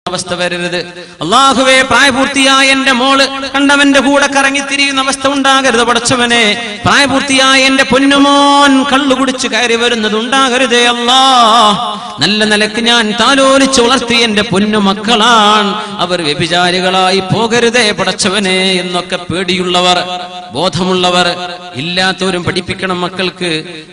അവസ്ഥ വരരുത്. അല്ലാഹുവേ, പ്രായപൂർത്തിയായ എന്റെ മോള് കണ്ടവന്റെ കൂടെ കറങ്ങിത്തിരിയുന്ന അവസ്ഥ ഉണ്ടാകരുത്. പടച്ചവനെ, പ്രായപൂർത്തിയായ എന്റെ പൊന്നുമോൻ കള്ളു കുടിച്ച് കയറി വരുന്നത് ഉണ്ടാകരുതേ അല്ലാ. നല്ല നിലക്ക് ഞാൻ താലോലിച്ച് വളർത്തി എന്റെ പൊന്നുമക്കളാണ്, അവർ വ്യഭിചാരികളായി പോകരുതേ പടച്ചവനെ എന്നൊക്കെ പേടിയുള്ളവർ, ബോധമുള്ളവർ, ഇല്ലാത്തവരും പഠിപ്പിക്കണം മക്കൾക്ക്.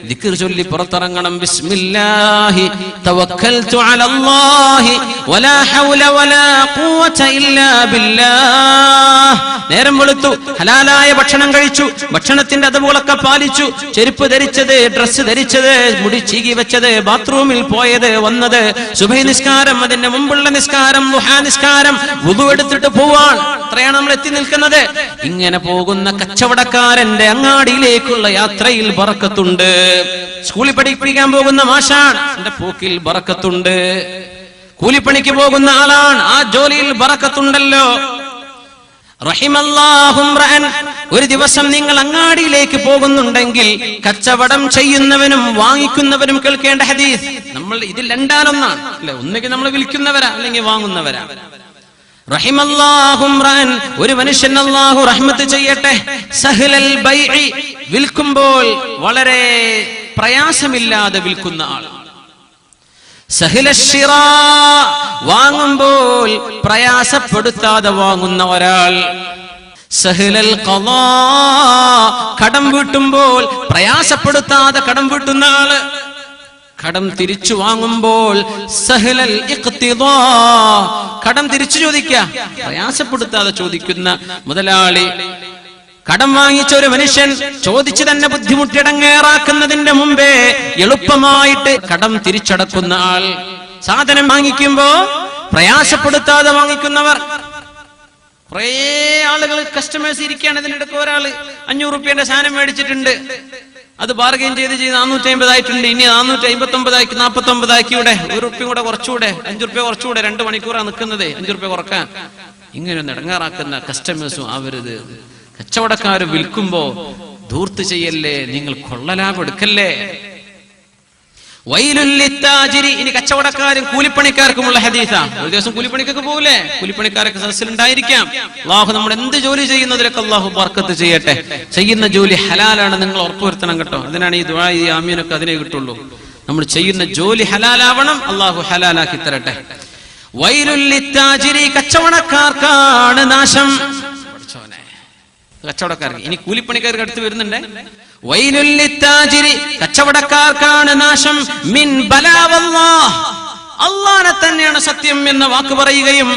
ദിക്ർ ചൊല്ലി പുറത്തിറങ്ങണം. ബിസ്മില്ലാഹി തവക്കൽതു അലല്ലാഹി വലാ ഹൗല വലാ ഖുവത ഇല്ലാ ബില്ലാഹ്. നേരം വെളുത്തു, ഹലാലായ ഭക്ഷണം കഴിച്ചു, ഭക്ഷണത്തിന്റെ അതവുകളൊക്കെ പാലിച്ചു, ചെരുപ്പ് ധരിച്ചത്, ഡ്രസ്സ് ധരിച്ചത്, മുടി ചീകി വെച്ചത്, ബാത്റൂമിൽ പോയത്, വന്നത്, സുബഹി നിസ്കാരം, അതിന്റെ മുമ്പുള്ള നിസ്കാരം, ദുഹാ നിസ്കാരം, വുദു എടുത്തിട്ട് പോവാൻ. അത്രയാണ് നമ്മൾ എത്തി നിൽക്കുന്നത്. ഇങ്ങനെ പോകുന്ന കച്ചവടക്കാരന്റെ അങ്ങാടിയിലേക്കുള്ള യാത്രയിൽ ബറക്കത്തുണ്ട്. സ്കൂളിൽ പഠിപ്പിക്കാൻ പോകുന്ന മാഷാണ്, എന്റെ പോക്കിൽ ബറക്കത്തുണ്ട്. കൂലിപ്പണിക്ക് പോകുന്ന ആളാണ്, ആ ജോലിയിൽ ബറക്കത്തുണ്ടല്ലോ. റഹിമല്ലാഹു റഅൻ. ഒരു ദിവസം നിങ്ങൾ അങ്ങാടിയിലേക്ക് പോകുന്നുണ്ടെങ്കിൽ കച്ചവടം ചെയ്യുന്നവനും വാങ്ങിക്കുന്നവരും കേൾക്കേണ്ട ഹദീസ്. നമ്മൾ ഇതിൽ രണ്ടാലൊന്നാണ് അല്ലെ, ഒന്നുകിൽ നമ്മൾ വിൽക്കുന്നവരാ അല്ലെങ്കിൽ വാങ്ങുന്നവരാ. റഹിമല്ലാഹു റഅൻ. ഒരു മനുഷ്യൻ അല്ലാഹു റഹ്മത്ത് ചെയ്യട്ടെ, സഹ്ലൽ ബൈഇ, വിൽക്കുമ്പോൾ വളരെ പ്രയാസമില്ലാതെ വിൽക്കുന്ന ആൾ. സഹ്ലശ്ശിറാ, വാങ്ങുമ്പോൾ പ്രയാസപ്പെടുത്താതെ വാങ്ങുന്ന ഒരാൾ. സഹ്ലൽ ഖളാ, കടം വീട്ടുമ്പോൾ പ്രയാസപ്പെടുത്താതെ കടം വീട്ടുന്ന ആള്. കടം തിരിച്ചു വാങ്ങുമ്പോൾ സഹ്ലൽ ഇഖ്തിദാ, കടം തിരിച്ചു ചോദിക്കുക, പ്രയാസപ്പെടുത്താതെ ചോദിക്കുന്ന മുതലാളി. കടം വാങ്ങിച്ച ഒരു മനുഷ്യൻ ചോദിച്ചു തന്നെ ബുദ്ധിമുട്ടിടങ്ങേറാക്കുന്നതിന്റെ മുമ്പേ എളുപ്പമായിട്ട് കടം തിരിച്ചടക്കുന്ന ആൾ. സാധനം വാങ്ങിക്കുമ്പോ പ്രയാസപ്പെടുത്താതെ വാങ്ങിക്കുന്നവർ. കുറേ ആളുകൾ, കസ്റ്റമേഴ്സ് ഇരിക്കുകയാണ്. ഇതിനിടയ്ക്ക് ഒരാള് 500 രൂപയുടെ സാധനം മേടിച്ചിട്ടുണ്ട്, അത് ബാർഗെയിൻ ചെയ്ത് 450 ആയിട്ടുണ്ട്. ഇനി 459 ആക്കി, 49 ആക്കി. ഇവിടെ 1 രൂപ കൂടെ കുറച്ചുകൂടെ, 5 രൂപ കുറച്ചുകൂടെ, 2 മണിക്കൂറാണ് നിൽക്കുന്നത്, 5 രൂപ കുറക്കാൻ. ഇങ്ങനെ നെടങ്ങാറാക്കുന്ന കസ്റ്റമേഴ്സും ആവരുത്. കച്ചവടക്കാർ വിൽക്കുമ്പോ ധൂർത്ത് ചെയ്യല്ലേ, നിങ്ങൾ കൊള്ളലാഭം എടുക്കല്ലേ. വൈലുൽ ലിത്താജിരി. ഇനി കച്ചവടക്കാരും കൂലിപ്പണിക്കാർക്കുമുള്ള ഹദീസാ. ഒരു ദിവസം കൂലിപ്പണിക്കൊക്കെ പോകൂലേ, കൂലിപ്പണിക്കാരൊക്കെ സദസ്സിലുണ്ടായിരിക്കാം. അല്ലാഹു നമ്മൾ എന്ത് ജോലി ചെയ്യുന്നതിലൊക്കെ അല്ലാഹു ബർക്കത്ത് ചെയ്യട്ടെ. ചെയ്യുന്ന ജോലി ഹലാലാണ് നിങ്ങൾ ഉറപ്പുവരുത്തണം കേട്ടോ. അതിനാണ് ഈ ദുആ, ഈ ആമീനൊക്കെ അതിനെ കിട്ടുള്ളൂ. നമ്മൾ ചെയ്യുന്ന ജോലി ഹലാലാവണം, അല്ലാഹു ഹലാലാക്കി തരട്ടെ. വൈലുൽ ലിത്താജിരി, കച്ചവടക്കാർക്കാണ് നാശം. കച്ചവടക്കാർക്ക്. ഇനി കൂലിപ്പണിക്കാർക്ക് അടുത്ത് വരുന്നുണ്ട്. വൈലുൽ ലിത്താജിരി, കച്ചവടക്കാർക്കാണ് നാശം. മിൻ ബലാവല്ലാഹ്, അല്ലാഹനെ തന്നെയാണ് സത്യം എന്ന വാക്ക് പറയുകയും,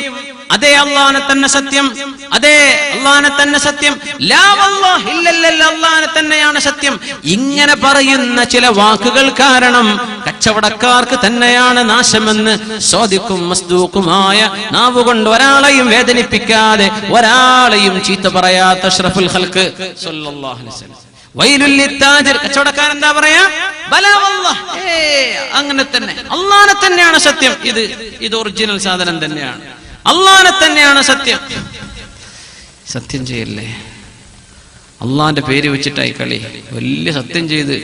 അതേ അല്ലാഹനെ തന്നെ സത്യം, അതേ അല്ലാഹനെ തന്നെ സത്യം, ലാ വല്ലാഹ്, ഇല്ലല്ല അല്ലാഹനെ തന്നെയാണ് സത്യം, ഇങ്ങനെ പറയുന്ന ചില വാക്കുകൾ കാരണം കച്ചവടക്കാർക്ക് തന്നെയാണ് നാശമെന്ന് സ്വാദിഖും മസ്ദൂഖുമായ നാവുകൊണ്ട് ഒരാളെയും വേദനിപ്പിക്കാതെ ഒരാളെയും ചീത്ത പറയാത്ത അഷ്റഫുൽ ഖൽഖ് സല്ലല്ലാഹു അലൈഹി വസല്ലം. വൈലുൽ ലിത്താജിർ, കച്ചവടക്കാരൻ എന്താ പറയാ? ബലാ വല്ലാഹ്, അങ്ങനെ തന്നെ അല്ലാഹനെ തന്നെയാണ് സത്യം. ഇത് ഒറിജിനൽ സാധനം തന്നെയാണ്, അല്ലാഹനെ തന്നെയാണ് സത്യം. സത്യം ചെയ്യല്ലേ, അള്ളാന്റെ പേര് വെച്ചിട്ടായി കളി. വലിയ സത്യം ചെയ്ത്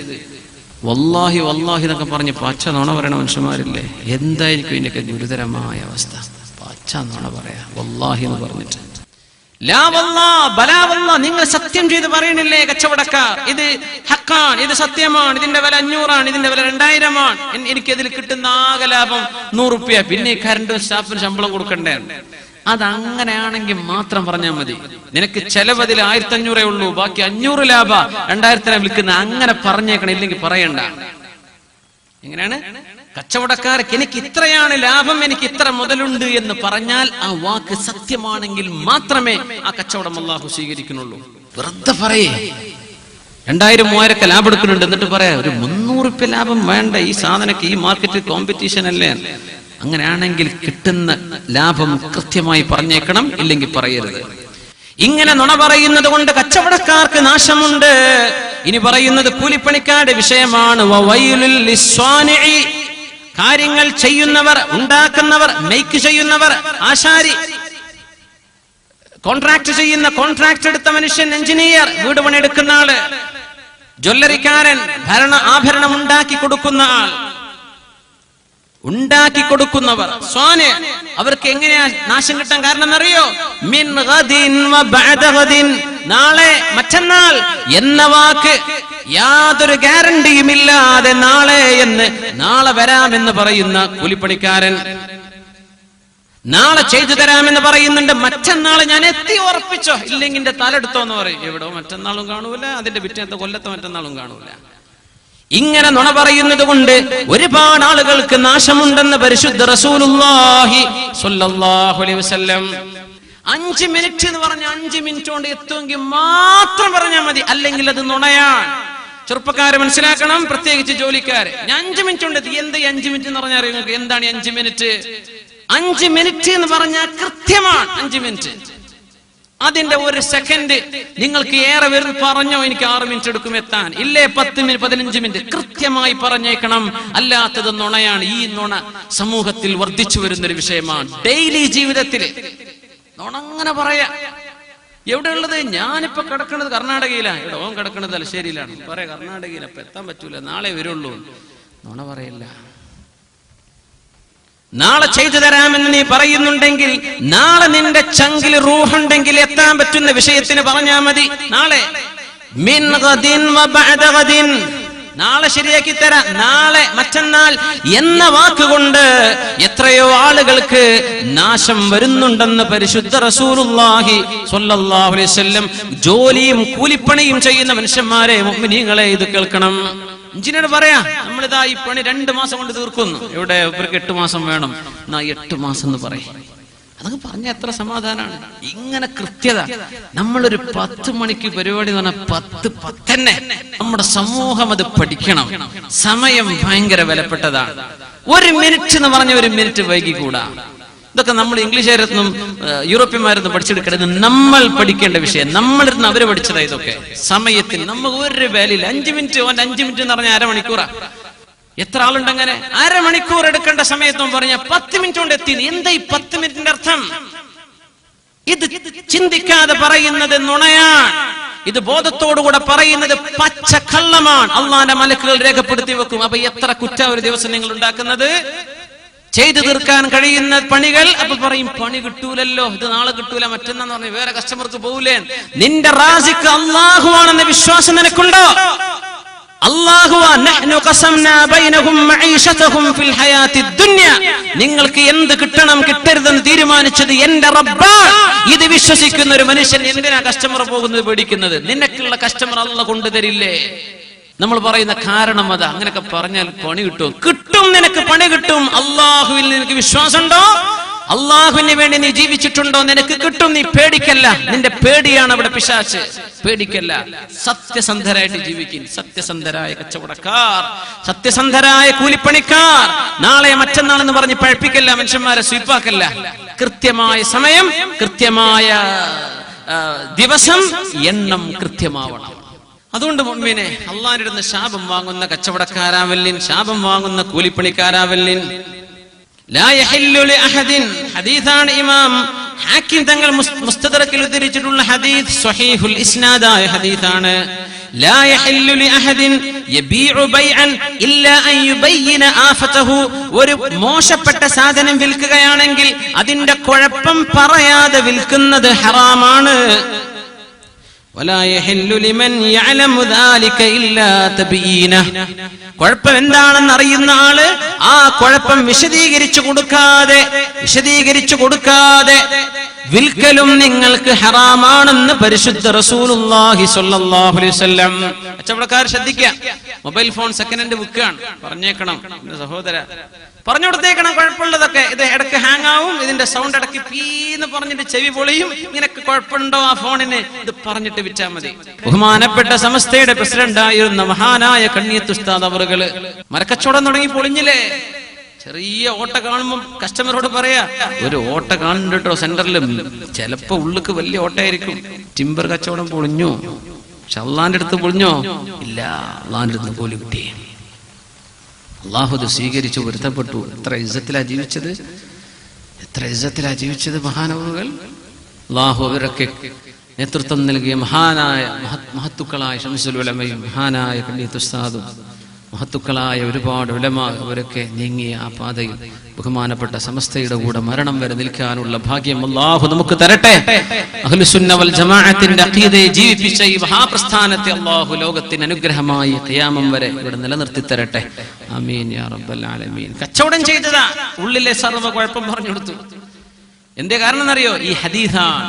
വല്ലാഹി വല്ലാഹി എന്നൊക്കെ പറഞ്ഞ് പാച്ച നുണ പറയണ മനുഷ്യന്മാരില്ലേ, എന്തായിരിക്കും ഇതിന്റെയൊക്കെ ഗുരുതരമായ അവസ്ഥ. പാച്ച നുണ പറയാ വല്ലാഹി എന്ന് പറഞ്ഞിട്ട്. ലാ വല്ലാഹ് ബലാ വല്ലാഹ്, നിങ്ങൾ സത്യം ചെയ്ത് പറയണില്ലേ കച്ചവടക്കാർ, ഇത് ഹക്കാണ്, ഇത് സത്യമാണ്, ഇതിന്റെ വില 500 ഇതിന്റെ വില 2000 എനിക്കതിൽ കിട്ടുന്ന ആകെ ലാഭം 100 രൂപ, പിന്നെ കറണ്ട് സ്റ്റാഫിന് ശമ്പളം കൊടുക്കണ്ടേ. അതങ്ങനെയാണെങ്കിൽ മാത്രം പറഞ്ഞാൽ മതി. നിനക്ക് ചെലവതിൽ 1500 ഉള്ളൂ, ബാക്കി 500 ലാഭ, 2000 വിൽക്കുന്ന, അങ്ങനെ പറഞ്ഞേക്കണം. ഇല്ലെങ്കിൽ പറയണ്ട. എങ്ങനെയാണ് കച്ചവടക്കാർക്ക് എനിക്ക് ഇത്രയാണ് ലാഭം, എനിക്ക് ഇത്ര മുതലുണ്ട് എന്ന് പറഞ്ഞാൽ ആ വാക്ക് സത്യമാണെങ്കിൽ മാത്രമേ ആ കച്ചവടം അല്ലാഹു സ്വീകരിക്കുന്നുള്ളൂ. വെറുതെ പറയേ 2000-3000 ലാഭം എടുക്കുന്നുണ്ട്, എന്നിട്ട് പറയാ ഒരു 300 രൂപ ലാഭം വേണ്ട, ഈ സാധനക്ക് ഈ മാർക്കറ്റിൽ കോമ്പറ്റീഷൻ അല്ലേ. അങ്ങനെയാണെങ്കിൽ കിട്ടുന്ന ലാഭം കൃത്യമായി പറഞ്ഞേക്കണം, ഇല്ലെങ്കിൽ പറയരുത്. ഇങ്ങനെ നുണ പറയുന്നത് കൊണ്ട് കച്ചവടക്കാർക്ക് നാശമുണ്ട്. ഇനി പറയുന്നത് കൂലിപ്പണിക്കാരുടെ വിഷയമാണ്. വവൈലുൽ ലിസ്വാനിഇ, കാര്യങ്ങൾ ചെയ്യുന്നവർ, ഉണ്ടാക്കുന്നവർ, മേക്ക് ചെയ്യുന്നവർ, ആശാരി, കോൺട്രാക്ട് ചെയ്യുന്ന, കോൺട്രാക്ട് എടുത്ത മനുഷ്യൻ, എഞ്ചിനീയർ, വീട് പണിയെടുക്കുന്ന ആള്, ജ്വല്ലറിക്കാരൻ, ആഭരണം ഉണ്ടാക്കി കൊടുക്കുന്ന ആൾ, ഉണ്ടാക്കി കൊടുക്കുന്നവർ സ്വാനെ അവർക്ക് എങ്ങനെയാ നാശം കിട്ടാൻ കാരണം എന്നറിയോ? മിൻ ഗദിൻ വ ബഅദ ഗദിൻ, നാളെ മറ്റന്നാൾ എന്ന വാക്ക് യാതൊരു ഗ്യാരണ്ടിയും ഇല്ലാതെ നാളെ എന്ന്, നാളെ വരാമെന്ന് പറയുന്ന കൂലിപ്പണിക്കാരൻ നാളെ ചെയ്തു തരാമെന്ന് പറയുന്നുണ്ട്. മറ്റന്നാൾ ഞാൻ എത്തി ഉറപ്പിച്ചോ, ഇല്ലെങ്കിൽ എന്റെ തലെടുത്തോ എന്ന് പറയും. എവിടോ മറ്റന്നാളും കാണൂല, അതിന്റെ പിറ്റേത്തെ കൊല്ലത്തെ മറ്റന്നാളും കാണൂല. ഇങ്ങനെ നുണ പറയുന്നത് കൊണ്ട് ഒരുപാട് ആളുകൾക്ക് നാശമുണ്ടെന്ന് പരിശുദ്ധ റസൂലുള്ളാഹി സ്വല്ലല്ലാഹു അലൈഹി വസല്ലം. 5 മിനിറ്റ് എന്ന് പറഞ്ഞ 5 മിനിറ്റ് കൊണ്ട് എത്തുമെങ്കിൽ മാത്രം പറഞ്ഞാൽ മതി, അല്ലെങ്കിൽ അത് നുണയാണ്. ചെറുപ്പക്കാരെ മനസ്സിലാക്കണം, പ്രത്യേകിച്ച് ജോലിക്കാരെ. ഞാൻ 5 മിനിറ്റ് കൊണ്ട് എത്തി. എന്താ 5 മിനിറ്റ് എന്ന് പറഞ്ഞാൽ നിങ്ങൾക്ക് എന്താണ് 5 മിനിറ്റ്? 5 മിനിറ്റ് എന്ന് പറഞ്ഞാൽ കൃത്യമാണ് 5 മിനിറ്റ്. അതിന്റെ 1 സെക്കൻഡ് നിങ്ങൾക്ക് ഏറെ വരും. പറഞ്ഞോ എനിക്ക് 6 മിനിറ്റ് എടുക്കും എത്താൻ, ഇല്ലേ 10 മിനിറ്റ് 15 മിനിറ്റ് കൃത്യമായി പറഞ്ഞേക്കണം. അല്ലാത്തത് നുണയാണ്. ഈ നുണ സമൂഹത്തിൽ വർദ്ധിച്ചു വരുന്നൊരു വിഷയമാണ്. ഡെയിലി ജീവിതത്തിൽ നുണ അങ്ങനെ പറയാ. എവിടെ ഉള്ളത്? ഞാനിപ്പോ കിടക്കുന്നത് കർണാടകയിലാണ്. ഇവിടെ ഓൻ കിടക്കുന്നത് തലശ്ശേരിയിലാണ്. പറയാ കർണാടകയിൽ അപ്പൊ എത്താൻ പറ്റൂല, നാളെ വരുള്ളൂ. നുണ പറയില്ല. നാളെ ചെയ്തു തരാമെന്ന് നീ പറയുന്നുണ്ടെങ്കിൽ, നാളെ നിന്റെ ചങ്കിൽ റൂഹുണ്ടെങ്കിൽ എത്താൻ പറ്റുന്ന വിഷയത്തിന് പറഞ്ഞാൽ മതി. നാളെ മിൻ ഗദിൻ വ ബഅദ ഗദിൻ, നാളെ ശരിയാക്കി തരാം, നാളെ മറ്റന്നാൾ എന്ന വാക്കുകൊണ്ട് എത്രയോ ആളുകൾക്ക് നാശം വരുന്നുണ്ടെന്ന് പരിശുദ്ധ റസൂലുള്ളാഹി സ്വല്ലല്ലാഹു അലൈഹി വസല്ലം. ജോലിയും കൂലിപ്പണിയും ചെയ്യുന്ന മനുഷ്യന്മാരെ, മുഅ്മിനീങ്ങളെ, ഇത് കേൾക്കണം. എഞ്ചിനീയർ പറയാ നമ്മളിതാ ഈ പണി 2 മാസം കൊണ്ട് തീർക്കുന്നു. ഇവിടെ ഇവർക്ക് 8 മാസം വേണം, എന്നാ 8 മാസം എന്ന് പറയും. അതൊക്കെ പറഞ്ഞ എത്ര സമാധാനമാണ്. ഇങ്ങനെ കൃത്യത. നമ്മളൊരു 10 മണിക്ക് പരിപാടി എന്ന് പറഞ്ഞാൽ 10 തന്നെ നമ്മുടെ സമൂഹം അത് പഠിക്കണം. സമയം ഭയങ്കര വിലപ്പെട്ടതാണ്. 1 മിനിറ്റ് എന്ന് പറഞ്ഞ 1 മിനിറ്റ് വൈകിക്കൂടാ. ഇതൊക്കെ നമ്മൾ ഇംഗ്ലീഷുകാരൊന്നും യൂറോപ്യന്മാരൊന്നും പഠിച്ചെടുക്കരുത്. നമ്മൾ പഠിക്കേണ്ട വിഷയം. നമ്മളിരുന്ന് അവര് പഠിച്ചതാ ഇതൊക്കെ. സമയത്തിന് നമുക്ക് ഒരു വാല്യൂല്ല. 5 മിനിറ്റ് 5 മിനിറ്റ് എന്ന് പറഞ്ഞാൽ അരമണിക്കൂറാ. എത്ര ആളുണ്ടങ്ങനെ? അരമണിക്കൂർ എടുക്കേണ്ട സമയത്തും പറഞ്ഞ 10 മിനിറ്റ് കൊണ്ട് എത്തി. എന്താ ഈ 10 മിനിറ്റിന്റെ അർത്ഥം? ഇത് ചിന്തിക്കാതെ പറയുന്നത് നുണയാണ്. ഇത് ബോധത്തോടുകൂടെ പറയുന്നത് പച്ച കള്ളമാണ്. അള്ളാന്റെ മലക്കുകൾ രേഖപ്പെടുത്തി വെക്കും. അപ്പൊ എത്ര കുറ്റ ഒരു ദിവസം നിങ്ങൾ ഉണ്ടാക്കുന്നത്? ചെയ്തു തീർക്കാൻ കഴിയുന്ന പണികൾ. അപ്പൊ പറയും പണി കിട്ടൂലല്ലോ, ഇത് നാളെ കിട്ടൂല, മറ്റന്നാന്ന് പറഞ്ഞ് വേറെ കസ്റ്റമർക്ക് പോകൂലേ. നിന്റെ റാസിഖ് അല്ലാഹു ആണെന്ന വിശ്വാസം നിനക്കുണ്ടോ? നിങ്ങൾക്ക് എന്ത് കിട്ടണം കിട്ടരുതെന്ന് തീരുമാനിച്ചത് എന്റെ റബ്ബാണ്. ഇത് വിശ്വസിക്കുന്ന ഒരു മനുഷ്യൻ എന്തിനാ കസ്റ്റമർ പോകുന്നത് പേടിക്കുന്നത്? നിനക്കുള്ള കസ്റ്റമർ അല്ലാഹു കൊണ്ടുതരില്ലേ? നമ്മൾ പറയുന്ന കാരണം അതാ. അങ്ങനെയൊക്കെ പറഞ്ഞാൽ പണി കിട്ടും. കിട്ടും, നിനക്ക് പണി കിട്ടും. അള്ളാഹുവിൽ നിനക്ക് വിശ്വാസമുണ്ടോ? അള്ളാഹുവിന് വേണ്ടി നീ ജീവിച്ചിട്ടുണ്ടോ? നിനക്ക് കിട്ടും. നീ പേടിക്കല്ല. നിന്റെ പേടിയാണ് അവിടെ പിശാച്. പേടിക്കല്ല. സത്യസന്ധരായിട്ട് ജീവിക്കും. സത്യസന്ധരായ കച്ചവടക്കാർ, സത്യസന്ധരായ കൂലിപ്പണിക്കാർ. നാളെ മറ്റന്നാളെന്ന് പറഞ്ഞ് പഴപ്പിക്കല്ല, മനുഷ്യന്മാരെ സ്വീപ്പാക്കല്ല. കൃത്യമായ സമയം, കൃത്യമായ ദിവസം, എണ്ണം കൃത്യമാവണം. അതുകൊണ്ട് മുഅ്മിനെ, അള്ളാഹുവിന്റെ അടുത്ത് ശാപം വാങ്ങുന്ന കച്ചവടക്കാരാവല്ലിൻ, ശാപം വാങ്ങുന്ന കൂലിപ്പണിക്കാരാവല്ലിൻ. ലാ യഹില്ലു ലിഅഹദിൻ, ഹദീസാണ് ഇമാം ഹാക്കിം തങ്ങൾ മുസ്തദറക്കിൽ ഉദ്ധരിച്ചിട്ടുള്ള ഹദീസ്, സ്വഹീഹുൽ ഇസ്നാദായ ഹദീസാണ്. ലാ യഹില്ലു ലിഅഹദിൻ യബീഉ ബൈഅൻ ഇല്ലാ അൻ യുബയ്യിന ആഫതഹു. ഒരു മോശപ്പെട്ട സാധനം വിൽക്കുകയാണെങ്കിൽ അതിന്റെ കുഴപ്പം പറയാതെ വിൽക്കുന്നത് ഹറാമാണ്. കുഴപ്പം എന്താണെന്ന് അറിയുന്ന ആള് ആ കുഴപ്പം വിശദീകരിച്ചു കൊടുക്കാതെ വിൽക്കലും നിങ്ങൾക്ക് ഹറാമാണെന്ന് പരിശുദ്ധ റസൂലുള്ളാഹി സ്വല്ലല്ലാഹു അലൈഹി വസല്ലം. കച്ചവടക്കാർ ശ്രദ്ധിക്കുക. മൊബൈൽ ഫോൺ സെക്കൻഡ് ഹാൻഡ് വിൽക്കുകയാണ്, പറഞ്ഞേക്കണം സഹോദര, പറഞ്ഞു കൊടുത്തേക്കണം കുഴപ്പമുള്ളതൊക്കെ. ഇത് ഇടയ്ക്ക് ഹാങ് ആവും, ഇതിന്റെ സൗണ്ട് ഇടയ്ക്ക് പീന്ന് പറഞ്ഞിട്ട് ചെവി പൊളിയും. ഇങ്ങനൊക്കെ കുഴപ്പമുണ്ടോ ആ ഫോണിന്? ഇത് പറഞ്ഞിട്ട് വിറ്റാൽ മതി. ബഹുമാനപ്പെട്ട സമസ്തയുടെ പ്രസിഡന്റ് ആയിരുന്ന മഹാനായ കണ്ണിയത്ത് ഉസ്താദ് അവറുകള് മരക്കച്ചവടം തുടങ്ങി പൊളിഞ്ഞില്ലേ? ചെറിയ ഓട്ട കാണുമ്പോൾ കസ്റ്റമറോട് പറയാ, ഒരു ഓട്ട കാണുന്നുണ്ട് കേട്ടോ സെന്ററിൽ, ചിലപ്പോ ഉള്ളിക്ക് വലിയ ഓട്ടയായിരിക്കും. ടിമ്പർ കച്ചവടം പൊളിഞ്ഞു. പക്ഷെ അള്ളാന്റെ അടുത്ത് പൊളിഞ്ഞോ? ഇല്ല, അള്ളാന്റെ അടുത്ത് പോലും കിട്ടി. അള്ളാഹു അത് സ്വീകരിച്ചു, പൊരുത്തപ്പെട്ടു. എത്ര ഇസ്സത്തിലാ ജീവിച്ചത് മഹാനവറുകൾ. അള്ളാഹു അവരൊക്കെ നേതൃത്വം നൽകിയ മഹാനായ മഹത്തുക്കളായ ശംസുൽ ഉലമയും മഹാനായ കണ്ണിയത്ത് ഉസ്താദും മഹത്തുക്കളായ ഒരുപാട് ഉലമാ അവരൊക്കെ നീങ്ങിയ ആ പാതയിൽ ബഹുമാനപ്പെട്ട സമസ്തയുടെ കൂടെ മരണം വരെ നിൽക്കാനുള്ള ഭാഗ്യം അല്ലാഹു നമുക്ക് തരട്ടെ. അഹ്ലുസുന്ന വൽ ജമാഅത്തിന്റെ അഖീദയെ ജീവിപ്പിച്ച ഈ മഹാപ്രസ്ഥാനത്തെ അല്ലാഹു ലോകത്തിന് അനുഗ്രഹമായി ഖിയാമം വരെ ഇവിടെ നിലനിർത്തി തരട്ടെ. ആമീൻ യാ റബ്ബൽ ആലമീൻ. കച്ചവടം ചെയ്തതാ, ഉള്ളിലെ സർവ്വ കുഴപ്പം പറഞ്ഞു കൊടുത്തു. എന്തേ കാരണം എന്നറിയോ? ഈ ഹദീസാണ്.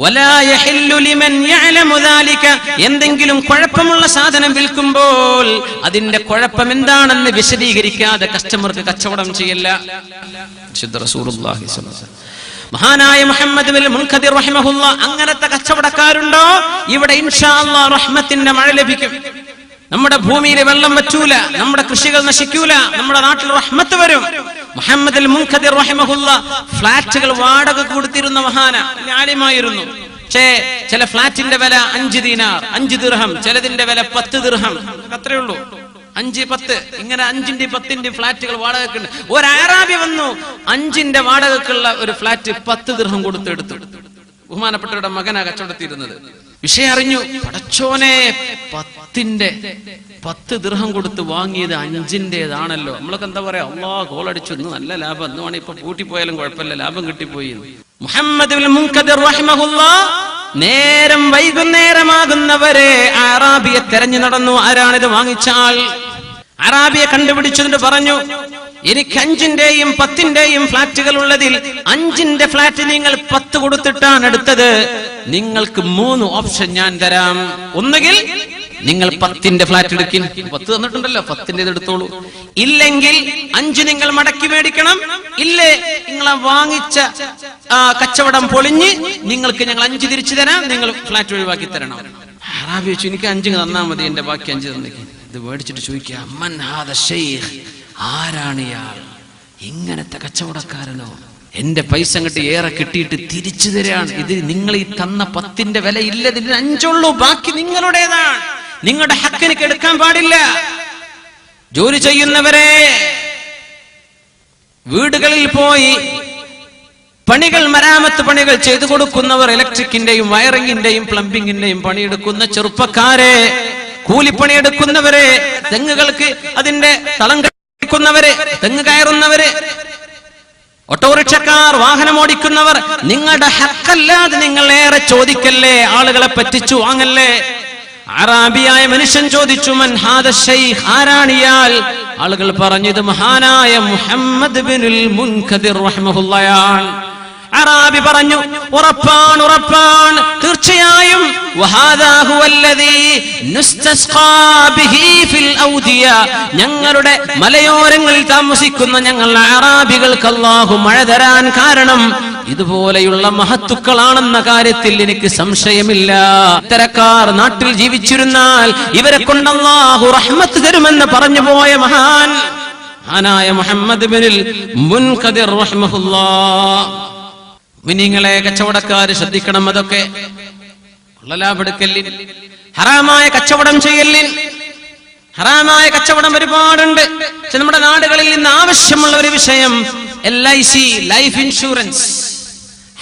വലാ യഹില്ലു ലിമൻ യഅലമു ദാലിക. എന്തെങ്കിലും കുഴപ്പമുള്ള സാധനം വിൽക്കുമ്പോൾ അതിന്റെ കുഴപ്പം എന്താണെന്ന് വിശദീകരിക്കാതെ കസ്റ്റമർക്ക് കച്ചവടം ചെയ്യല്ല. വിശുദ്ധ റസൂലുള്ളാഹി സ്വല്ലല്ലാഹു അലൈഹി വസല്ലം മഹാനായ മുഹമ്മദ് ബിൻ മുൻകദിർ റഹിമഹുല്ലാഹ് അങ്ങനത്തെ കച്ചവടക്കാരുണ്ടോ ഇവിടെ ഇൻഷാ അല്ലാഹ് റഹ്മത്തിന്റെ മഴ ലഭിക്കും. നമ്മുടെ ഭൂമിയിൽ വെള്ളം വറ്റൂല, നമ്മുടെ കൃഷികൾ നശിക്കൂല, നമ്മുടെ നാട്ടിൽ റഹ്മത്ത് വരും. മുഹമ്മദ് അൽ മുൻകദിർ റഹിമഹുല്ലാഹ് ഫ്ലാറ്റുകൾ വാടക കൊടുത്തിരുന്ന മഹാന ആലിമായിരുന്നു. പക്ഷേ ചില ഫ്ലാറ്റിന്റെ വില 5 ദീനാർ 5 ദിർഹം, ചിലതിന്റെ വില 10 ദിർഹം, അത്രേ ഉള്ളൂ. 5, 10 ഇങ്ങനെ 5ന്റെ 10ന്റെ ഫ്ലാറ്റുകൾ വാടകക്കുണ്ട്. ഒരു അറാബി വന്നു 5ന്റെ വാടകക്കുള്ള ഒരു ഫ്ലാറ്റ് 10 ദിർഹം കൊടുത്തെടുത്തു. ബഹുമാനപ്പെട്ടവരുടെ മകനാ കച്ചവടത്തിരുന്നത്. വിഷയം അറിഞ്ഞു. പടച്ചോനെ, 10 ദിർഹം കൊടുത്ത് വാങ്ങിയത് 5ന്റേതാണല്ലോ. നമ്മളൊക്കെ എന്താ പറയാ, അല്ലാഹ് ഗോളടിച്ചു, ഇന്ന് നല്ല ലാഭം, ഇന്ന് വേണേ ഇപ്പൊ പൂട്ടിപ്പോയാലും കുഴപ്പമില്ല, ലാഭം കിട്ടിപ്പോയി. മുഹമ്മദ് ബിൻ മുൻകദിർ റഹിമഹുല്ലാഹ് നേരം വൈകുന്നേരമാകുന്നവരെ അറാബിയെ തെരഞ്ഞു നടന്നു. ആരാണിത് വാങ്ങിച്ച ആൾ? അറാബിയെ കണ്ടുപിടിച്ചതിന് പറഞ്ഞു, എനിക്ക് 5ന്റെയും 10ന്റെയും ഫ്ലാറ്റുകൾ ഉള്ളതിൽ 5ന്റെ ഫ്ലാറ്റ് നിങ്ങൾ 10 കൊടുത്തിട്ടാണ് എടുത്തത്. നിങ്ങൾക്ക് 3 ഓപ്ഷൻ ഞാൻ തരാം. ഒന്നുകിൽ നിങ്ങൾ 10ന്റെ ഫ്ലാറ്റ് എടുക്കിൻ, 10 തന്നിട്ടുണ്ടല്ലോ, 10ന്റെ എടുത്തോളൂ. ഇല്ലെങ്കിൽ 5 നിങ്ങൾ മടക്കി മേടിക്കണം. ഇല്ലേ നിങ്ങളെ വാങ്ങിച്ച കച്ചവടം പൊളിഞ്ഞ് നിങ്ങൾക്ക് ഞങ്ങൾ 5 തിരിച്ചു തരാം, നിങ്ങൾ ഫ്ലാറ്റ് ഒഴിവാക്കി തരണം. അറാബി വെച്ചു, എനിക്ക് 5 തന്നാ മതി, എന്റെ ബാക്കി 5 തന്നേക്ക്. ഇത് മേടിച്ചിട്ട് ചോദിക്കുക, മൻ ഹാദ ശൈഖ്, ആരാണ് ഇയാൾ? ഇങ്ങനത്തെ കച്ചവടക്കാരനോ? എന്റെ പൈസ അങ്ങോട്ട് ഏറെ കിട്ടിയിട്ട് തിരിച്ചു തരാണ്. ഇത് നിങ്ങൾ ഈ തന്ന 10ന്റെ വില ഇല്ല, ഇതിന് 5 ഉള്ളൂ, ബാക്കി നിങ്ങളുടേതാണ്. നിങ്ങളുടെ ഹക്കിനിക്ക് എടുക്കാൻ പാടില്ല. ജോലി ചെയ്യുന്നവരെ, വീടുകളിൽ പോയി പണികൾ, മരാമത്ത് പണികൾ ചെയ്തു കൊടുക്കുന്നവർ, ഇലക്ട്രിക്കിന്റെയും വയറിംഗിന്റെയും പ്ലംബിംഗിന്റെയും പണിയെടുക്കുന്ന ചെറുപ്പക്കാരെ, കൂലിപ്പണിയെടുക്കുന്നവരെ, തെങ്ങുകൾക്ക് അതിന്റെ തളം കയറുന്നവരെ, തെങ്ങ് കയറുന്നവരെ, ഓട്ടോറിക്ഷക്കാർ, വാഹനം ഓടിക്കുന്നവർ, നിങ്ങളുടെ ഹക്കല്ലാതെ നിങ്ങൾ ഏറെ ചോദിക്കല്ലേ, ആളുകളെ പറ്റിച്ചു വാങ്ങല്ലേ. അറാബിയായ മനുഷ്യൻ ചോദിച്ചു, മൻ ഹാദ ശൈഖ്, ആരാണ് ഇയാൾ? ആളുകൾ പറഞ്ഞു, ഇത് മഹാനായ മുഹമ്മദ് ബിനുൽ മുൻകദിർ റഹിമഹുല്ലാഹ്. അറാബി പറഞ്ഞു, ഉറപ്പാണ്, ഉറപ്പാണ്, തീർച്ചയായും. വഹാദാ ഹുവല്ലദീ നുസ്തസ്ഖാ ബിഹി ഫിൽ ഔദിയ. ഞങ്ങളുടെ മലയോരങ്ങളിൽ താമസിക്കുന്ന ഞങ്ങൾ അറാബികൾക്ക് അല്ലാഹു മഴ തരാൻ കാരണം ഇതുപോലെയുള്ള മഹത്തുക്കളാണെന്ന കാര്യത്തിൽ എനിക്ക് സംശയമില്ല. ഇത്തരക്കാർ നാട്ടിൽ ജീവിച്ചിരുന്നാൽ ഇവരെ കൊണ്ട് അല്ലാഹു റഹ്മത്ത് തരുമെന്ന് പറഞ്ഞു പോയ മഹാനായ മുഹമ്മദ് ബിനുൽ മുൻകദിർ റഹിമഹുല്ലാഹ്. മുഅ്മിനീങ്ങളെ, കച്ചവടക്കാര് ശ്രദ്ധിക്കണം. അതൊക്കെ ലാഭെടുക്കല്ലിൻ, ഹറാമായ കച്ചവടം ചെയ്യല്ലിൻ. ഹറാമായ കച്ചവടം ഒരുപാടുണ്ട്. പക്ഷെ നമ്മുടെ നാടുകളിൽ ഇന്ന് ആവശ്യമുള്ള ഒരു വിഷയം LIC, ലൈഫ് ഇൻഷുറൻസ്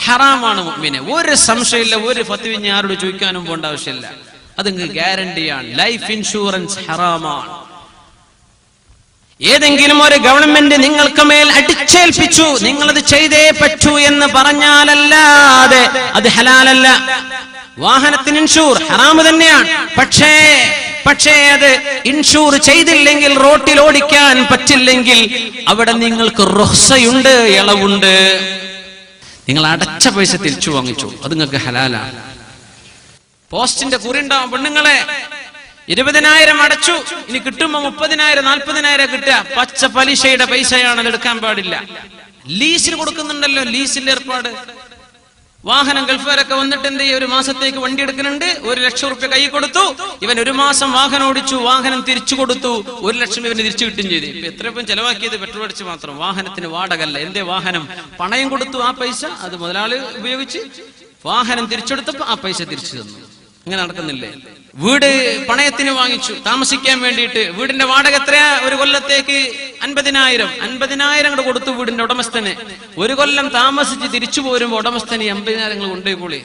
ഹറാമാണ്. മുഅ്മിനെ, ഒരു സംശയമില്ല, ഒരു ഫത്വ ആരോട് ചോദിക്കാനും പോകേണ്ട ആവശ്യമില്ല. അത് ഗ്യാരണ്ടിയാണ്. ലൈഫ് ഇൻഷുറൻസ് ഹറാമാണ്. ഏതെങ്കിലും ഒരു ഗവൺമെന്റ് നിങ്ങൾക്ക് മേൽ അടിച്ചേൽപ്പിച്ചു, നിങ്ങളത് ചെയ്തേ പറ്റൂ എന്ന് പറഞ്ഞാലല്ലാതെ അത് ഹലാലല്ല. വാഹനത്തിന് ഇൻഷൂർ ഹറാമ് തന്നെയാണ്. പക്ഷേ അത് ഇൻഷൂർ ചെയ്തില്ലെങ്കിൽ, റോട്ടിൽ ഓടിക്കാൻ പറ്റില്ലെങ്കിൽ അവിടെ നിങ്ങൾക്ക് റുഖ്സയുണ്ട്, ഇളവുണ്ട്. നിങ്ങൾ അടച്ച പൈസ തിരിച്ചു വാങ്ങിച്ചു, അത് നിങ്ങൾക്ക് ഹലാലാണ്. പോസ്റ്റിന്റെ കുറിണ്ടാവും. പെണ്ണുങ്ങളെ, 20,000 അടച്ചു, ഇനി കിട്ടുമ്പോ 30,000 40,000 കിട്ടുക. പച്ച പലിശയുടെ പൈസയാണ്, അത് എടുക്കാൻ പാടില്ല. ലീസിന് കൊടുക്കുന്നുണ്ടല്ലോ, ലീസിന്റെ ഏർപ്പാട്. വാഹനം ഗൾഫുകാരൊക്കെ വന്നിട്ട് എന്ത് ചെയ്യും, 1 മാസത്തേക്ക് വണ്ടി എടുക്കുന്നുണ്ട്, 1 ലക്ഷം റുപ്യ കൈ കൊടുത്തു, ഇവൻ 1 മാസം വാഹനം ഓടിച്ചു, വാഹനം തിരിച്ചു കൊടുത്തു, 1 ലക്ഷം ഇവന് തിരിച്ചു കിട്ടും ചെയ്തു. ഇപ്പൊ എത്രയും ചെലവാക്കിയത് പെട്രോൾ അടിച്ച് മാത്രം, വാഹനത്തിന് വാടകല്ല. എന്തേ വാഹനം പണയം കൊടുത്തു, ആ പൈസ അത് മുതലാളി ഉപയോഗിച്ച് വാഹനം തിരിച്ചെടുത്തപ്പോ ആ പൈസ തിരിച്ചു തന്നു. ഇങ്ങനെ നടക്കുന്നില്ലേ? വീട് പണയത്തിന് വാങ്ങിച്ചു താമസിക്കാൻ വേണ്ടിയിട്ട്. വീടിന്റെ വാടക എത്രയാ? 1 കൊല്ലത്തേക്ക് 50,000 അങ്ങോട്ട് കൊടുത്തു വീടിന്റെ ഉടമസ്ഥന്. 1 കൊല്ലം താമസിച്ച് തിരിച്ചു പോരുമ്പോ ഉടമസ്ഥന് 50,000 കൊണ്ടുപോയി.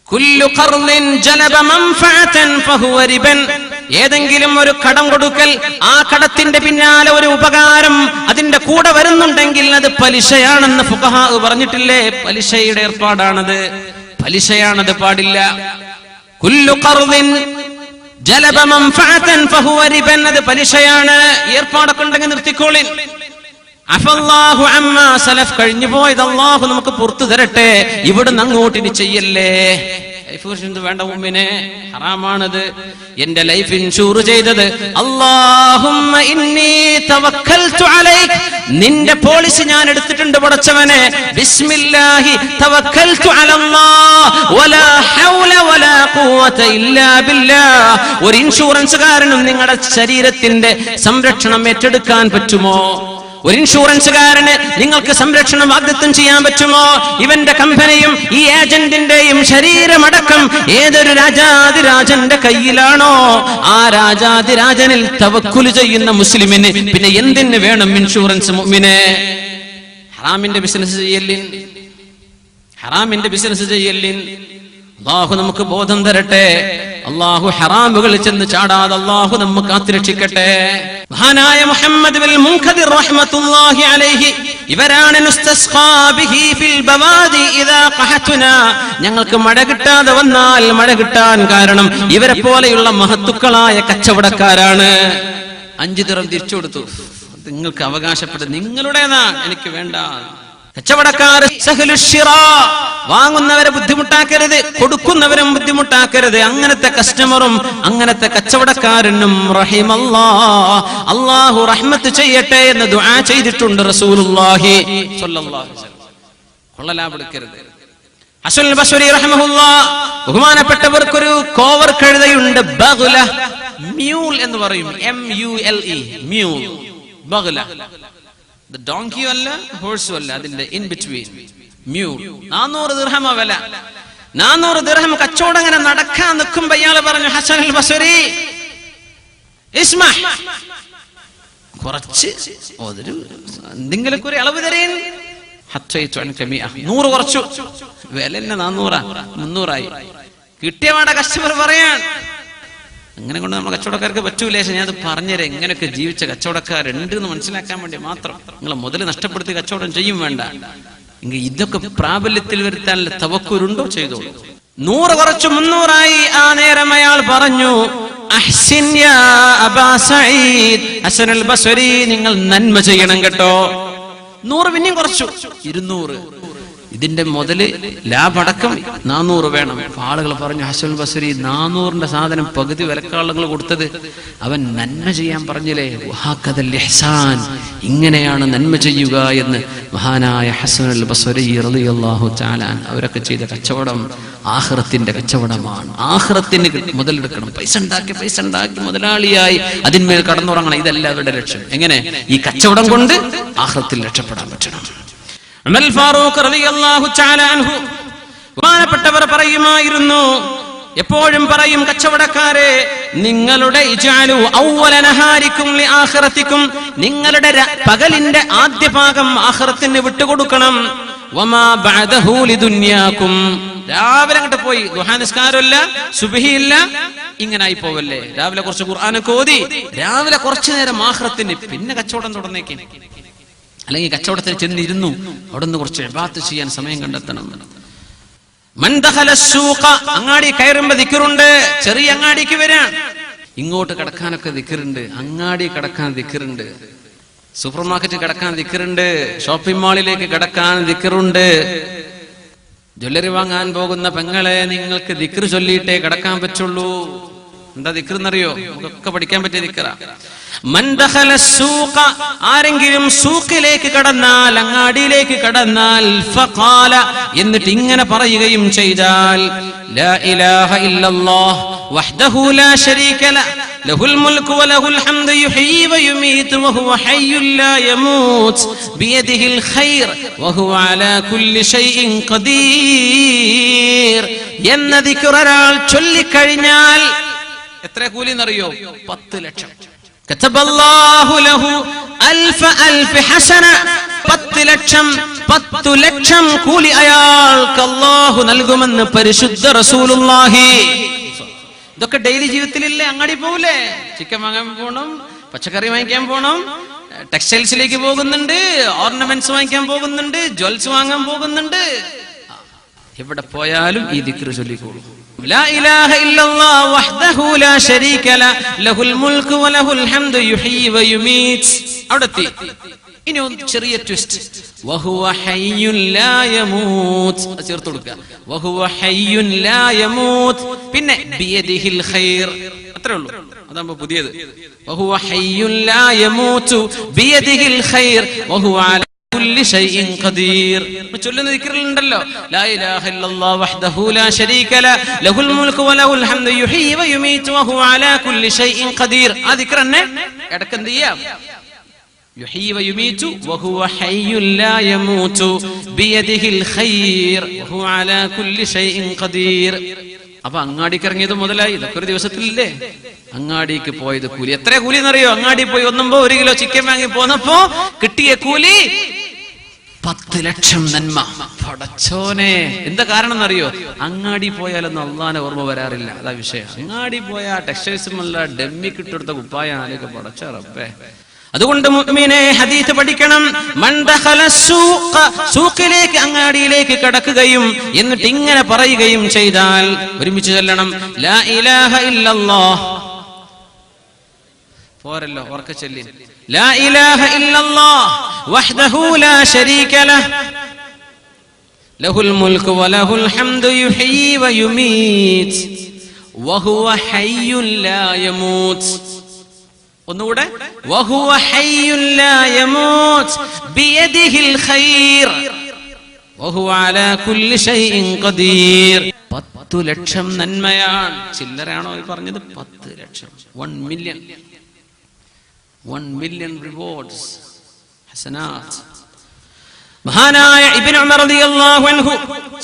കുല്ലു ഖർളിൻ ജലബ മൻഫഅതൻ ഫഹുവ റിബൻ. ഏതെങ്കിലും ഒരു കടം കൊടുക്കൽ, ആ കടത്തിന്റെ പിന്നാലെ ഒരു ഉപകാരം അതിന്റെ കൂടെ വരുന്നുണ്ടെങ്കിൽ അത് പലിശയാണെന്ന് ഫുഖഹാ പറഞ്ഞിട്ടില്ലേ? പലിശയുടെ ഏർപ്പാടാണത്, പലിശയാണത്, പാടില്ല. കുല്ലു ഖർദിൻ ജലബ മൻഫഅതൻ ഫഹുവ റിബൻ, അത് പലിശയാണ്. ഏർപ്പാടൊക്കെ ഉണ്ടെങ്കിൽ നിർത്തിക്കോളിൻ. അഫല്ലാഹു അമ്മാ സലഫ്, കഴിഞ്ഞു പോയത് അല്ലാഹു നമുക്ക് പുറത്തു തരട്ടെ, ഇവിടുന്ന് അങ്ങോട്ട് ഇനി ചെയ്യല്ലേ. ലൈഫ് ഇൻഷുറൻസ് വേണ്ട മുഅ്മിനേ, ഹറാമാണത്. എന്റെ ലൈഫ് ഇൻഷൂർ ചെയ്തത് അല്ലാഹുമ്മ ഇന്നി തവക്കൽതു അലൈക്, നിന്റെ പോളിസി ഞാൻ എടുത്തിട്ടുണ്ട് പടച്ചവനെ. ബിസ്മില്ലാഹി തവക്കൽതു അലല്ലാഹ് വലാ ഹൗല വലാ ഖുവത ഇല്ലാ ബില്ലാഹ്. ഒരു ഇൻഷുറൻസുകാരനും നിങ്ങളുടെ ശരീരത്തിന്റെ സംരക്ഷണം ഏറ്റെടുക്കാൻ പറ്റുമോ? ഒരു ഇൻഷുറൻസുകാരന് നിങ്ങൾക്ക് സംരക്ഷണം വാഗ്ദത്തം ചെയ്യാൻ പറ്റുമോ? ഇവന്റെ കമ്പനിയും ഈ ഏജന്റിന്റെയും ശരീരമടക്കം ഏതൊരു രാജാതിരാജന്റെ കയ്യിലാണോ, ആ രാജാതിരാജനിൽ തവക്കുൽ ചെയ്യുന്ന മുസ്ലിമിന് പിന്നെ എന്തിന് വേണം ഇൻഷുറൻസ്? മുഅ്മിനേ, ഹറാമിന്റെ ബിസിനസ് ചെയ്യല്ലിൻ, ഹറാമിന്റെ ബിസിനസ് ചെയ്യല്ലിൻ. അല്ലാഹു നമുക്ക് ബോധം തരട്ടെ. അല്ലാഹു ഹറാമുകളിൽ ചെന്ന് ചാടാതെ അല്ലാഹു നമ്മെ കാത്തുരക്ഷിക്കട്ടെ. മഹാനായ മുഹമ്മദ് ബിൻ മുൻകദിർ റഹ്മത്തുള്ളാഹി അലൈഹി, ഇവരാണ് നുസ്തസ്ഖാ ബിഹി ഫിൽ ബവാദി ഇദാ ഖഹതുനാ, ഞങ്ങൾക്ക് മഴ കിട്ടാതെ വന്നാൽ മഴ കിട്ടാൻ കാരണം ഇവരെ പോലെയുള്ള മഹത്തുക്കളായ കച്ചവടക്കാരാണ്. 5 ദിർഹം തിരിച്ചു കൊടുത്തു. നിങ്ങൾക്ക് അവകാശപ്പെട്ടത് നിങ്ങളുടേതാ, എനിക്ക് വേണ്ട. കച്ചവടക്കാർ വാങ്ങുന്നവരെ ബുദ്ധിമുട്ടാക്കരുത്, കൊടുക്കുന്നവരും ബുദ്ധിമുട്ടാക്കരുത്. അങ്ങനത്തെ കസ്റ്റമറും അങ്ങനത്തെ കച്ചവടക്കാരനും റഹിമല്ലാഹ്, അല്ലാഹു റഹ്മത്ത് ചെയ്യട്ടെ എന്ന് ദുആ ചെയ്തിട്ടുണ്ട് റസൂലുള്ളാഹി സ്വല്ലല്ലാഹു അലൈഹി വസല്ലം. കൊള്ളലാപെടുക്കരുത്. ഹസനുൽ ബസ്രി റഹിമഹുല്ലാഹ്, ബഹുമാനപ്പെട്ടവർക്കൊരു കോവർ കഴുതയുണ്ട്, ബഗ്ല, മ്യൂൾ എന്ന് പറയും, MULE, മ്യൂൾ, ബഗ്ല. ഡോങ്കി അല്ല, ഹോഴ്സും അല്ല, അതിന്റെ ഇൻ ബിറ്റ്വീൻ, മ്യൂൾ. 400 ദിർഹം വില. 400 ദിർഹം കച്ചവടം ഇങ്ങനെ നടക്കാൻ നിൽക്കുമ്പോ ഇയാള് പറഞ്ഞു, ഹസനുൽ ബസ്രി ഇസ്മ, കുറച്ച് എന്തെങ്കിലും ഒരു അളവ് തരേൻ. 100 കുറച്ചു, വില തന്നെ 400, 300 കിട്ടിയവാടെ കസ്റ്റമർ പറയാൻ. അങ്ങനെ കൊണ്ട് നമ്മൾ കച്ചവടക്കാർക്ക് പറ്റൂലേ? ഞാൻ അത് പറഞ്ഞുതരാം, എങ്ങനെയൊക്കെ ജീവിച്ച കച്ചവടക്കാരുണ്ട് എന്ന് മനസ്സിലാക്കാൻ വേണ്ടി മാത്രം. നിങ്ങൾ മുതൽ നഷ്ടപ്പെടുത്തി കച്ചവടം ചെയ്യും വേണ്ട. എങ്കിൽ ഇതൊക്കെ പ്രാബല്യത്തിൽ വരുത്താൻ തവക്കുലുണ്ടോ? ചെയ്തോളൂ. 100 കുറച്ചു 300. ആ നേരം അയാൾ പറഞ്ഞു, അഹ്സിൻ യാ അബാ സഈദ്, ഹസനുൽ ബസ്രി, നിങ്ങൾ നന്മ ചെയ്യണം കേട്ടോ. 100 പിന്നെയും കുറച്ചു, 200. ഇതിന്റെ മുതല് ലാഭടക്കം 400 വേണം. ആളുകൾ പറഞ്ഞു, ഹസനുൽ ബസ്രി 400ന്റെ സാധനം പകുതി വിലക്കാളുകൾ കൊടുത്തത് അവൻ നന്മ ചെയ്യാൻ പറഞ്ഞില്ലേ. വഹകദൽ ഇഹ്സാൻ, ഇങ്ങനെയാണ് നന്മ ചെയ്യുക എന്ന് മഹാനായ ഹസനുൽ ബസ്രി റളിയല്ലാഹു തആല അവരൊക്കെ ചെയ്ത കച്ചവടം ആഖിറത്തിന്റെ കച്ചവടമാണ്. ആഖിറത്തിന് മുതലെടുക്കണം. പൈസ ഉണ്ടാക്കി മുതലാളിയായി അതിന്മേൽ കടന്നുറങ്ങണം. ഇതല്ല അവരുടെ ലക്ഷ്യം. എങ്ങനെ ഈ കച്ചവടം കൊണ്ട് ആഖിറത്തിൽ രക്ഷപ്പെടാൻ പറ്റണം. ഉമർ ഫാറൂഖ് റളിയല്ലാഹു തആല അൻഹു ബഹുമാനപ്പെട്ടവർ പറയുമായിരുന്നു, എപ്പോഴും പറയും, കച്ചവടക്കാരെ, നിങ്ങളുടെ ഇജാലു അവ്വല നഹാരിക്കും ലിആഖിറതിക്കും, നിങ്ങളുടെ പകലിന്റെ ആദ്യ ഭാഗം ആഖിറത്തിന് വിട്ടുകൊടുക്കണം. വമാ ബഅദഹു ലിദുനിയാകും, രാവിലെ അങ്ങോട്ട് പോയി ദുഹാ നിസ്കാരമില്ല, സുബ്ഹി ഇല്ല, ഇങ്ങനായി പോവല്ലേ. രാവിലെ കുറച്ച് ഖുർആനൊക്കെ ഓതി രാവിലെ കുറച്ചു നേരം ആഖിറത്തിന്, പിന്നെ കച്ചവടം തുടർന്നേക്കും. അല്ലെങ്കിൽ കച്ചവടത്തിൽ ചെന്നിരുന്നു അവിടെ നിന്ന് കുറച്ച് ഇബാദത്ത് ചെയ്യാൻ സമയം കണ്ടെത്തണം. മൻ ദഖല സൂഖ, അങ്ങാടി കയറുമ്പോ ദിക്റുണ്ട്. ചെറിയ അങ്ങാടിക്ക് വരാൻ, ഇങ്ങോട്ട് കടക്കാനൊക്കെ ദിക്റുണ്ട്, അങ്ങാടി കടക്കാൻ ദിക്റുണ്ട്, സൂപ്പർ മാർക്കറ്റ് കടക്കാൻ ദിക്റുണ്ട്, ഷോപ്പിംഗ് മാളിലേക്ക് കടക്കാൻ ദിക്റുണ്ട്. ജ്വല്ലറി വാങ്ങാൻ പോകുന്ന പെങ്ങളെ, നിങ്ങൾക്ക് ദിക്ർ ചൊല്ലിയിട്ടേ കടക്കാൻ പറ്റുള്ളൂ. എന്താ ദിക്ർ എന്നറിയോ? നമുക്കൊക്കെ പഠിക്കാൻ പറ്റിയ ദിക്റാ. മൻ ദഖല സൂഖ, ആരെങ്കിലും സൂഖിലേക്ക് കടന്നാൽ, അങ്ങാടിയിലേക്ക് കടന്നാൽ, ഫഖാല, എന്നിട്ട് ഇങ്ങനെ പറയുകയും ചെയ്താൽ, ലാ ഇലാഹ ഇല്ലല്ലാഹ് വഹ്ദഹു ലാ ശരീക ലഹു ലഹുൽ മുൽക്കു വലഹുൽ ഹംദു യുഹ്യി വയുമീതു വഹുവ ഹയ്യുൻ ലാ യമൂത് ബിയദിഹിൽ ഖൈർ വഹുവ അലാ കുല്ലി ഷൈഇൻ ഖദീർ എന്ന ദിക്ർ ഒരാൾ ചൊല്ലിക്കഴിഞ്ഞാൽ എത്ര കൂലി എന്നറിയോ? 10 ലക്ഷം. കതബല്ലാഹു ലഹു അൽഫ ഹസന, 10 ലക്ഷം കൂലി അയാൾക്ക് അല്ലാഹു നൽകുമെന്ന് പരിശുദ്ധ റസൂലുള്ളാഹി. ഇതൊക്കെ ഡെയിലി ജീവിതത്തിലില്ലേ? അങ്ങാടി പോകൂലേ? ചിക്കൻ വാങ്ങാൻ പോകണം, പച്ചക്കറി വാങ്ങിക്കാൻ പോകണം, ടെക്സ്റ്റൈൽസിലേക്ക് പോകുന്നുണ്ട്, ഓർണമെന്റ്സ് വാങ്ങിക്കാൻ പോകുന്നുണ്ട്, ജ്വൽസ് വാങ്ങാൻ പോകുന്നുണ്ട്. എവിടെ പോയാലും ഈ ദിക്ർ ചൊല്ലിക്കോളൂ. ലാ ഇലാഹ ഇല്ലല്ലാഹ് വഹ്ദഹു ലാ ശരീക ലഹു ലഹുൽ മുൽക്കു വലഹുൽ ഹംദു യുഹ്യി വയുമീത്. അവിടെത്തി. ഇനി ഒരു ചെറിയ ട്വിസ്റ്റ്. വഹുവ ഹയ്യുൻ ലാ യമൂത്. ചേർത്ത് കൊടുക്കുക. വഹുവ ഹയ്യുൻ ലാ യമൂത്. പിന്നെ ബിയദിഹിൽ ഖൈർ. അത്രേ ഉള്ളൂ. അതാകുമ്പോ പുതിയത്. വഹുവ ഹയ്യുൻ ലാ യമൂതു ബിയദിഹിൽ ഖൈർ വഹുവ അലാ കുല്ലി ഷൈഇൻ ഖദീർ. ചൊല്ലുന്ന ദിക്റിലുണ്ടല്ലോ, ലാ ഇലാഹ ഇല്ലല്ലാഹ് വഹ്ദഹു ലാ ശരീക ലഹു ലഹുൽ മുൽക്കു വലഹുൽ ഹംദു യുഹ്യി വയുമീതു വഹുവ അലാ കുല്ലി ഷൈഇൻ ഖദീർ. ആ ദിക്ർ തന്നെ ഇടയ്ക്ക് എന്ത് ചെയ്യാം? യുഹ്യി വയുമീതു വഹുവ ഹയ്യുൻ ലാ യമൂതു ബിയദിഹിൽ ഖൈർ വഹുവ അലാ കുല്ലി ഷൈഇൻ ഖദീർ. അപ്പൊ അങ്ങാടിക്ക് ഇറങ്ങിയത് മുതലായി. ഇതൊക്കെ ഒരു ദിവസത്തിലില്ലേ? അങ്ങാടിക്ക് പോയത് കൂലി എത്ര കൂലി എന്നറിയോ? അങ്ങാടി പോയി ഒന്നുമ്പോ 1 കിലോ ചിക്കൻ വാങ്ങി പോന്നപ്പോ കിട്ടിയ കൂലി 10 ലക്ഷം നന്മ. പടച്ചോനെ, എന്താ കാരണം എന്നറിയോ? അങ്ങാടി പോയാലൊന്നും അള്ളാനെ ഓർമ്മ വരാറില്ല. അതാ വിഷയം. അങ്ങാടി പോയാ ടെക്സ്റ്റൈൽസുമല്ല ഡമ്മി കിട്ടെടുത്ത കുപ്പായ ആലൊക്കെ പടച്ച റബ്ബേ. അതുകൊണ്ട് മുഅ്മിനെ ഹദീസ് പഠിക്കണം. മൻ ദഖല സൂഖ, സൂഖിലേക്ക് അങ്ങാടിയിലേക്ക് കടക്കുകയും എന്നിട്ട് ഇങ്ങനെ പറയുകയും ചെയ്താൽ ഒരുമിച്ച് ചൊല്ലണം, ലാ ഇലാഹ ഇല്ലല്ലാഹ്. പോരല്ലോ, ഉറക്കെ ചൊല്ലി. ലാ ഇലാഹ ഇല്ലല്ലാഹ് വഹ്ദഹു ലാ ശരീക ലഹു ലഹുൽ മുൽക്കു വലഹുൽ ഹംദു യുഹ്യി വയുമീത് വഹുവ ഹയ്യുൻ ലാ യമൂത്. ഒന്നുകൂടെ. വഹുവ ഹയ്യുൻ ലാ യമൂത് ബിയദിഹിൽ ഖൈർ വഹുവ അലാ കുല്ലി ഷൈഇൻ ഖദീർ. 10 ലക്ഷം നന്മയാണ്. ചില്ലറയാണോ ഈ പറഞ്ഞത്? 10 ലക്ഷം. 1 million റിവാർഡ്സ്, ഹസനാത്ത്. മഹാനായ ഇബ്നു ഉമർ റളിയല്ലാഹു അൻഹു,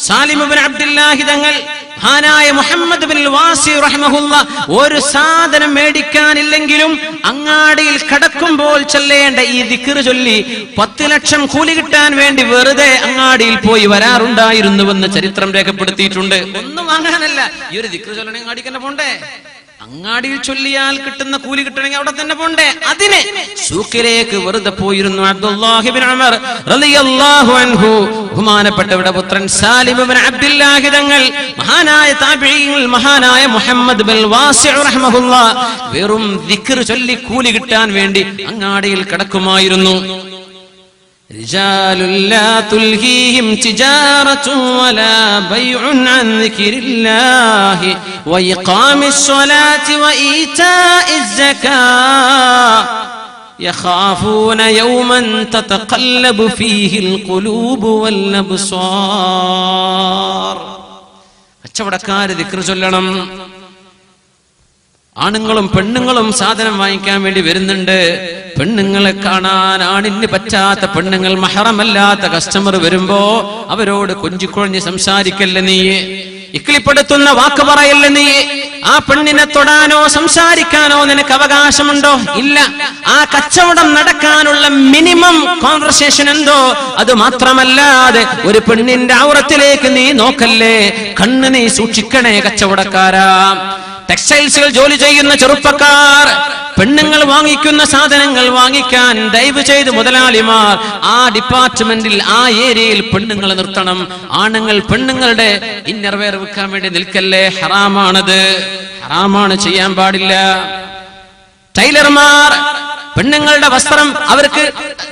സാലിം ഇബ്നു അബ്ദുല്ലാഹി തങ്ങൾ, മഹാനായ മുഹമ്മദ് ബിൻ വാസി റഹ്മഹുല്ലാ, ഒരു സാധനം മേടിക്കാനില്ലെങ്കിലും അങ്ങാടിയിൽ കടക്കുമ്പോൾ ചൊല്ലേണ്ട ഈ ദിക്ർ ചൊല്ലി 10 ലക്ഷം കൂലി കിട്ടാൻ വേണ്ടി വെറുതെ അങ്ങാടിയിൽ പോയി വരാറുണ്ടായിരുന്നുവെന്ന് ചരിത്രം രേഖപ്പെടുത്തിയിട്ടുണ്ട്. ഒന്നും വാങ്ങാനല്ല, ഈ ഒരു ദിക്ർ ചൊല്ലണേ അങ്ങാടിക്ക് തന്നെ പോണ്ടേ? അങ്ങാടിയിൽ ചൊല്ലിയാൽ കിട്ടുന്ന കൂലി കിട്ടണമെങ്കിൽ അവിടെ തന്നെ പോണ്ടേ? അതിന് സൂക്കിലേക്ക് വെറുതെ പോയിരുന്നു അബ്ദുല്ലാഹി ഇബ്നു ഉമർ റളിയല്ലാഹു അൻഹു. ബഹുമാനപ്പെട്ടവരുടെ പുത്രൻ സാലിം ഇബ്നു അബ്ദുല്ലാഹി തങ്ങൾ, മഹാനായ താബിഈൻ, മഹാനായ മുഹമ്മദ് ബിൻ വാസി റഹ്മഹുല്ലാ, വെറും ദിക്ർ ചൊല്ലി കൂലി കിട്ടാൻ വേണ്ടി അങ്ങാടിയിൽ കടക്കുമായിരുന്നു. رجال لا تلهيهم تجارة ولا بيع عن ذكر الله وإقام الصلاة وإيتاء الزكاة يخافون يوما تتقلب فيه القلوب والأبصار. കച്ചവടക്കാർ ദിക്ർ ചൊല്ലണം. ആണുങ്ങളും പെണ്ണുങ്ങളും സാധനം വാങ്ങിക്കാൻ വേണ്ടി വരുന്നുണ്ട്. പെണ്ണുങ്ങളെ കാണാൻ ആണിന് പറ്റാത്ത പെണ്ണുങ്ങൾ, മഹറമല്ലാത്ത കസ്റ്റമർ വരുമ്പോ അവരോട് കൊഞ്ചിക്കൊഴഞ്ഞ് സംസാരിക്കല്ലേ നീ, ഇക്കിളിപ്പെടുത്തുന്ന വാക്ക് പറയല്ലേ നീ. ആ പെണ്ണിനെ തൊടാനോ സംസാരിക്കാനോ നിനക്ക് അവകാശമുണ്ടോ? ഇല്ല. ആ കച്ചവടം നടക്കാനുള്ള മിനിമം കോൺവെർസേഷൻ എന്തോ അത് മാത്രമല്ലാതെ ഒരു പെണ്ണിന്റെ ഔറത്തിലേക്ക് നീ നോക്കല്ലേ. കണ്ണ് നീ സൂക്ഷിക്കണേ കച്ചവടക്കാരാ. ടെക്സ്റ്റൈൽസുകൾ ജോലി ചെയ്യുന്ന ചെറുപ്പക്കാർ, പെണ്ണുങ്ങൾ വാങ്ങിക്കുന്ന സാധനങ്ങൾ വാങ്ങിക്കാൻ ദയവ് ചെയ്ത് മുതലാളിമാർ ആ ഡിപ്പാർട്ട്മെന്റിൽ, ആ ഏരിയയിൽ പെണ്ണുങ്ങളെ നിർത്തണം. ആണുങ്ങൾ പെണ്ണുങ്ങളുടെ ഇന്നർവെയർ വിൽക്കാൻ വേണ്ടി നിൽക്കല്ലേ. ഹറാമാണത്, ഹറാമാണ്, ചെയ്യാൻ പാടില്ല. ടൈലർമാർ പെണ്ണുങ്ങളുടെ വസ്ത്രം അവർക്ക്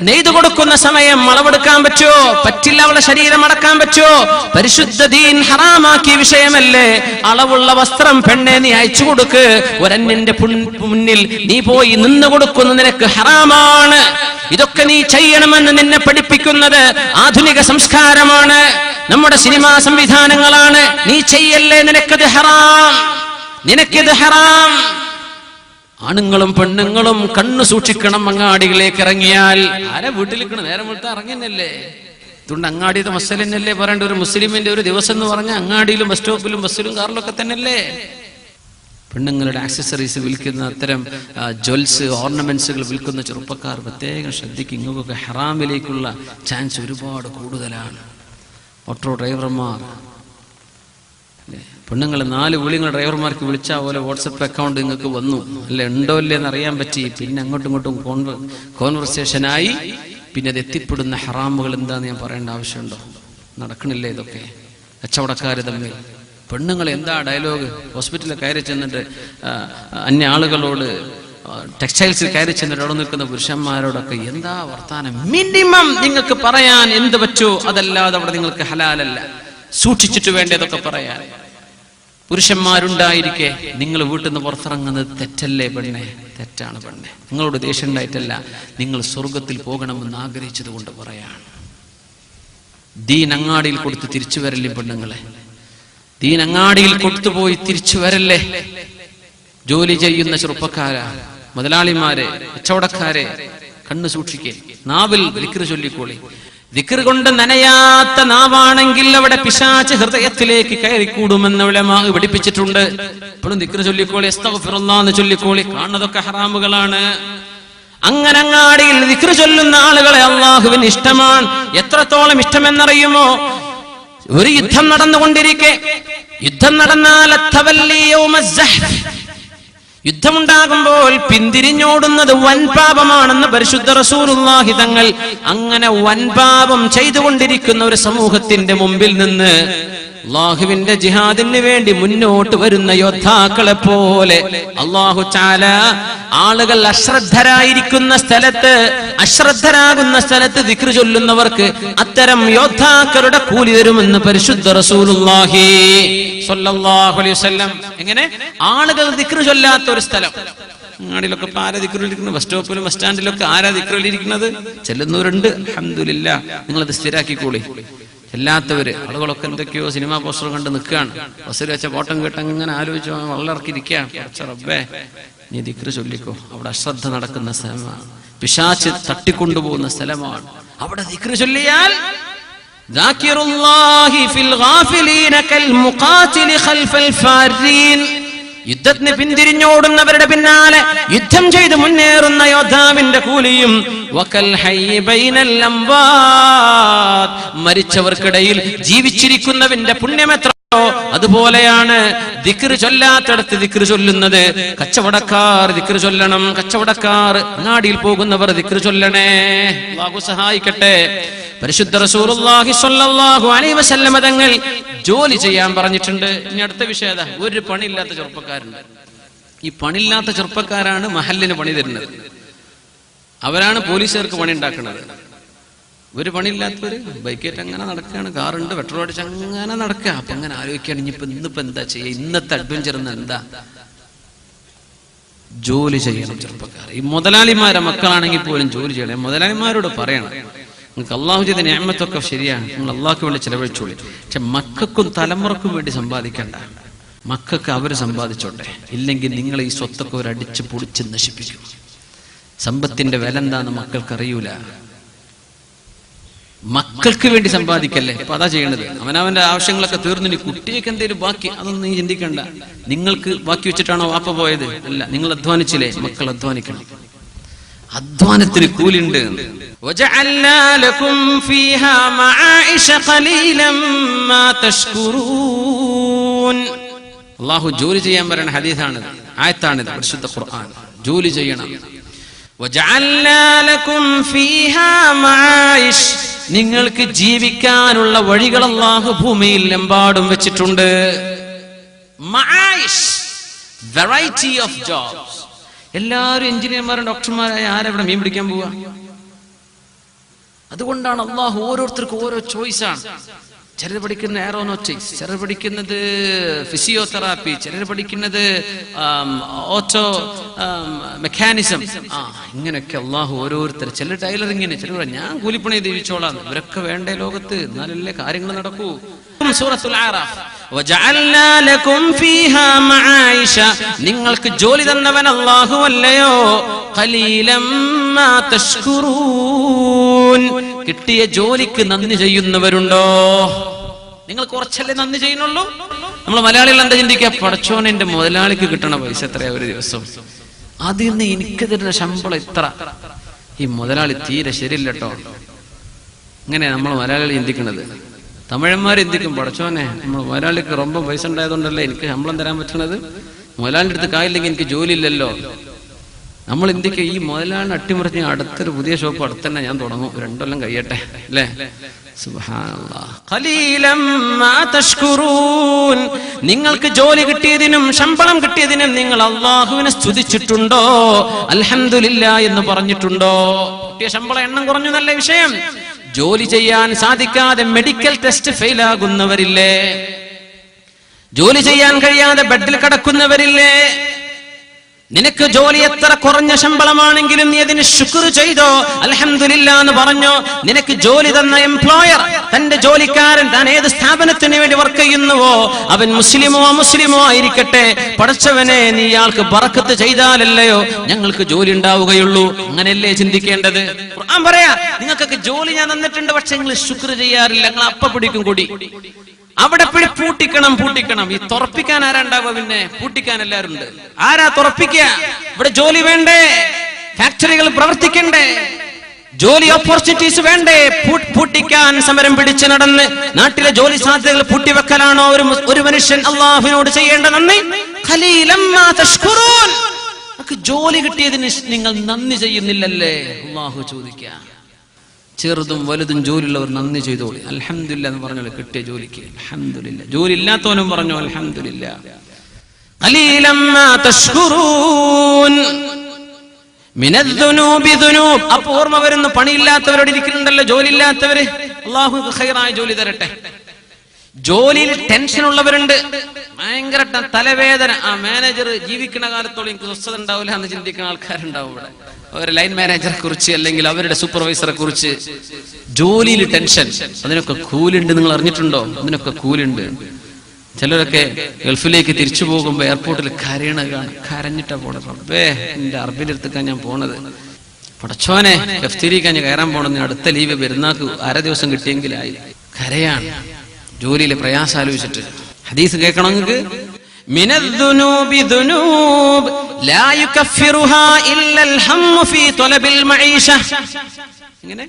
നെയ്തു കൊടുക്കുന്ന സമയം അളവെടുക്കാൻ പറ്റുമോ? പറ്റില്ല. അവളുടെ ശരീരം അടക്കാൻ പറ്റുമോ? പരിശുദ്ധ ദീൻ ഹറാമാക്കിയ വിഷയമല്ലേ. അളവുള്ള വസ്ത്രം പെണ്ണെ നീ അയച്ചു കൊടുക്ക്. ഒരന്യന്റെ മുന്നിൽ നീ പോയി നിന്ന് കൊടുക്കുന്ന നിനക്ക് ഹറാമാണ്. ഇതൊക്കെ നീ ചെയ്യണമെന്ന് നിന്നെ പഠിപ്പിക്കുന്നത് ആധുനിക സംസ്കാരമാണ്, നമ്മുടെ സിനിമാ സംവിധാനങ്ങളാണ്. നീ ചെയ്യല്ലേ, നിനക്കത് ഹറാം, നിനക്കിത് ഹറാം. ആണുങ്ങളും പെണ്ണുങ്ങളും കണ്ണു സൂക്ഷിക്കണം. അങ്ങാടികളിലേക്ക് ഇറങ്ങിയാൽ ആരെ വീട്ടിലിരിക്കണം, നേരം വിളിട്ട് ഇറങ്ങിയല്ലേ. അതുകൊണ്ട് അങ്ങാടിയുടെ മസലന്നല്ലേ പറയേണ്ട. ഒരു മുസ്ലിമിന്റെ ഒരു ദിവസം എന്ന് പറഞ്ഞാൽ അങ്ങാടിയിലും ബസ് സ്റ്റോപ്പിലും ബസ്സിലും കാറിലും ഒക്കെ തന്നെയല്ലേ. പെണ്ണുങ്ങളുടെ ആക്സസറീസ് വിൽക്കുന്ന, അത്തരം ജ്വൽസ്, ഓർണമെന്റ്സുകൾ വിൽക്കുന്ന ചെറുപ്പക്കാർ പ്രത്യേകം ശ്രദ്ധിക്കും. ഇങ്ങൊക്കെ ഹറാമിലേക്കുള്ള ചാൻസ് ഒരുപാട് കൂടുതലാണ്. ഓട്ടോ ഡ്രൈവർമാർ പെണ്ണുങ്ങൾ 4 വിളി നിങ്ങൾ ഡ്രൈവർമാർക്ക് വിളിച്ചാൽ പോലെ വാട്സപ്പ് അക്കൗണ്ട് നിങ്ങൾക്ക് വന്നു അല്ലെ, ഉണ്ടോ ഇല്ലേ എന്ന് അറിയാൻ പറ്റി. പിന്നെ അങ്ങോട്ടും ഇങ്ങോട്ടും കോൺവെർസേഷനായി. പിന്നെ അത് എത്തിപ്പെടുന്ന ഹറാമുകൾ എന്താന്ന് ഞാൻ പറയേണ്ട ആവശ്യമുണ്ടോ? നടക്കണില്ലേ ഇതൊക്കെ? കച്ചവടക്കാർ തമ്മിൽ പെണ്ണുങ്ങൾ എന്താ ഡയലോഗ്? ഹോസ്പിറ്റലിൽ കയറി ചെന്നിട്ട് അന്യ ആളുകളോട്, ടെക്സ്റ്റൈൽസിൽ കയറി ചെന്നിട്ട് അവിടെ നിൽക്കുന്ന പുരുഷന്മാരോടൊക്കെ എന്താ വർത്താനം? മിനിമം നിങ്ങൾക്ക് പറയാൻ എന്ത് പറ്റോ അതല്ലാതെ അവിടെ നിങ്ങൾക്ക് ഹലാലല്ല. സൂക്ഷിച്ചിട്ട് വേണ്ടതൊക്കെ പറയാൻ. പുരുഷന്മാരുണ്ടായിരിക്കെ നിങ്ങൾ വീട്ടിൽ നിന്ന് പുറത്തിറങ്ങുന്നത് തെറ്റല്ലേ പെണ്ണെ? തെറ്റാണ് പെണ്ണെ. നിങ്ങളോട് ദേഷ്യം ഉണ്ടായിട്ടല്ല, നിങ്ങൾ സ്വർഗത്തിൽ പോകണമെന്ന് ആഗ്രഹിച്ചത് കൊണ്ട് പറയാണ്. ദീൻ അങ്ങാടിയിൽ കൊടുത്ത് തിരിച്ചു വരല്ലേ പെണ്ണുങ്ങളെ? ദീൻ അങ്ങാടിയിൽ കൊടുത്തുപോയി തിരിച്ചു വരല്ലേ? ജോലി ചെയ്യുന്ന ചെറുപ്പക്കാരാ, മുതലാളിമാരെ, കച്ചവടക്കാരെ, കണ്ണു സൂക്ഷിക്കേ. നാവിൽ ദിക്ർ ചൊല്ലിക്കോളി. ദിക്ർ കൊണ്ട് നനയാത്ത നാവാണെങ്കിൽ അവിടെ പിശാച് ഹൃദയത്തിലേക്ക് കയറിക്കൂടുമെന്ന് ഉലമാ പഠിപ്പിച്ചിട്ടുണ്ട്. ഇപ്പോഴും ദിക്ർ ചൊല്ലിക്കോളി, അസ്തഗ്ഫിറുല്ലാഹ് എന്ന് ചൊല്ലിക്കോളി. കാണുന്നതൊക്കെ ഹറാമുകളാണ്. അങ്ങനെ അങ്ങാടിയിൽ ദിക്ർ ചൊല്ലുന്ന ആളുകളെ അള്ളാഹുവിന് ഇഷ്ടമാണ്. എത്രത്തോളം ഇഷ്ടമെന്നറിയുമോ? ഒരു യുദ്ധം നടന്നുകൊണ്ടിരിക്കെ, യുദ്ധം നടന്നാൽ യുദ്ധമുണ്ടാകുമ്പോൾ പിന്തിരിഞ്ഞോടുന്നത് വൻപാപമാണെന്ന് പരിശുദ്ധ റസൂലുള്ളാഹി തങ്ങൾ. അങ്ങനെ വൻപാപം ചെയ്തുകൊണ്ടിരിക്കുന്ന ഒരു സമൂഹത്തിന്റെ മുമ്പിൽ നിന്ന് അല്ലാഹുവിന്റെ ജിഹാദിന് വേണ്ടി മുന്നോട്ട് വരുന്ന യോദ്ധാക്കളെ പോലെ അല്ലാഹു തആല ആളുകൾ അശ്രദ്ധരായിരിക്കുന്ന സ്ഥലത്ത്, അശ്രദ്ധരാകുന്ന സ്ഥലത്ത് ദിക്ർ ചൊല്ലുന്നവർക്ക് അത്തരം യോദ്ധാക്കളുടെ കൂലി തരുമെന്ന് പരിശുദ്ധ റസൂലുള്ളാഹി സ്വല്ലല്ലാഹു അലൈഹി വസല്ലം. എങ്ങനെ? ആളുകൾ ദിക്ർ ചൊല്ലാത്ത ഒരു സ്ഥലം. അങ്ങാടിയിലൊക്കെ ആരാ ദിക്റിലിരിക്കുന്നത്? ബസ് സ്റ്റോപ്പിലും ബസ് സ്റ്റാൻഡിലൊക്കെ ആരാ ദിക്റിലിരിക്കുന്നത്? ചെല്ലുന്നവരുണ്ട്, അൽഹംദുലില്ലാ. നിങ്ങളത് സ്ഥിരാക്കിക്കോളി. എല്ലാത്തവര് ആളുകളൊക്കെ എന്തൊക്കെയോ സിനിമാ പോസ്റ്റർ കണ്ട് നിൽക്കുകയാണ്. ബസ്സിൽ വെച്ച പോട്ടം കേട്ട് അങ്ങനെ ആലോചിച്ചു വളർക്കിരിക്കുകയാണ്. റബ്ബേ, നീ ദിക്ർ ചൊല്ലിക്കോ. അവിടെ അശ്രദ്ധ നടക്കുന്ന സ്ഥലമാണ്, പിശാച് തട്ടിക്കൊണ്ടുപോകുന്ന സ്ഥലമാണ്. അവിടെ ദിക്ർ ചൊല്ലിയാൽ യുദ്ധത്തിന് പിന്തിരിഞ്ഞോടുന്നവരുടെ പിന്നാലെ യുദ്ധം ചെയ്ത് മുന്നേറുന്ന യോദ്ധാവിന്റെ കൂലിയും മരിച്ചവർക്കിടയിൽ ജീവിച്ചിരിക്കുന്നവന്റെ പുണ്യമെത്ര അതുപോലെയാണ് ദിക്ർ ചൊല്ലാത്തടത്ത് ദിക്ർ ചൊല്ലുന്നത്. കച്ചവടക്കാർ ദിക്ർ ചൊല്ലണം. കച്ചവടക്കാർ അങ്ങാടിയിൽ പോകുന്നവർ ദിക്ർ ചൊല്ലണേ. അല്ലാഹു സഹായിക്കട്ടെ. പരിശുദ്ധ റസൂലുള്ളാഹി സ്വല്ലല്ലാഹു അലൈഹി വസല്ലം തങ്ങൾ ജോലി ചെയ്യാൻ പറഞ്ഞിട്ടുണ്ട്. ഇനി അടുത്ത വിഷയത, ഒരു പണിയില്ലാത്ത ചെറുപ്പക്കാരുണ്ട്. ഈ പണിയില്ലാത്ത ചെറുപ്പക്കാരാണ് മഹല്ലിന് പണി തരുന്നത്. അവരാണ് പോലീസുകാർക്ക് പണി ഉണ്ടാക്കുന്നത്. ഒരു പണിയില്ലാത്തവര് ബൈക്കേറ്റ് അങ്ങനെ നടക്കുകയാണ്, കാറുണ്ട്, പെട്രോൾ അടിച്ച് അങ്ങനെ നടക്കുക. അപ്പൊ അങ്ങനെ ആലോചിക്കുകയാണ്, ഇന്നിപ്പോ എന്താ ചെയ്യുക? ഇന്നത്തെ അഡ്വഞ്ചർ എന്താ? ജോലി ചെയ്യണം ചെറുപ്പക്കാർ. ഈ മുതലാളിമാരെ മക്കളാണെങ്കിൽ പോലും ജോലി ചെയ്യണം. മുതലാളിമാരോട് പറയണം, നിങ്ങൾക്ക് അള്ളാഹു ചെയ്ത നിഅമത്തൊക്കെ ശരിയാണ്, നിങ്ങൾ അള്ളാഹ്ക്ക് വേണ്ടി ചെലവഴിച്ചോളി. പക്ഷെ മക്കൾക്കും തലമുറക്കും വേണ്ടി സമ്പാദിക്കണ്ട. മക്കൾക്ക് അവർ സമ്പാദിച്ചോട്ടെ. ഇല്ലെങ്കിൽ നിങ്ങൾ ഈ സ്വത്തൊക്കെ ഒരു അടിച്ച് പൊടിച്ച് നശിപ്പിക്കും. സമ്പത്തിന്റെ വില എന്താന്ന് മക്കൾക്ക് അറിയൂല. മക്കൾക്ക് വേണ്ടി സമ്പാദിക്കല്ലേ. അപ്പൊ അതാ ചെയ്യണത്. അവനവന്റെ ആവശ്യങ്ങളൊക്കെ തീർന്നു. ഇനി കുട്ടിയൊക്കെ എന്തെങ്കിലും ബാക്കി, അതൊന്നും നീ ചിന്തിക്കണ്ട. നിങ്ങൾക്ക് ബാക്കി വെച്ചിട്ടാണോ വാപ്പ പോയത്? അല്ല, നിങ്ങൾ അധ്വാനിച്ചില്ലേ, മക്കൾ അധ്വാനിക്കണം. അധ്വാനത്തിന് കൂലിണ്ട്. അല്ലാഹു ജോലി ചെയ്യാൻ പറയുന്ന ഹദീസാണ്, ആയത്താണിത്, പരിശുദ്ധ ഖുർആൻ. ജോലി ചെയ്യണം. നിങ്ങൾക്ക് ജീവിക്കാനുള്ള വഴികൾ അല്ലാഹു ഭൂമിയിൽ എമ്പാടും വെച്ചിട്ടുണ്ട്. Variety of jobs. എല്ലാവരും എഞ്ചിനീയർമാരും ഡോക്ടർമാരായ ആരെവിടെ മീൻ പിടിക്കാൻ പോവുക? അതുകൊണ്ടാണ് അള്ളാഹു ഓരോരുത്തർക്കും ഓരോ ചോയ്സാണ്. ചിലർ പഠിക്കുന്ന എയറോനോട്ടിക്സ്, ചിലർ പഠിക്കുന്നത് ഫിസിയോതെറാപ്പി, ചിലർ പഠിക്കുന്നത് ഓട്ടോ മെക്കാനിസം. ഇങ്ങനെയൊക്കെ അള്ളാഹു ഓരോരുത്തർ. ചിലർ ടൈലറിങ്ങിന്, ചിലർ ഞാൻ കൂലിപ്പണി ജീവിച്ചോളാം. ഇവരൊക്കെ വേണ്ടേ ലോകത്ത്? എന്നാലല്ലേ കാര്യങ്ങൾ നടക്കൂ. സൂറത്തുൽ ആറാഫ്, വജഅൽനാ ലക്കും ഫീഹാ മആയിഷ. നിങ്ങൾക്ക് ജോലി തന്നവൻ അല്ലാഹു അല്ലയോ? ഖലീലം മാ തശ്കുറൂൻ. കിട്ടിയ ജോലിക്ക് നന്ദി ചെയ്യുന്നവരുണ്ടോ? നിങ്ങൾ കുറച്ചല്ലേ നന്ദി ചെയ്യുന്നുള്ളൂ. നമ്മൾ മലയാളികൾ എന്താ ചിന്തിക്കുക? പടച്ചോനെ, എന്റെ മുതലാളിക്ക് കിട്ടണ പൈസ എത്രയാ ഒരു ദിവസം? അതിൽ നിന്ന് എനിക്ക് തരുന്ന ശമ്പളം ഇത്ര. ഈ മുതലാളി തീരെ ശരിയില്ല കേട്ടോ. ഇങ്ങനെ നമ്മൾ മലയാളികൾ ചിന്തിക്കുന്നത്. തമിഴന്മാർ എന്തിക്കും, പടച്ചോനെ നമ്മൾ മുതലാളിക്ക് ரொம்ப പൈസ ഉണ്ടായതുകൊണ്ടല്ലേ എനിക്ക് ശമ്പളം തരാൻ പറ്റണത്, മുതലാളിൻ്റെ അടുത്ത് കായില്ലെങ്കിൽ എനിക്ക് ജോലി ഇല്ലല്ലോ. നമ്മൾ ഇന്ത്യക്ക് ഈ മുതലാളിനെ അട്ടിമറിച്ച് അടുത്തൊരു പുതിയ ഷോപ്പ് അടുത്തന്നെ ഞാൻ തുടങ്ങും, 2 കൊല്ലം കഴിയട്ടെ അല്ലേ. സുബ്ഹാനല്ലാഹ്. ഖലീലം മാ തഷ്കുറൂൻ. നിങ്ങൾക്ക് ജോലി കിട്ടിയതിനും ശമ്പളം കിട്ടിയതിനും നിങ്ങൾ അല്ലാഹുവിനെ സ്തുതിച്ചിട്ടുണ്ടോ, അൽഹംദുലില്ലാ എന്ന് പറഞ്ഞിട്ടുണ്ടോ? കിട്ടിയ ശമ്പളം എണ്ണം കുറഞ്ഞു നല്ല വിഷയം. ജോലി ചെയ്യാൻ സാധിക്കാതെ മെഡിക്കൽ ടെസ്റ്റ് ഫെയിലാകുന്നവരില്ലേ, ജോലി ചെയ്യാൻ കഴിയാതെ ബെഡിൽ കിടക്കുന്നവരില്ലേ? നിനക്ക് ജോലി എത്ര കുറഞ്ഞ ശമ്പളമാണെങ്കിലും നീ അതിന് ശുക്ർ ചെയ്തോ, അൽഹംദുലില്ലാ എന്ന് പറഞ്ഞോ. നിനക്ക് ജോലി തന്ന എംപ്ലോയർ, തന്റെ ജോലിക്കാരൻ, താൻ ഏത് സ്ഥാപനത്തിന് വേണ്ടി വർക്ക് ചെയ്യുന്നുവോ അവൻ മുസ്ലിമോ അമുസ്ലിമോ ആയിരിക്കട്ടെ, പടച്ചവനെ നീ ഇയാൾക്ക് ബറക്കത്ത് ചെയ്താലല്ലയോ ഞങ്ങൾക്ക് ജോലി ഉണ്ടാവുകയുള്ളൂ. അങ്ങനെയല്ലേ ചിന്തിക്കേണ്ടത്? ഖുർആൻ പറയാ നിങ്ങൾക്കൊക്കെ ജോലി ഞാൻ തന്നിട്ടുണ്ട്, പക്ഷെ നിങ്ങൾ ശുക്ർ ചെയ്യാറില്ല, നിങ്ങൾ അപ്പ പിടിക്കും കൊടി. അവിടെ പൂട്ടിക്കണം. ഈ തുറപ്പിക്കാൻ ആരാണ്ടാവുക? പിന്നെ പൂട്ടിക്കാൻ എല്ലാവരും ഉണ്ട്. ആരാ തുറപ്പിക്കുക? ഇവിടെ ജോലി വേണ്ടേ, ഫാക്ടറികൾ പ്രവർത്തിക്കണ്ടേ, ജോലി ഓപ്പർച്യൂണിറ്റീസ് വേണ്ടേ? പൂട്ടിക്കാൻ സമരം പിടിച്ച് നടന്ന് നാട്ടിലെ ജോലി സാധ്യതകൾ പൂട്ടിവെക്കലാണോ ഒരു മനുഷ്യൻ അള്ളാഹുവിനോട് ചെയ്യേണ്ട നന്ദി? ഖലീലം മാ തഷ്കുറൂൻ. ജോലി കിട്ടിയതിന് നിങ്ങൾ നന്ദി ചെയ്യുന്നില്ലല്ലേ? അള്ളാഹു ചോദിക്കുക. ചെറുതും വലുതും ജോലിയുള്ളവർ നന്ദി ചെയ്തോളി, അൽഹംദുലില്ലാ എന്ന് പറഞ്ഞോളൂ. കിട്ടിയ ജോലിക്ക് അൽഹംദുലില്ലാ. ജോലി ഇല്ലാത്തവനും പറഞ്ഞു അൽഹംദുലില്ലാ. ഖലീലം മാ തഷ്കുറൂൻ മിനദ്ദുനൂബി ദുനൂബ്. അപ്പോൾ ഓർമ്മ വരുന്നു, പണിയില്ലാത്തവരോട് ഇരിക്കുന്നുണ്ടല്ലോ ജോലി ഇല്ലാത്തവര്. അല്ലാഹു ഖൈറായ ജോലി തരട്ടെ. ജോലിയിൽ ടെൻഷൻ ഉള്ളവരുണ്ട്, ഭയങ്കര തലവേദന. ആ മാനേജർ ജീവിക്കുന്ന കാലത്തോളം എനിക്ക് സ്വസ്ഥത ഉണ്ടാവില്ല എന്ന് ചിന്തിക്കുന്ന ആൾക്കാരുണ്ടാവും ഇവിടെ. അവരുടെ ലൈൻ മാനേജറെ കുറിച്ച് അല്ലെങ്കിൽ അവരുടെ സൂപ്പർവൈസറെ കുറിച്ച്. ജോലിയിൽ ടെൻഷൻ, അതിനൊക്കെ കൂലുണ്ട്. നിങ്ങൾ അറിഞ്ഞിട്ടുണ്ടോ? അതിനൊക്കെ കൂലുണ്ട്. ചിലരൊക്കെ ഗൾഫിലേക്ക് തിരിച്ചു പോകുമ്പോ എയർപോർട്ടിൽ കരഞ്ഞിട്ടാ പോണത്. റബ്ബേ, എന്റെ അറബിന്റെ അടുത്തേക്കാ ഞാൻ പോണത്, പടച്ചോനെ കഫ്തീരിക്കാൻ ഞാൻ കയറാൻ പോണെന്ന്, അടുത്ത ലീവ് പെരുന്നാക്ക് 1/2 ദിവസം കിട്ടിയെങ്കിലായി. കരയാണ് ജോലിയിലെ പ്രയാസം ആലോചിച്ചിട്ട്. ഹദീസ് കേൾക്കണം നിങ്ങൾക്ക്. മിനദ്ദുനൂബി ദുനൂബ് ലാ യുകഫിറുഹാ ഇല്ലൽ ഹമ്മു ഫീ ത്വലബിൽ മഈശ. ഇങ്ങനെ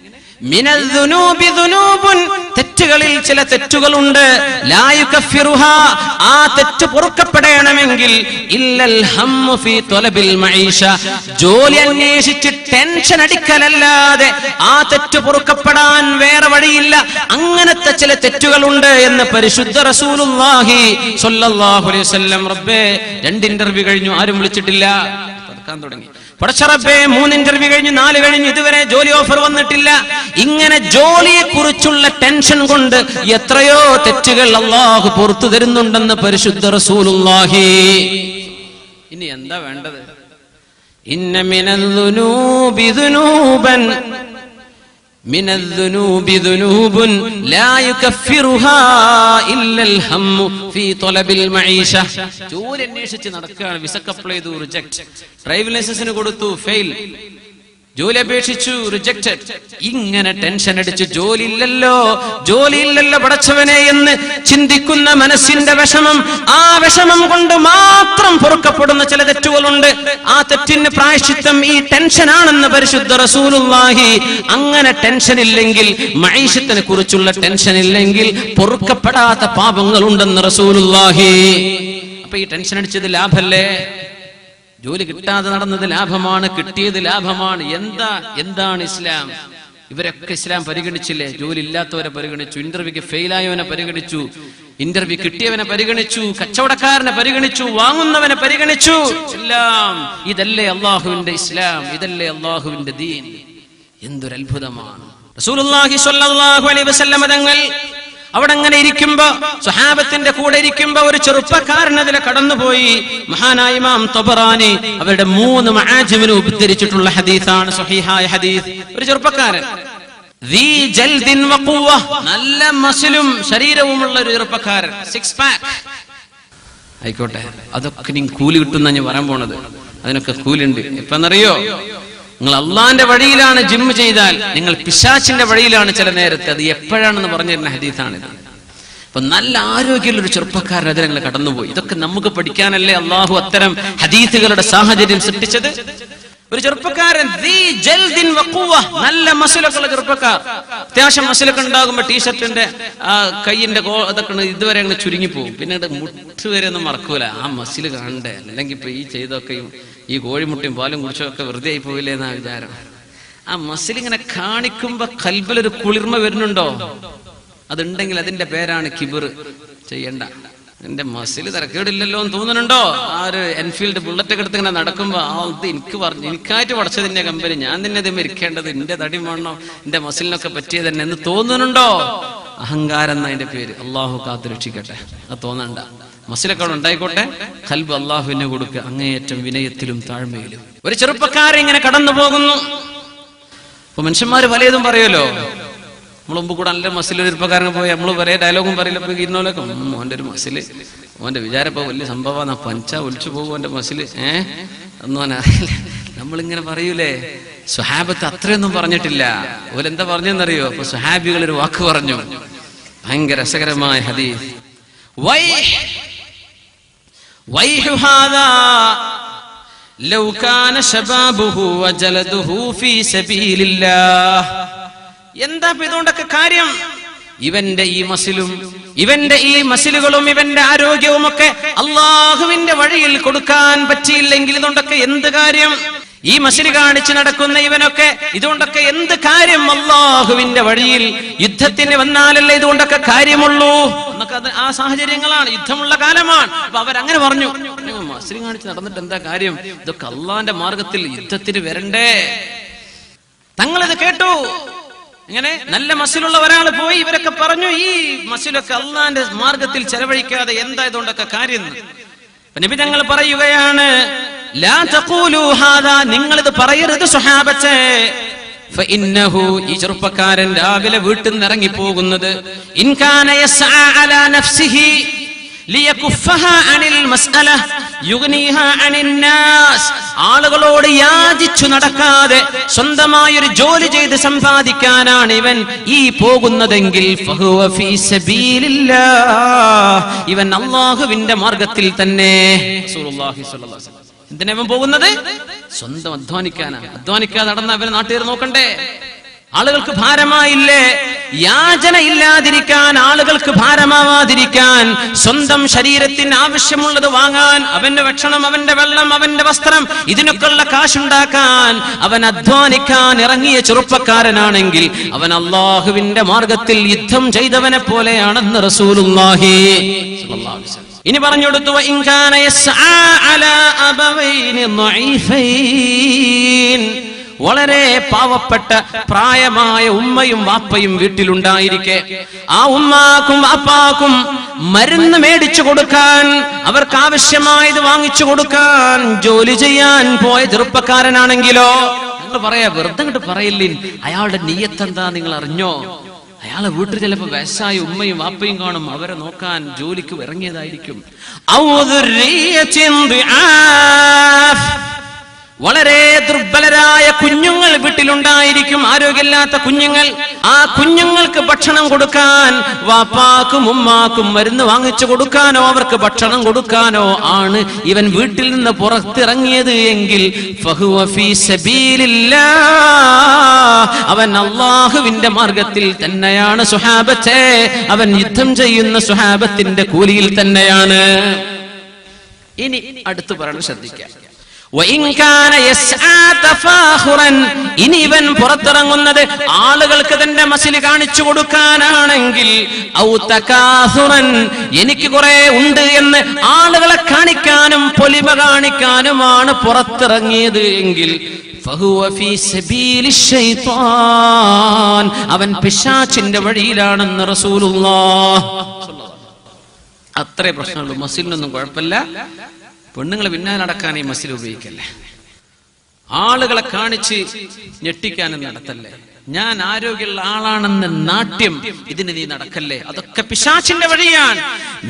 മിനദ്ദുനൂബി ദുനൂബുൻ, തെറ്റുകളിൽ ചില തെറ്റുകളുണ്ട്. ലാ യുകഫിറുഹാ, ആ തെറ്റ് പൊറുക്കപ്പെടണമെങ്കിൽ ഇല്ലൽ ഹമ്മു ഫീ ത്വലബിൽ മഈശ, ജോലി അന്വേഷിച്ച് ടെൻഷൻ അടിക്കലല്ലാതെ ആ തെറ്റ് പൊറുക്കപ്പെടാൻ വേറെ വഴിയില്ല. അങ്ങനത്തെ ചില തെറ്റുകളുണ്ട് എന്ന് പരിശുദ്ധ റസൂലുള്ളാഹി സ്വല്ലല്ലാഹു അലൈഹി വസല്ലം. റബ്ബേ, 2 ഇന്റർവ്യൂ കഴിഞ്ഞു, ആരും വിളിച്ചിട്ടില്ല, പതുക്കാൻ തുടങ്ങി. പടച്ചറബ്ബേ, 3 ഇന്റർവ്യൂ കഴിഞ്ഞു, 4 കഴിഞ്ഞു, ഇതുവരെ ജോലി ഓഫർ വന്നിട്ടില്ല. ഇങ്ങനെ ജോലിയെ കുറിച്ചുള്ള ടെൻഷൻ കൊണ്ട് എത്രയോ തെറ്റുകൾ അല്ലാഹു പുറത്തു തരുന്നുണ്ടെന്ന് പരിശുദ്ധ റസൂലുള്ളാഹി. ഇനി എന്താ വേണ്ടത്? ഇന്ന മിനദ്ദുനൂബി ദുനൂബൻ മിനദ്ദുനൂബി ദുനൂബുൻ ലാ യുകഫിറുഹാ ഇല്ലൽ ഹമ്മു ഫീ ത്വലബിൽ മഈശ. ജോലി അന്വേഷിച്ച് നടക്കുകയാണ്, വിസക്ക് അപ്ലൈ ചെയ്തു, റിജക്ട്. ഡ്രൈവിംഗ് ലൈസൻസിന് കൊടുത്തു, ഫെയിൽ. ജോലി അപേക്ഷിച്ചു, റിജക്റ്റഡ്. ഇങ്ങനെ ടെൻഷൻ അടിച്ച് ജോലിയില്ലല്ലോ പടച്ചവനെ എന്ന് ചിന്തിക്കുന്ന മനസ്സിന്റെ വിഷമം, ആ വിഷമം കൊണ്ട് മാത്രം പൊറുക്കപ്പെടുന്ന ചില തെറ്റുകളുണ്ട്. ആ തെറ്റിന് പ്രായശ്ചിത്തം ഈ ടെൻഷനാണെന്ന് പരിശുദ്ധ റസൂലുള്ളാഹി. അങ്ങനെ ടെൻഷൻ ഇല്ലെങ്കിൽ, മഈശത്തിനെ കുറിച്ചുള്ള ടെൻഷൻ ഇല്ലെങ്കിൽ പൊറുക്കപ്പെടാത്ത പാപങ്ങൾ ഉണ്ടെന്ന് റസൂലുള്ളാഹി. അപ്പൊ ഈ ടെൻഷൻ അടിച്ചത് ലാഭല്ലേ? ജോലി കിട്ടാതെ നടന്നത് ലാഭമാണ്, കിട്ടിയത് ലാഭമാണ്. എന്താണ് ഇസ്ലാം? ഇവരൊക്കെ ഇസ്ലാം പരിഗണിച്ചില്ലേ? ജോലി ഇല്ലാത്തവരെ പരിഗണിച്ചു, ഇന്റർവ്യൂക്ക് ഫെയിലായവനെ പരിഗണിച്ചു, ഇന്റർവ്യൂ കിട്ടിയവനെ പരിഗണിച്ചു, കച്ചവടക്കാരനെ പരിഗണിച്ചു, വാങ്ങുന്നവനെ പരിഗണിച്ചു. എല്ലാം ഇതല്ലേ അള്ളാഹുവിന്റെ ഇസ്ലാം? ഇതല്ലേ അള്ളാഹുവിന്റെ ദീൻ? എന്തൊരു അത്ഭുതമാണ്! റസൂലുള്ളാഹി സ്വല്ലല്ലാഹു അലൈഹി വസല്ലം തങ്ങൾ അവിടെ അങ്ങനെ ഇരിക്കുമ്പോ, സ്വഹാബത്തിന്റെ കൂടെ ഇരിക്കുമ്പോ ഒരു ചെറുപ്പക്കാരൻ അതിലെ കടന്നുപോയി. മഹാനായ ഇമാം തബറാനി അവരുടെ 3 മആജിമിനെ ഉദ്ധരിച്ചിട്ടുള്ള ഹദീസാണ്, സ്വഹീഹായ ഹദീസ്. ഒരു ചെറുപ്പക്കാരൻ, ദീ ജൽദിൻ വഖുവ, നല്ല മസിലും ശരീരവുമുള്ള ഒരു ചെറുപ്പക്കാരൻ, 6 പാക്ക്. ആയിക്കോട്ടെ, അതൊക്കെ നിങ്ങൾ കൂലി കിട്ടുന്ന ഞാൻ പറയാൻ പോണത്. അതിനൊക്കെ കൂലുണ്ട്. എപ്പെന്നറിയോ? നിങ്ങൾ അള്ളാന്റെ വഴിയിലാണ് ജിം ചെയ്താൽ, നിങ്ങൾ പിശാചിന്റെ വഴിയിലാണ് ചില നേരത്തെ. അത് എപ്പോഴാണെന്ന് പറഞ്ഞു തരുന്ന ഹദീസാണിത്. അപ്പൊ നല്ല ആരോഗ്യമുള്ള ഒരു ചെറുപ്പക്കാരൻ അതിനെ കടന്നുപോയി. ഇതൊക്കെ നമുക്ക് പഠിക്കാനല്ലേ അള്ളാഹു അത്തരം ഹദീസുകളുടെ സാഹചര്യം സൃഷ്ടിച്ചത്? ഒരു ചെറുപ്പക്കാരൻ നല്ല മസിലൊക്കെ ഉള്ള ചെറുപ്പക്കാർ, അത്യാവശ്യം മസിലൊക്കെ ഉണ്ടാകുമ്പോ ടീഷർട്ടിന്റെ കയ്യിന്റെ അതൊക്കെ ഇതുവരെ അങ്ങനെ ചുരുങ്ങിപ്പോവും. പിന്നീട് മുട്ടുവരെ ഒന്നും മറക്കൂല. ആ മസില് കാണണ്ടേ, അല്ലെങ്കിൽ ഇപ്പൊ ഈ ചെയ്തൊക്കെയും ഈ കോഴിമുട്ടയും പാലും കുടിച്ചൊക്കെ വെറുതെ ആയി പോയില്ലേ എന്നാ വിചാരം. ആ മസിലിങ്ങനെ കാണിക്കുമ്പോ കൽബിലൊരു കുളിർമ വരുന്നുണ്ടോ? അതുണ്ടെങ്കിൽ അതിന്റെ പേരാണ് കിബിർ. ചെയ്യണ്ട, എന്റെ മസില് തിരക്കേടില്ലല്ലോ എന്ന് തോന്നുന്നുണ്ടോ? ആ ഒരു എൻഫീൽഡ് ബുള്ളറ്റ് ഒക്കെ എടുത്ത് ഇങ്ങനെ നടക്കുമ്പോ ഇത് എനിക്കായിട്ട് പഠിച്ചതിന്റെ കമ്പനി, ഞാൻ തന്നെ ഇത് മരിക്കേണ്ടത്, എന്റെ തടി വേണോ, എന്റെ മസിലിനൊക്കെ പറ്റിയത് തന്നെ എന്ന് തോന്നുന്നുണ്ടോ? അഹങ്കാരം എന്ന അതിന്റെ പേര്. അള്ളാഹു കാത്തു രക്ഷിക്കട്ടെ. അത് തോന്നണ്ട. മസിലൊക്കെ ഉണ്ടായിക്കോട്ടെ, ഖൽബ് അള്ളാഹുവിനെ കൊടുക്കുക, അങ്ങേയറ്റം വിനയത്തിലും താഴ്മയിലും. ഒരു ചെറുപ്പക്കാരൻ ഇങ്ങനെ കടന്നു പോകുന്നു. അപ്പൊ മനുഷ്യന്മാര് പലതും പറയുമല്ലോ. നമ്മൾ മുമ്പ് കൂടെ നല്ല മസിൽ ഒരു ചെറുപ്പക്കാരൻ പോയി നമ്മൾ ഒരേ ഡയലോഗും പറയില്ല. ഇപ്പൊ ഇരുന്നോലൊക്കെ ഓന്റെ ഒരു മസില്, ഓന്റെ വിചാരം ഇപ്പൊ വലിയ സംഭവം, പഞ്ച ഒലിച്ചു പോകും ഓന്റെ മസില്, ഒന്നും അറിയില്ല. നമ്മളിങ്ങനെ പറയൂലേ. സ്വഹാബത്ത് അത്രയൊന്നും പറഞ്ഞിട്ടില്ല. ഓലെന്താ പറഞ്ഞെന്നറിയോ? അപ്പൊ സ്വഹാബികൾ ഒരു വാക്ക് പറഞ്ഞു, ഭയങ്കര രസകരമായ ഹദീസ്. വൈഹു ഹാദാ ലൗ കാന ശബാബുഹു വജലദുഹു ഫീ സബീലില്ലാഹ്. എന്താ ഇതുകൊണ്ടൊക്കെ കാര്യം? ഇവന്റെ ഈ മസിലും ഇവന്റെ ഈ മസിലുകളും ഇവന്റെ ആരോഗ്യവും ഒക്കെ അള്ളാഹുവിന്റെ വഴിയിൽ കൊടുക്കാൻ പറ്റിയില്ലെങ്കിൽ ഇതുകൊണ്ടൊക്കെ എന്ത് കാര്യം? ഈ മസിൽ കാണിച്ച് നടക്കുന്ന ഇവനൊക്കെ ഇതുകൊണ്ടൊക്കെ എന്ത് കാര്യം? അള്ളാഹുവിന്റെ വഴിയിൽ യുദ്ധത്തിന് വന്നാലല്ലേ ഇതുകൊണ്ടൊക്കെ കാര്യമുള്ളൂ എന്നൊക്കെ. ആ സാഹചര്യങ്ങളാണ്, യുദ്ധമുള്ള കാലമാണ്. അപ്പൊ അവരങ്ങനെ പറഞ്ഞു, മസിൽ കാണിച്ച് നടന്നിട്ട് എന്താ കാര്യം? ഇതൊക്കെ അള്ളാന്റെ മാർഗത്തിൽ യുദ്ധത്തിന് വരണ്ടേ. തങ്ങളിത് കേട്ടു. ഇങ്ങനെ നല്ല മസിലുള്ള ഒരാൾ പോയി ഇവരൊക്കെ പറഞ്ഞു, ഈ മസിലൊക്കെ അള്ളാന്റെ മാർഗത്തിൽ ചെലവഴിക്കാതെ എന്താ ഇതുകൊണ്ടൊക്കെ കാര്യം? നബി തങ്ങൾ പറയുകയാണ്, ലാ തഖൂലു ഹാദാ, നിങ്ങളിത് പറയരുത് സ്വഹാബത്തെ. ഫഇന്നഹു, ഈ ചെറുപ്പക്കാരൻ രാവിലെ വീട്ടിൽ നിന്ന് ഇറങ്ങി പോകുന്നത്, ഇൻ കാന യസ്ആ അലാ നഫ്സിഹി ലിയകുഫഹാ അനിൽ മസ്അല യുഗ്നിഹാ അനിൻ നാസ്, ആളുകളോട് യാചിച്ചു നടക്കാതെ സ്വന്തമായൊരു ജോലി ചെയ്ത് സമ്പാദിക്കാനാണ് ഇവൻ ഈ പോകുന്നതെങ്കിൽ ഫഹുവ ഫീ സബീലില്ലാഹ്, ഇവൻ അല്ലാഹുവിന്റെ മാർഗത്തിൽ തന്നെ. റസൂലുള്ളാഹി സ്വല്ലല്ലാഹു അലൈഹി വസല്ലം എന്തിനാ ഇവൻ പോകുന്നത്? സ്വന്തം അധ്വാനിക്കാനാണ്. അധ്വാനിക്കാതെ നടന്ന അവരെ നാട്ടുകാർ നോക്കണ്ടേ? ആളുകൾക്ക് ഭാരമായില്ലേ? യാചന ഇല്ലാതിരിക്കാൻ, ആളുകൾക്ക് ഭാരമാവാതിരിക്കാൻ, സ്വന്തം ശരീരത്തിന് ആവശ്യമുള്ളത് വാങ്ങാൻ, അവന്റെ ഭക്ഷണം, അവന്റെ വെള്ളം, അവന്റെ വസ്ത്രം, ഇതിനൊക്കെയുള്ള കാശുണ്ടാക്കാൻ അവൻ അധ്വാനിക്കാൻ ഇറങ്ങിയ ചെറുപ്പക്കാരനാണെങ്കിൽ അവൻ അള്ളാഹുവിന്റെ മാർഗത്തിൽ യുദ്ധം ചെയ്തവനെ പോലെയാണെന്ന് റസൂലുള്ളാഹി സ്വല്ലല്ലാഹു അലൈഹി വസല്ലം ഇനി പറഞ്ഞുകൊടുത്തു. വഇൻ കാന യസ്ആ അലാ അബവൈനി ളഈഫൈൻ, വളരെ പാവപ്പെട്ട പ്രായമായ ഉമ്മയും വാപ്പയും വീട്ടിലുണ്ടായിരിക്കെ ആ ഉമ്മാക്കും വാപ്പാക്കും മരുന്ന് മേടിച്ചു കൊടുക്കാൻ, അവർക്ക് ആവശ്യമായത് വാങ്ങിച്ചു കൊടുക്കാൻ ജോലി ചെയ്യാൻ പോയ ചെറുപ്പക്കാരനാണെങ്കിലോ, നിങ്ങൾ പറയാ, വെറുതെ അങ്ങോട്ട് പറയില്ലേ, അയാളുടെ നിയ്യത്ത് എന്താ നിങ്ങൾ അറിഞ്ഞോ? അയാളെ വീട്ടിൽ ചിലപ്പോ വയസ്സായ ഉമ്മയും വാപ്പയും കാണും, അവരെ നോക്കാൻ ജോലിക്ക് ഇറങ്ങിയതായിരിക്കും. വളരെ ദുർബലരായ കുഞ്ഞുങ്ങൾ വീട്ടിലുണ്ടായിരിക്കും, ആരോഗ്യമില്ലാത്ത കുഞ്ഞുങ്ങൾ. ആ കുഞ്ഞുങ്ങൾക്ക് ഭക്ഷണം കൊടുക്കാൻ, വാപ്പാക്കും ഉമ്മാക്കും മരുന്ന് വാങ്ങിച്ചു കൊടുക്കാനോ അവർക്ക് ഭക്ഷണം കൊടുക്കാനോ ആണ് ഇവൻ വീട്ടിൽ നിന്ന് പുറത്തിറങ്ങിയത് എങ്കിൽ ഫഹുവ ഫീ സബീലില്ലാഹ്, അവൻ അല്ലാഹുവിന്റെ മാർഗത്തിൽ തന്നെയാണ്. സുഹാബത്തെ, അവൻ യുദ്ധം ചെയ്യുന്ന സുഹാബത്തിന്റെ കൂലിയിൽ തന്നെയാണ്. ഇനി അടുത്ത് പറയണം, ശ്രദ്ധിക്കാം. ഇനി ഇവൻ പുറത്തിറങ്ങുന്നത് ആളുകൾക്ക് തന്റെ മസില് കാണിച്ചു കൊടുക്കാനാണെങ്കിൽ, എനിക്ക് കുറെ ഉണ്ട് എന്ന് ആളുകളെ കാണിക്കാനും പൊലിമ കാണിക്കാനുമാണ് പുറത്തിറങ്ങിയത് എങ്കിൽ അവൻ പിശാചിന്റെ വഴിയിലാണെന്ന് റസൂലുള്ളാഹ്. അത്രേ പ്രശ്നമുള്ളൂ. മസിലിനൊന്നും കുഴപ്പമില്ല, പെണ്ണുങ്ങളെ പിന്നാലെ നടക്കാൻ ഈ മസിൽ ഉപയോഗിക്കല്ലേ, ആളുകളെ കാണിച്ച് ഞെട്ടിക്കാനും നടത്തല്ലേ, ഞാൻ ആരോഗ്യമുള്ള ആളാണെന്ന് നാട്യം, ഇതിന് നീ നടക്കല്ലേ, അതൊക്കെ പിശാചിന്റെ വഴിയാണ്.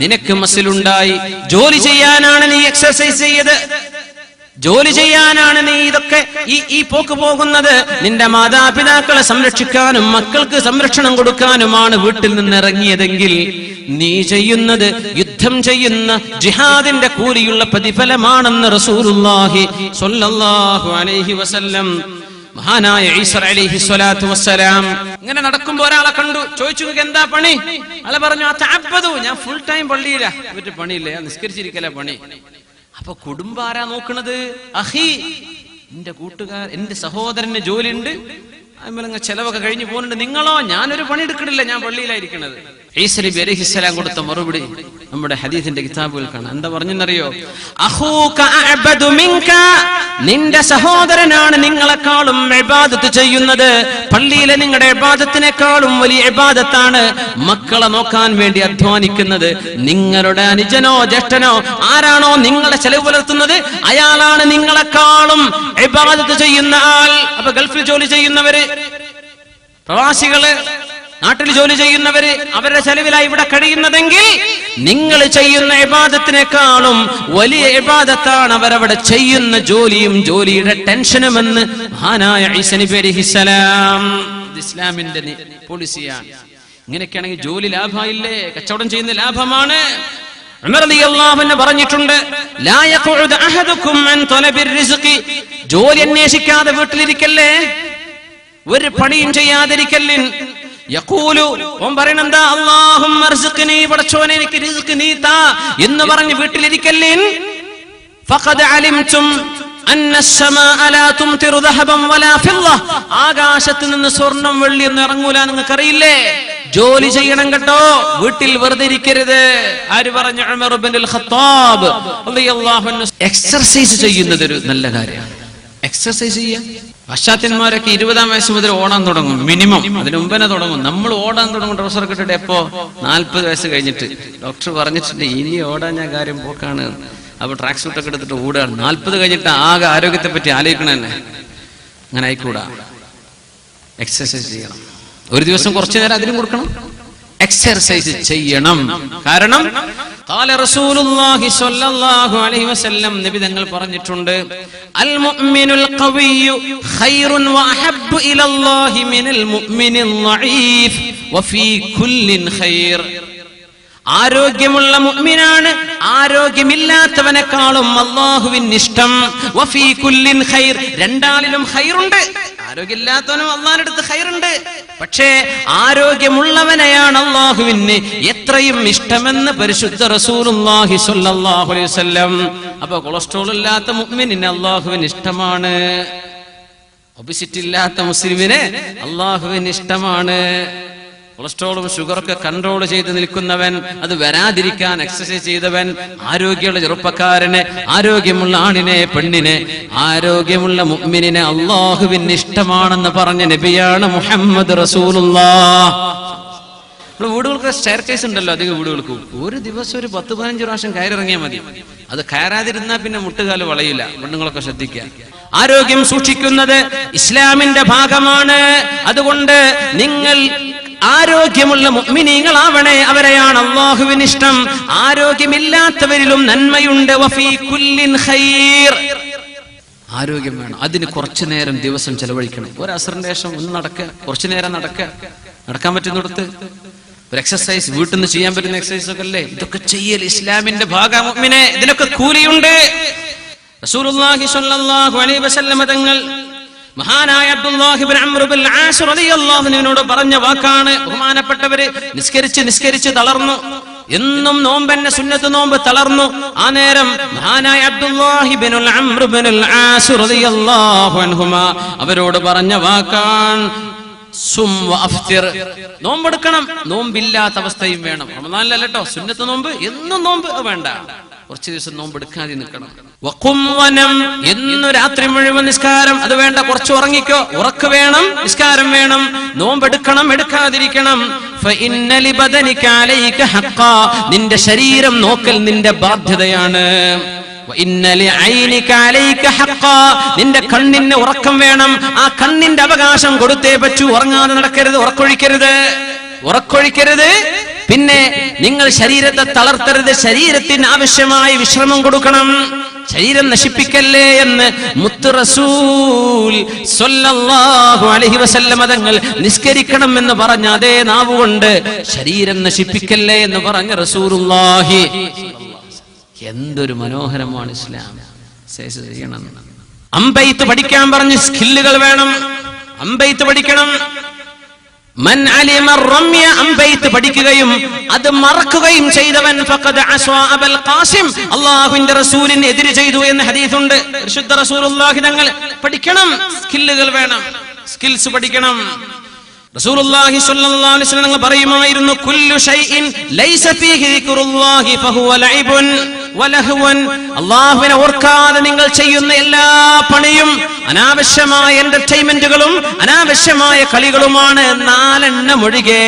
നിനക്ക് മസിലുണ്ടായി, ജോലി ചെയ്യാനാണ് നീ എക്സർസൈസ് ചെയ്ത്, ജോലി ചെയ്യാനാണ് നീ ഇതൊക്കെ ഈ പോക്ക് പോകുന്നത്. നിന്റെ മാതാപിതാക്കളെ സംരക്ഷിക്കാനും മക്കൾക്ക് സംരക്ഷണം കൊടുക്കാനുമാണ് വീട്ടിൽ നിന്ന് ഇറങ്ങിയതെങ്കിൽ നീ ചെയ്യുന്നത് യുദ്ധം ചെയ്യുന്ന ജിഹാദിന്റെ കൂലിയുള്ള പ്രതിഫലമാണെന്ന് റസൂലുള്ളാഹി സ്വല്ലല്ലാഹു അലൈഹി വസല്ലം മഹാനായ ഈസ അലൈഹി സ്വലാത്തു വസ്സലാം ഇങ്ങനെ നടക്കുമ്പോ ഒരാളെ കണ്ടു. ചോദിച്ചു, എന്താ പണി? അയാൾ പറഞ്ഞു, അതഅബ്ബദു, ഞാൻ ഫുൾ ടൈം പള്ളിയിലാ, ഒരു പണിയില്ല, ഞാൻ നിസ്കരിച്ചിരിക്കല പണി. അപ്പൊ കുടുംബം ആരാ നോക്കണത്? അഹി, എന്റെ കൂട്ടുകാർ, എന്റെ സഹോദരന് ജോലി ഉണ്ട്, അതുപോലെ ചെലവൊക്കെ കഴിഞ്ഞു പോകുന്നുണ്ട്. നിങ്ങളോ? ഞാനൊരു പണി എടുക്കണില്ല, ഞാൻ പള്ളിയിലായിരിക്കണത്. ഈസ നബി അലൈഹിസ്സലാം കൊടുത്ത മറുപടി നമ്മുടെ ഹദീസിന്റെ കിതാബുകൾ കാണാം. എന്താ പറഞ്ഞെന്നറിയോ? അഖൂക അഅബദു മിൻക, നിന്റെ സഹോദരനാണ് നിങ്ങളെക്കാളും ഇബാദത്ത് ചെയ്യുന്നത്. പള്ളിയിലെ നിങ്ങളുടെ ഇബാദത്തിനേക്കാളും വലിയ ഇബാദത്താണ് മക്കളെ നോക്കാൻ വേണ്ടി അധ്വാനിക്കുന്നത്. നിങ്ങളുടെ അനുജനോ ജ്യേഷ്ഠനോ ആരാണോ നിങ്ങളെ ചെലവ് പുലർത്തുന്നത്, അയാളാണ് നിങ്ങളെക്കാളും ഇബാദത്ത് ചെയ്യുന്ന ആൾ. അപ്പൊ ഗൾഫിൽ ജോലി ചെയ്യുന്നവര്, പ്രവാസികള്, നാട്ടിൽ ജോലി ചെയ്യുന്നവര്, അവരുടെ ചെലവിലായി ഇവിടെ കഴിയുന്നതെങ്കിൽ നിങ്ങൾ ചെയ്യുന്ന ഇബാദത്തിനേക്കാളും വലിയ ഇബാദത്താണ് അവരവിടെ ചെയ്യുന്ന ജോലിയും ജോലിയുടെ ടെൻഷനുമെന്ന് മഹാനായ ഈസ നബി അലൈഹിസ്സലാം. ഇസ്ലാമിന്റെ പോളിസിയാണ്. ഇങ്ങനെയൊക്കെയാണെങ്കിൽ ജോലി ലാഭമില്ലേ? കച്ചവടം ചെയ്യുന്ന ലാഭമാണ്. ഉമർ റളിയല്ലാഹു അൻഹു പറഞ്ഞിട്ടുണ്ട്, ലാ യഖഉദു അഹദുകും അൻ തലബിർ റിസ്ഖി, ജോലി അന്വേഷിക്കാതെ വീട്ടിലിരിക്കല്ലേ, ഒരു പണിയും ചെയ്യാതിരിക്കല്ലിൻ. യഖൂലു, ഓൻ പറയണെന്താ, അല്ലാഹുമ്മ അർസിഖ്നി, പടച്ചോനെ എനിക്ക് റിസ്ക് നീ താ എന്ന് പറഞ്ഞ് വീട്ടിലിരിക്കല്ലിൻ. ഫഖദ് അലിംതും അന്ന അസ്സമാഅ ലാ തുംതിറു ദഹബൻ വലാ ഫിദ്ദ, ആകാശത്ത് നിന്ന് സ്വർണം വെള്ളിയൊന്നും ഇറങ്ങൂല, നിങ്ങൾക്കറിയില്ലേ? ജോലി ചെയ്യണം കേട്ടോ, വീട്ടിൽ വെറുതെ ഇരിക്കരുത്. ആര് പറഞ്ഞു? ഉമർ ഇബ്നുൽ ഖത്താബ് റളിയല്ലാഹു അൻഹു. എക്സർസൈസ് ചെയ്യുന്നത് ഒരു നല്ല കാര്യമാണ്. എക്സർസൈസ് ചെയ്യാൻ പാശ്ചാത്യന്മാരൊക്കെ 20-ാം വയസ്സ് മുതൽ ഓടാൻ തുടങ്ങും, മിനിമം. അതിന് മുമ്പേ തുടങ്ങും. നമ്മൾ ഓടാൻ തുടങ്ങും ട്രൗസറൊക്കെ ഇട്ടിട്ട് എപ്പോ? 40 വയസ്സ് കഴിഞ്ഞിട്ട്. ഡോക്ടർ പറഞ്ഞിട്ടുണ്ട് ഇനി ഓടാൻ ഞാൻ കാര്യം പോക്കാണ്. അപ്പൊ ട്രാക്ക് സൂട്ടൊക്കെ എടുത്തിട്ട് ഓടുകയാണ്. 40 കഴിഞ്ഞിട്ട് ആകെ ആരോഗ്യത്തെ പറ്റി ആലോചിക്കണ തന്നെ. അങ്ങനെ ആയിക്കൂടാ. എക്സർസൈസ് ചെയ്യണം. ഒരു ദിവസം കുറച്ചു നേരം അതിനും കൊടുക്കണം. എക്സർസൈസ് ചെയ്യണം. കാരണം ഖാല റസൂലുള്ളാഹി സ്വല്ലല്ലാഹു അലൈഹി വസല്ലം, നബി തങ്ങൾ പറഞ്ഞിട്ടുണ്ട്, അൽ മുഅ്മിനുൽ ഖവിയ്യു ഖൈറുൻ വ അഹബ്ബു ഇലല്ലാഹി മിനൽ മുഅ്മിനിൽ ളഈഫ് വഫീ കുല്ലിൻ ഖൈർ. ആരോഗ്യമുള്ള മുഅ്മിനാണ് ആരോഗ്യമില്ലാത്തവനേക്കാളും അല്ലാഹുവിന് ഇഷ്ടം. വഫീ കുല്ലിൻ ഖൈർ, രണ്ടാളിലും ഖൈറുണ്ട്. ആരോഗ്യമില്ലാത്തവനും അല്ലാഹുവിന്റെ അടുത്ത് ഖൈറുണ്ട്. പക്ഷേ ആരോഗ്യമുള്ളവനെയാണ് അല്ലാഹുവിന് എത്രയും ഇഷ്ടമെന്ന് പരിശുദ്ധ റസൂലുള്ളാഹി സ്വല്ലല്ലാഹു അലൈഹി വസല്ലം. അപ്പൊ കൊളസ്ട്രോൾ ഇല്ലാത്ത മുഅ്മിനിനെ അല്ലാഹുവിന് ഇഷ്ടമാണ്. ഒബിസിറ്റി ഇല്ലാത്ത മുസ്ലിമിനെ അല്ലാഹുവിന് ഇഷ്ടമാണ്. കൊളസ്ട്രോളും ഷുഗറൊക്കെ കൺട്രോൾ ചെയ്ത് നിൽക്കുന്നവൻ, അത് വരാതിരിക്കാൻ എക്സസൈസ് ചെയ്തവൻ, ആരോഗ്യമുള്ള ചെറുപ്പക്കാരനെ, ആരോഗ്യമുള്ള ആണിനെ, പെണ്ണിനെ, ആരോഗ്യമുള്ള മുഅ്മിനിനെ അല്ലാഹുവിന് ഇഷ്ടമാണെന്ന് പറഞ്ഞ നബിയാണ് മുഹമ്മദ് റസൂലുള്ളാഹ്. നമ്മുടെ വീടുകൾക്ക് സ്റ്റെയർ കേസ് ഉണ്ടല്ലോ, അധികം വീടുകൾക്ക് ഒരു ദിവസം ഒരു 10-15 പ്രാവശ്യം കയറിറങ്ങിയാൽ മതി. അത് കയറാതിരുന്നാൽ പിന്നെ മുട്ടുകാല് വളയില്ല. പെണ്ണുങ്ങളൊക്കെ ശ്രദ്ധിക്കുക. ആരോഗ്യം സൂക്ഷിക്കുന്നത് ഇസ്ലാമിന്റെ ഭാഗമാണ്. അതുകൊണ്ട് നിങ്ങൾ ആരോഗ്യമുള്ള മുഅ്മിനീങ്ങളാവണേ, അവരെയാണ് അല്ലാഹുവിന് ഇഷ്ടം. ആരോഗ്യമില്ലാത്തവരിലും നന്മയുണ്ട്. വഫീ കുല്ലിൻ ഖൈർ. ആരോഗ്യം വേണം. അതിന് കുറച്ചു നേരം ദിവസം ചെലവഴിക്കണം. ഒരു അസറിന്റെ ശേഷം ഒന്ന് നടക്കുക, കുറച്ചു നേരം നടക്കുക, നടക്കാൻ പറ്റുന്നിടത്ത് ഒരു എക്സസൈസ്, വീട്ടിൽ നിന്ന് ചെയ്യാൻ പറ്റുന്ന എക്സസൈസ് ഒക്കെ അല്ലേ ഇതൊക്കെ ചെയ്യൽ. ഇസ്ലാമിന്റെ ഭാഗം മുഅ്മിനെ, ഇതിനൊക്കെ കൂലിയുണ്ട്. റസൂലുള്ളാഹി സ്വല്ലല്ലാഹു അലൈഹി വസല്ലം തങ്ങൾ മഹാനായ അബ്ദുല്ലാഹി ഇബ്നു അംർ ഇബ്നുൽ ആസ് റളിയല്ലാഹു അൻഹുവിനോട് പറഞ്ഞ വാക്കാണ്. ബഹുമാനപ്പെട്ടവരെ നിസ്കരിച്ച് തളർന്നു. എന്നും നോമ്പന്നെ സുന്നത്ത് നോമ്പ് തളർന്നു. ആ നേരം മഹാനായ അബ്ദുല്ലാഹി ഇബ്നുൽ അംർ ഇബ്നുൽ ആസ് റളിയല്ലാഹു അൻഹുമാ അവരോട് പറഞ്ഞ വാക്കാണ് സും വഅഫ്തിർ. നോമ്പെടുക്കണം. നോമ്പില്ലാത്ത അവസ്ഥയും വേണം. റമദാനിലല്ലോ സുന്നത്ത് നോമ്പ്, എന്നും നോമ്പ് വേണ്ട. കുറച്ച് ദിവസം നോമ്പെടുക്കാതെ നിൽക്കണം. വഖും വനം, എന്നും രാത്രി മുഴുവൻ നിസ്കാരം, അത് വേണ്ട. കുറച്ച് ഉറങ്ങിക്കോ, ഉറക്ക് വേണം, നിസ്കാരം വേണം. നോമ്പെടുക്കണം, എടുക്കാതിരിക്കണം. ഫഇന്ന ലിബദനിക അലൈക ഹഖ്ഖാ, നിന്റെ ശരീരം നോക്കൽ നിന്റെ ബാധ്യതയാണ്. വഇന്ന ലിഐനിക അലൈക ഹഖ്ഖാ, നിന്റെ കണ്ണിന് ഉറക്കം വേണം. ആ കണ്ണിന്റെ അവകാശം കൊടുത്തേ പറ്റൂ. ഉറങ്ങാതെ നടക്കരുത്, ഉറക്കൊഴിക്കരുത്. പിന്നെ നിങ്ങൾ ശരീരത്തെ തളർത്തരുത്. ശരീരത്തിന് ആവശ്യമായ വിശ്രമം കൊടുക്കണം. ശരീരം നശിപ്പിക്കല്ലേ എന്ന് മുത്ത് റസൂൽ സ്വല്ലല്ലാഹു അലൈഹി വസല്ലം തങ്ങൾ നിസ്കരിക്കണം എന്ന് പറഞ്ഞ അതേ നാവുകൊണ്ട് ശരീരം നശിപ്പിക്കല്ലേ എന്ന് പറഞ്ഞ റസൂലുള്ളാഹി. എന്തൊരു മനോഹരമാണ് ഇസ്ലാം. ചെയ്യണം. അമ്പെയ്ത്ത് പഠിക്കാൻ പറഞ്ഞ് സ്കില്ലുകൾ വേണം. അമ്പെയ്ത്ത് പഠിക്കണം. മൻ അലിമ റമ്യ, അമ്പെയ്ത്ത് പഠിക്കുകയും അത് മറക്കുകയും ചെയ്തവൻ ഫഖദ് അസ്വാ അബൽ ഖാസിം, അല്ലാഹുവിന്റെ റസൂലിനെ എതിര് ചെയ്തു എന്ന് ഹദീസുണ്ട്. പരിശുദ്ധ റസൂലുള്ളാഹി തങ്ങൾ പഠിക്കണം. സ്കില്ലുകൾ വേണം. സ്കിൽസ് പഠിക്കണം. റസൂലുള്ളാഹി സ്വല്ലല്ലാഹു അലൈഹി വസല്ലം പറയുമായിരുന്നു, കുല്ലു ഷൈഇൻ ലൈസ ഫീഹി ദിക്റുല്ലാഹി ഫഹുവ ലൈബുൻ വലഹ്വൻ. അല്ലാഹുവിനെ ഓർക്കാതെ നിങ്ങൾ ചെയ്യുന്ന എല്ലാ പണിയും അനാവശ്യമായ എന്റർടൈൻമെന്റുകളും അനാവശ്യമായ കളികളുമാണ്. 4 ഒഴികെ.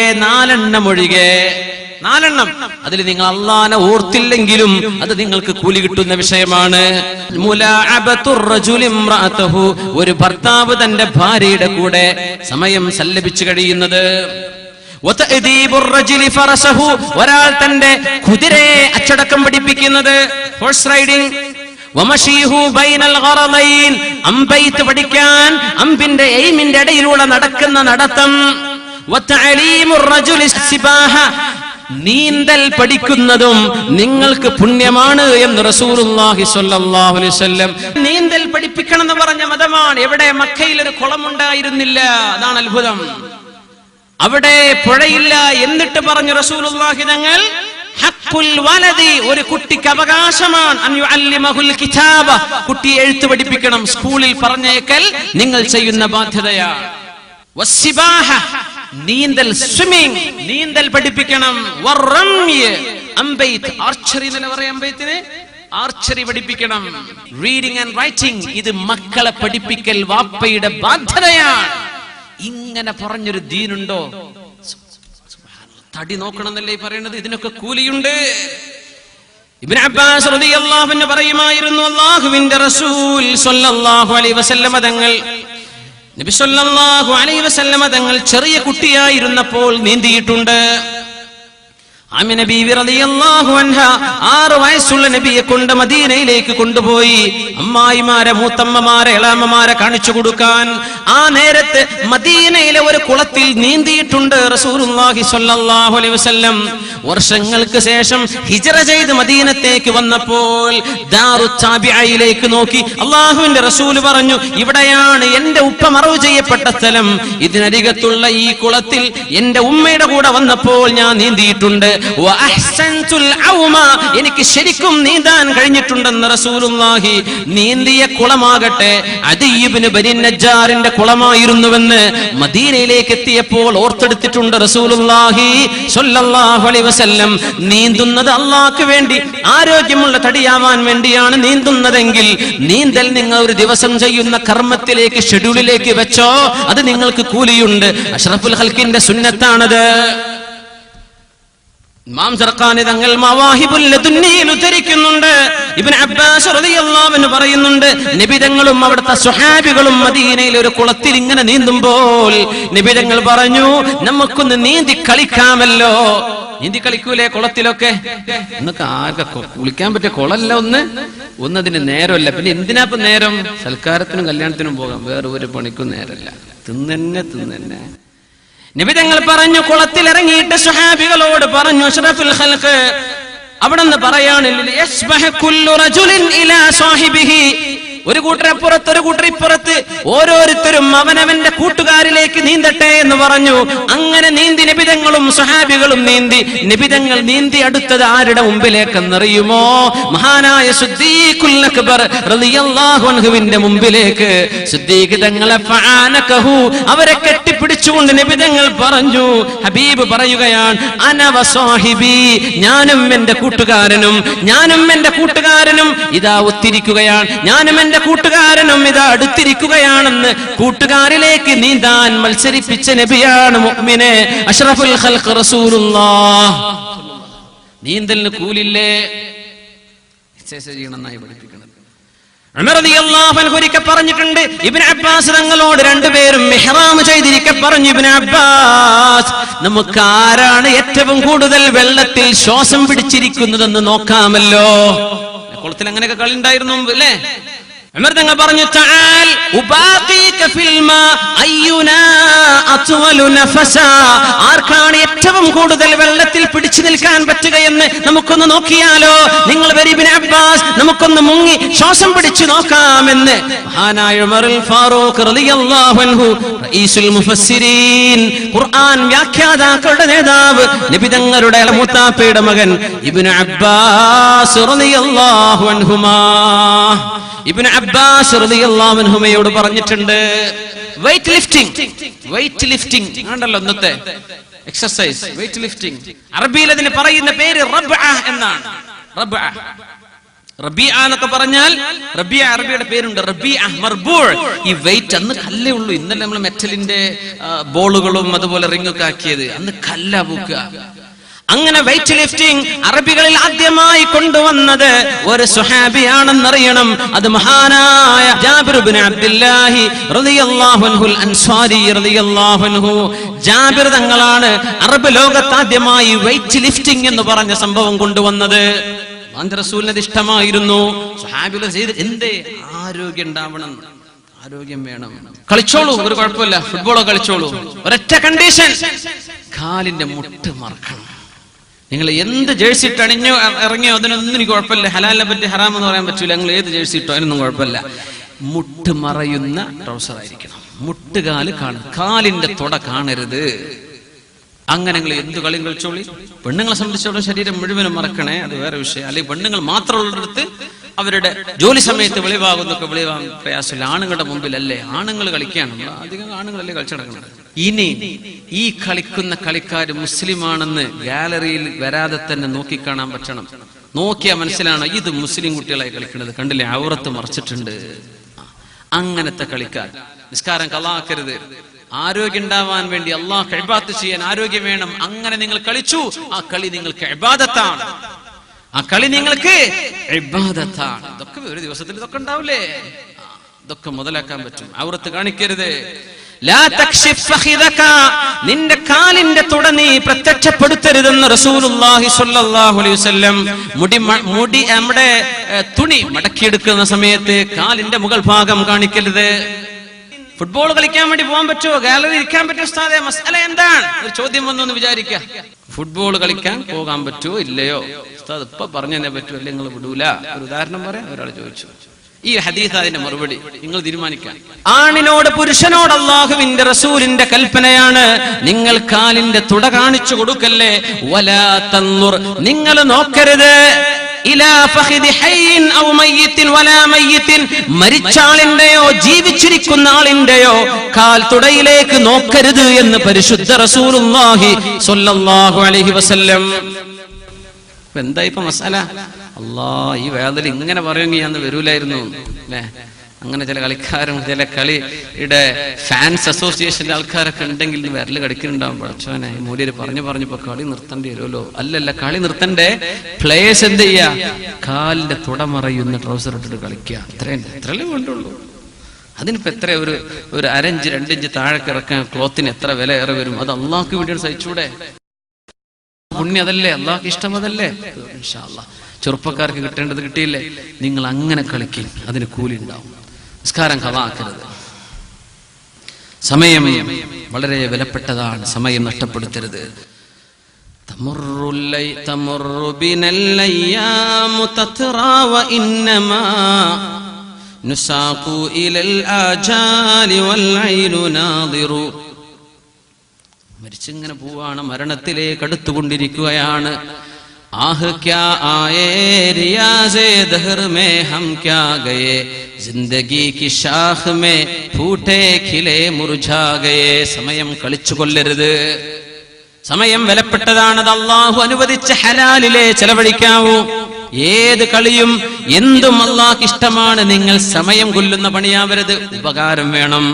4 അതിൽ നിങ്ങൾ അല്ലാഹനെ ഓർത്തില്ലെങ്കിലും അത് നിങ്ങൾക്ക് കൂലി കിട്ടുന്ന വിഷയമാണ്. മുലാഅബത്തുർ റജുലി ഇംറഅതഹു, ഒരു ഭർത്താവ് തന്റെ ഭാര്യയുടെ കൂടെ സമയം സല്ലപിച്ചു കഴിയുന്നത്. വതഅദീബുർ റജുലി ഫറസഹു, ഒരാൾ തന്റെ കുതിരയെ അച്ചടക്കം പഠിപ്പിക്കുന്നത്. Horse riding. വമശീഹു ബൈനൽ ഗറദൈൻ, അമ്പെയ്ത്ത് പഠിക്കാൻ അമ്പിന്റെ എയിമിന്റെ ഇടയിലൂടെ നടക്കുന്ന നടത്തം. വതഅലീമുർ റജുലി സിബാഹ, നീന്തൽ പഠിക്കുന്നതും നിങ്ങൾക്ക് പുണ്യമാണ് എന്ന് റസൂലുള്ളാഹി സ്വല്ലല്ലാഹു അലൈഹി വസല്ലം. നീന്തൽ പഠിപ്പിക്കണം എന്ന് പറഞ്ഞ മതമാണ്. എവിടെ? മക്കയിൽ ഒരു കുളമുണ്ടായിരുന്നില്ല. അതാണ് അത്ഭുതം. അവിടെ പുഴയില്ല. എന്നിട്ട് പറഞ്ഞു റസൂലുള്ളാഹി തങ്ങൾ, ഹഖ്ഖുൽ വലദി, ഒരു കുട്ടിക്ക് അവകാശമാണ് അൻ യുഅല്ലിമഹുൽ കിതാബ, കുട്ടിയെ എഴുത്ത് പഠിപ്പിക്കണം. സ്കൂളിൽ പറഞ്ഞേക്കൽ നിങ്ങൾ ചെയ്യുന്ന ബാധ്യതയാണ്. വസ്സിബാഹ, നീന്തൽ, സ്വിമ്മിംഗ്, നീന്തൽ പഠിപ്പിക്കണം. വറമ്യ, അമ്പെയ്ത്ത്, ആർച്ചറി എന്നല്ല പറയാം അമ്പെയ്ത്തിനെ, ആർച്ചറി പഠിപ്പിക്കണം. റീഡിംഗ് ആൻഡ് റൈറ്റിംഗ്, ഇത് മക്കളെ പഠിപ്പിക്കൽ വാപ്പയുടെ ബാധ്യതയാണ്. ഇങ്ങനെ പറഞ്ഞൊരു ദീനുണ്ടോ? തടി നോക്കണം എന്നല്ലേ പറയുന്നത്. ഇതിനൊക്കെ കൂലിയുണ്ട്. ഇബ്നു അബ്ബാസ് റളിയല്ലാഹു അൻഹു പറയുമായിരുന്നു, അല്ലാഹുവിന്റെ റസൂൽ സ്വല്ലല്ലാഹു അലൈഹി വസല്ലം തങ്ങൾ, നബി സല്ലല്ലാഹു അലൈഹി വസല്ലം തങ്ങൾ ചെറിയ കുട്ടിയായിരുന്നപ്പോൾ നീന്തിയിട്ടുണ്ട്. ആമിന ബീവി റളിയല്ലാഹു അൻഹ 6 വയസ്സുള്ള നബിയെ കൊണ്ട് മദീനയിലേക്ക് കൊണ്ടുപോയി അമ്മായിമാരെ, മൂത്തമ്മമാരെ, ഇളാമ്മമാരെ കാണിച്ചു കൊടുക്കാൻ. ആ നേരത്ത് മദീനയിലെ ഒരു കുളത്തിൽ നീന്തിയിട്ടുണ്ട് റസൂലുള്ളാഹി സ്വല്ലല്ലാഹു അലൈഹി വസല്ലം. വർഷങ്ങൾക്ക് ശേഷം ഹിജ്റ ചെയ്ത് മദീനത്തേക്ക് വന്നപ്പോൾ ദാറുത് താബിഈലേക്ക് നോക്കി അല്ലാഹുവിന്റെ റസൂൽ പറഞ്ഞു, ഇവിടെയാണ് എന്റെ ഉപ്പ മറവ് ചെയ്യപ്പെട്ട സ്ഥലം. ഇതിനരികത്തുള്ള ഈ കുളത്തിൽ എന്റെ ഉമ്മയുടെ കൂടെ വന്നപ്പോൾ ഞാൻ നീന്തിയിട്ടുണ്ട്. എനിക്ക് ശരിക്കും നീന്താൻ കഴിഞ്ഞിട്ടുണ്ടെന്ന് റസൂലുള്ളാഹി. നീന്തിയ കുളമാകട്ടെ അദീ ഇബ്നു ബനി നജ്ജാറിന്റെ കുളമായിരുന്നുവെന്ന് മദീനയിലേക്ക് എത്തിയപ്പോൾ ഓർത്തെടുത്തിട്ടുണ്ട് റസൂലുള്ളാഹി സ്വല്ലല്ലാഹു അലൈഹി വസല്ലം. നീന്തുന്നത് അല്ലാഹുവിന് വേണ്ടി, ആരോഗ്യമുള്ള തടിയാവാൻ വേണ്ടിയാണ് നീന്തുന്നതെങ്കിൽ നീന്തൽ നിങ്ങൾ ഒരു ദിവസം ചെയ്യുന്ന കർമ്മത്തിലേക്ക്, ഷെഡ്യൂളിലേക്ക് വെച്ചോ, അത് നിങ്ങൾക്ക് കൂലിയുണ്ട്. അഷ്റഫുൽ ഖൽഖിന്റെ സുന്നത്താണത്. ഇമാം സർഖാനി തങ്ങൾ മവാഹിബുൽ ലദുന്നിയിൽ ഉദ്ധരിക്കുന്നുണ്ട്. ഇബ്നു അബ്ബാസ് റളിയല്ലാഹു അൻഹു പറയുന്നുണ്ട്, നബി തങ്ങളും അവിടുത്തെ സ്വഹാബികളും മദീനയിൽ ഒരു കുളത്തിൽ ഇങ്ങനെ നീന്തുമ്പോൾ നബി തങ്ങൾ പറഞ്ഞു, നമുക്കൊന്ന് നീന്തി കളിക്കാമല്ലോ. നീന്തി കളിക്കൂലേ കുളത്തിലൊക്കെ? എന്നൊക്കെ ആർക്കെ കുളിക്കാൻ പറ്റിയ കുളമല്ല. ഒന്നതിന് നേരമല്ല. പിന്നെ എന്തിനാ നേരം? സൽക്കാരത്തിനും കല്യാണത്തിനും പോകാം, വേറെ ഒരു പണിക്കും നേരമല്ല. തിന്നെ നബി തങ്ങൾ പറഞ്ഞു, കുളത്തിൽ ഇറങ്ങിയിട്ട് സ്വഹാബികളോട് പറഞ്ഞു, അഷ്റഫുൽ ഖൽഖ് അവിടെന്ന് പറയാനില്ല, യസ്ബഹു കുല്ലു റജുലിൻ ഇലാ സാഹിബിഹി, ഒരു കൂട്ടരപ്പുറത്ത് ഒരു കൂട്ടരിപ്പുറത്ത്, ഓരോരുത്തരും അവനവന്റെ കൂട്ടുകാരിലേക്ക് നീന്തട്ടെ എന്ന് പറഞ്ഞു. അങ്ങനെ നീന്തി നബിതങ്ങളും സ്വഹാബികളും നീന്തി. നബിതങ്ങൾ നീന്തി അടുത്തത് ആരുടെ മുമ്പിലേക്കെന്നറിയുമോ? മഹാനായ സിദ്ദീഖുൽ അക്ബർ റളിയല്ലാഹു അൻഹുവിന്റെ മുമ്പിലേക്ക്. സിദ്ദീഖ് തങ്ങളെ ഫആനകഹു, അവരെ കെട്ടിപ്പിടിച്ചുകൊണ്ട് നബിതങ്ങൾ പറഞ്ഞു, ഹബീബ് പറയുകയാണ്, അന വസാഹിബി, ഞാനും എന്റെ കൂട്ടുകാരനും, ഞാനും എന്റെ കൂട്ടുകാരനും ഇതാ ഒത്തിരിക്കുകയാണ്, ഞാനും എന്റെ കൂട്ടുകാരനും ഇതാ അടുത്തിരിക്കുകയാണെന്ന് കൂട്ടുകാരിലേക്ക് നീന്താൻ മത്സരിപ്പിച്ച നബിയാണ് മുഅ്മിനെ അഷ്റഫുൽ ഖൽഖ് റസൂലുള്ളാഹ്. നീന്തലിന് കൂലില്ലേ? ചെയ്യണമെന്നായി പഠിപ്പിക്കുന്നത്. ഉമർ റളിയല്ലാഹു അൻഹു ഒരിക്കൽ പറഞ്ഞിട്ടുണ്ട്, ഇബ്നു അബ്ബാസ് തങ്ങളോട് രണ്ടുപേരും ഇഹ്റാം ചെയ്തിരിക്കെ പറഞ്ഞു, ഇബ്നു അബ്ബാസ്, നമുക്ക് ആരാണ് ഏറ്റവും കൂടുതൽ വെള്ളത്തിൽ ശ്വാസം പിടിച്ചിരിക്കുന്നതെന്ന് നോക്കാമല്ലോ. കുളത്തിൽ അങ്ങനെയൊക്കെ കളി ഉണ്ടായിരുന്നു മുമ്പ് അല്ലേ? ഉമർ തങ്ങൾ പറഞ്ഞു തആൽ ഉബാഖീക ഫിൽ മാ അയ്യുനാ അത്വലു നഫസ, ആർക്കാണ് ഏറ്റവും കൂടുതൽ വെള്ളത്തിൽ പിടിച്ചു നിൽക്കാൻ പറ്റുകയെന്ന് നമുക്കൊന്ന് നോക്കിയാലോ. നിങ്ങൾ വരി ഇബ്നു അബ്ബാസ്, നമുക്കൊന്ന് മുങ്ങി ശ്വാസം പിടിച്ചു നോക്കാമെന്ന് മഹാനായ ഉമറുൽ ഫാറൂഖ് റളിയല്ലാഹു അൻഹു, റഈസുൽ മുഫസ്സിരീൻ, ഖുർആൻ വ്യാഖ്യാതാക്കളുടെ നേതാവ്, നബി തങ്ങളുടെ മൂത്താപ്പയുടെ മകൻ ഇബ്നു അബ്ബാസ് റളിയല്ലാഹു അൻഹുമാ, ഇബ്നു അബ്ബാസ് റളിയല്ലാഹു അൻഹുമയോട് പറഞ്ഞിട്ടുണ്ട്, വെയിറ്റ് ലിഫ്റ്റിംഗ് ആണല്ലോ ഇന്നത്തെ എക്സർസൈസ്, വെയിറ്റ് ലിഫ്റ്റിംഗ്. അറബിയിൽ അതിന് പറയുന്ന പേര് റബ്അ എന്നാണ്. റബിഅ എന്നൊക്കെ പറഞ്ഞാൽ റബിഅ, അറബിയുടെ പേരുണ്ട് റബിഅ, മർബൂഅ. ഈ വെയിറ്റ് അന്ന് കല്ലേ ഉള്ളൂ. ഇന്നലെ നമ്മൾ മെറ്റലിന്റെ ബോളുകളും അതുപോലെ റിങ്ങൊക്കെ ആക്കിയത്, അന്ന് കല്ല പൂക്കുക. അങ്ങനെ വെയിറ്റ് ലിഫ്റ്റിംഗ് അറബികളിൽ ആദ്യമായി കൊണ്ടുവന്നത് ഒരു സ്വഹാബിയാണെന്നറിയണം. അത് മഹാനായ ജാബിർ ഇബ്നു അബ്ദുല്ലാഹി റളിയല്ലാഹു അൻഹുൽ അൻസാരി റളിയല്ലാഹു അൻഹു, ജാബിർ തങ്ങളാണ് അറബ് ലോകത്ത് ആദ്യമായി വെയിറ്റ് ലിഫ്റ്റിംഗ് എന്ന് പറഞ്ഞ സംഭവം കൊണ്ടുവന്നത്. റസൂലിന് ഇഷ്ടമായിരുന്നു. സ്വഹാബികൾ ചെയ്ത് എന്തേ? ആരോഗ്യം ഉണ്ടാവണം, ആരോഗ്യം വേണം. കളിച്ചോളൂ, ഒരു കുഴപ്പമില്ല, ഫുട്ബോളോ കളിച്ചോളൂ, ഒരൊറ്റ കണ്ടീഷൻ, കാലിന്റെ മുട്ട് മറക്കണം. നിങ്ങൾ എന്ത് ജേഴ്സി ഇട്ട് അണിഞ്ഞോ ഇറങ്ങിയോ അതിനൊന്നും എനിക്ക് കുഴപ്പമില്ല. ഹലാലിനെ പറ്റി ഹറാം എന്ന് പറയാൻ പറ്റൂല. നിങ്ങൾ ഏത് ജേഴ്സി ഇട്ടോ അതിനൊന്നും കുഴപ്പമില്ല. മുട്ട് മറയുന്ന ട്രൗസർ ആയിരിക്കണം. മുട്ടുകാല് കാണും, കാലിന്റെ തുട കാണരുത്. അങ്ങനെ നിങ്ങൾ എന്ത് കളിയും കളിച്ചോളി. പെണ്ണുങ്ങളെ സംബന്ധിച്ചോളം ശരീരം മുഴുവനും മറക്കണേ, അത് വേറെ വിഷയം. അല്ലെങ്കിൽ പെണ്ണുങ്ങൾ മാത്രമുള്ളിടത്ത് അവരുടെ ജോലി സമയത്ത് വെളിവാകുന്നൊക്കെ വെളിവാൻ പ്രയാസമില്ല. ആണുങ്ങളുടെ മുമ്പിലല്ലേ, ആണുങ്ങൾ കളിക്കുകയാണ്, അധികം ആണുങ്ങളല്ലേ കളിച്ചു നടക്കുന്നത്. ഇനി ഈ കളിക്കുന്ന കളിക്കാർ മുസ്ലിമാണെന്ന് ഗാലറിയിൽ വരാതെ തന്നെ നോക്കിക്കാണാൻ പറ്റണം. നോക്കിയാൽ മനസ്സിലാണ് ഇത് മുസ്ലിം കുട്ടികളായി കളിക്കുന്നത്. കണ്ടില്ലേ, ഔറത്ത് മറച്ചിട്ടുണ്ട്. അങ്ങനത്തെ കളിക്കാർ നിസ്കാരം കളാക്കരുത്. ആരോഗ്യം ഉണ്ടാവാൻ വേണ്ടി അള്ളാഹ് ഇബാദത്ത് ചെയ്യാൻ ആരോഗ്യം വേണം. അങ്ങനെ നിങ്ങൾ കളിച്ചു, ആ കളി നിങ്ങൾക്ക് ഇബാദത്താണ്. ആ കളി നിങ്ങൾക്ക് ഇബാദത്താണ്. ഇതൊക്കെ ഒരു ദിവസത്തിൽ ഇതൊക്കെ ഉണ്ടാവില്ലേ, ഇതൊക്കെ മുതലാക്കാൻ പറ്റും. ഔറത്ത് കാണിക്കരുത്. ലാ തക്ഷിഫ് ഫഖിദക, നിന്റെ കാലിന്റെ തുട നീ പ്രത്യക്ഷപ്പെടുത്തരുതെന്ന് റസൂലുള്ളാഹി സ്വല്ലല്ലാഹു അലൈഹി വസല്ലം. മുടി നമ്മുടെ തുണി മടക്കിയെടുക്കുന്ന സമയത്ത് കാലിന്റെ മുകൾ ഭാഗം കാണിക്കരുത്. ഫുട്ബോൾ കളിക്കാൻ വേണ്ടി പോകാൻ പറ്റുമോ? ഗാലറി ഇരിക്കാൻ പറ്റുമോ? ഉസ്താദേ, മസ്അല എന്താണ്? ഒരു ചോദ്യം വന്നു വിചാരിക്കുക. ഫുട്ബോൾ കളിക്കാൻ പോകാൻ പറ്റുമോ ഇല്ലയോ? ഉസ്താദ് ഇപ്പൊ പറഞ്ഞതേ പറ്റൂ, അല്ലെ നിങ്ങൾ വിടൂല. ഒരു ഉദാഹരണം പറയാം. ഒരാൾ ചോദിച്ചു, ഈ ഹദീസ് അതിന്റെ മറുപടി നിങ്ങൾ തീരുമാനിക്കാം. ആണിനോട് പുരുഷനോട് അല്ലാഹുവിന്റെ റസൂലിന്റെ കൽപ്പനയാണ്, നിങ്ങൾ കാലിന്റെ തുട കാണിച്ചു കൊടുക്കല്ലേ. വലാ തൻദുർ, നിങ്ങൾ നോക്കരുത്. ഇലാ ഫഖിദി ഹയ്യിൻ ഔ മയ്യിത്തിൻ വലാ മയ്യിത്തിൻ, മരിച്ചാളിന്റെയോ ജീവിച്ചിരിക്കുന്ന ആളിന്റെയോ കാൽ തുടയിലേക്ക് നോക്കരുത് എന്ന് പരിശുദ്ധ റസൂലുള്ളാഹി സ്വല്ലല്ലാഹു അലൈഹി വസല്ലം. എന്താ ഇപ്പൊ മസാല? അല്ലാ, ഈ വേദന ഇങ്ങനെ പറയുമെങ്കിൽ ഞാൻ വരൂലായിരുന്നു അല്ലേ? അങ്ങനെ ചില കളിക്കാരും ചില കളിയുടെ ഫാൻസ് അസോസിയേഷന്റെ ആൾക്കാരൊക്കെ ഉണ്ടെങ്കിൽ വിരല് കടിക്കുന്നുണ്ടാവും. പഠിച്ചോനെ, ഈ മൂല്യര് പറഞ്ഞപ്പോ കളി നിർത്തേണ്ടി വരുമല്ലോ. അല്ലല്ല, കളി നിർത്തണ്ടേ. പ്ലേയേഴ്സ് എന്ത് ചെയ്യാ? കാലിന്റെ തുടമറയുന്ന ട്രൗസർ ഇട്ടിട്ട് കളിക്കുക. എത്രയല്ലേ വേണ്ടുള്ളൂ. അതിനിപ്പോ എത്ര ഒരു അരഞ്ച് 2 ഇഞ്ച് താഴേക്ക് ഇറക്കാൻ ക്ലോത്തിന് എത്ര വില ഏറെ വരും? അത് അള്ളാഹ്ക്ക് വേണ്ടിയാണ് സഹിച്ചൂടെ? പുണ്യം അതല്ലേ, അള്ളാഹ്ക്ക് ഇഷ്ടം അതല്ലേ. ഇൻഷാ അല്ലാഹ് ചെറുപ്പക്കാർക്ക് കിട്ടേണ്ടത് കിട്ടിയില്ലേ? നിങ്ങൾ അങ്ങനെ കളിക്കും, അതിന് കൂലി ഉണ്ടാവും. നിസ്കാരം കളാക്കരുത്. സമയം വളരെ വിലപ്പെട്ടതാണ്, സമയം നഷ്ടപ്പെടുത്തരുത്. മരിച്ചിങ്ങനെ പോവാണ്, മരണത്തിലേക്ക് അടുത്തുകൊണ്ടിരിക്കുകയാണ്. ആഹ് ക്യാ ആയേ റിയാസേ ദഹർ മേ ഹം ക്യാ ഗയേ, ജിന്ദഗി കി ഷാഖ് മേ ഫൂട്ടേ ഖിലേ മുർജാ ഗയേ. സമയം കളിച്ചു കൊല്ലരുത്. സമയം വിലപ്പെട്ടതാണ്. അത് അല്ലാഹു അനുവദിച്ച ഹലാലിലെ ചെലവഴിക്കാവൂ. ഏത് കളിയും എന്തും അല്ലാഹ്ക്ക് ഇഷ്ടമാണ്. നിങ്ങൾ സമയം കൊല്ലുന്ന പണിയാവരുത്. ഉപകാരം വേണം.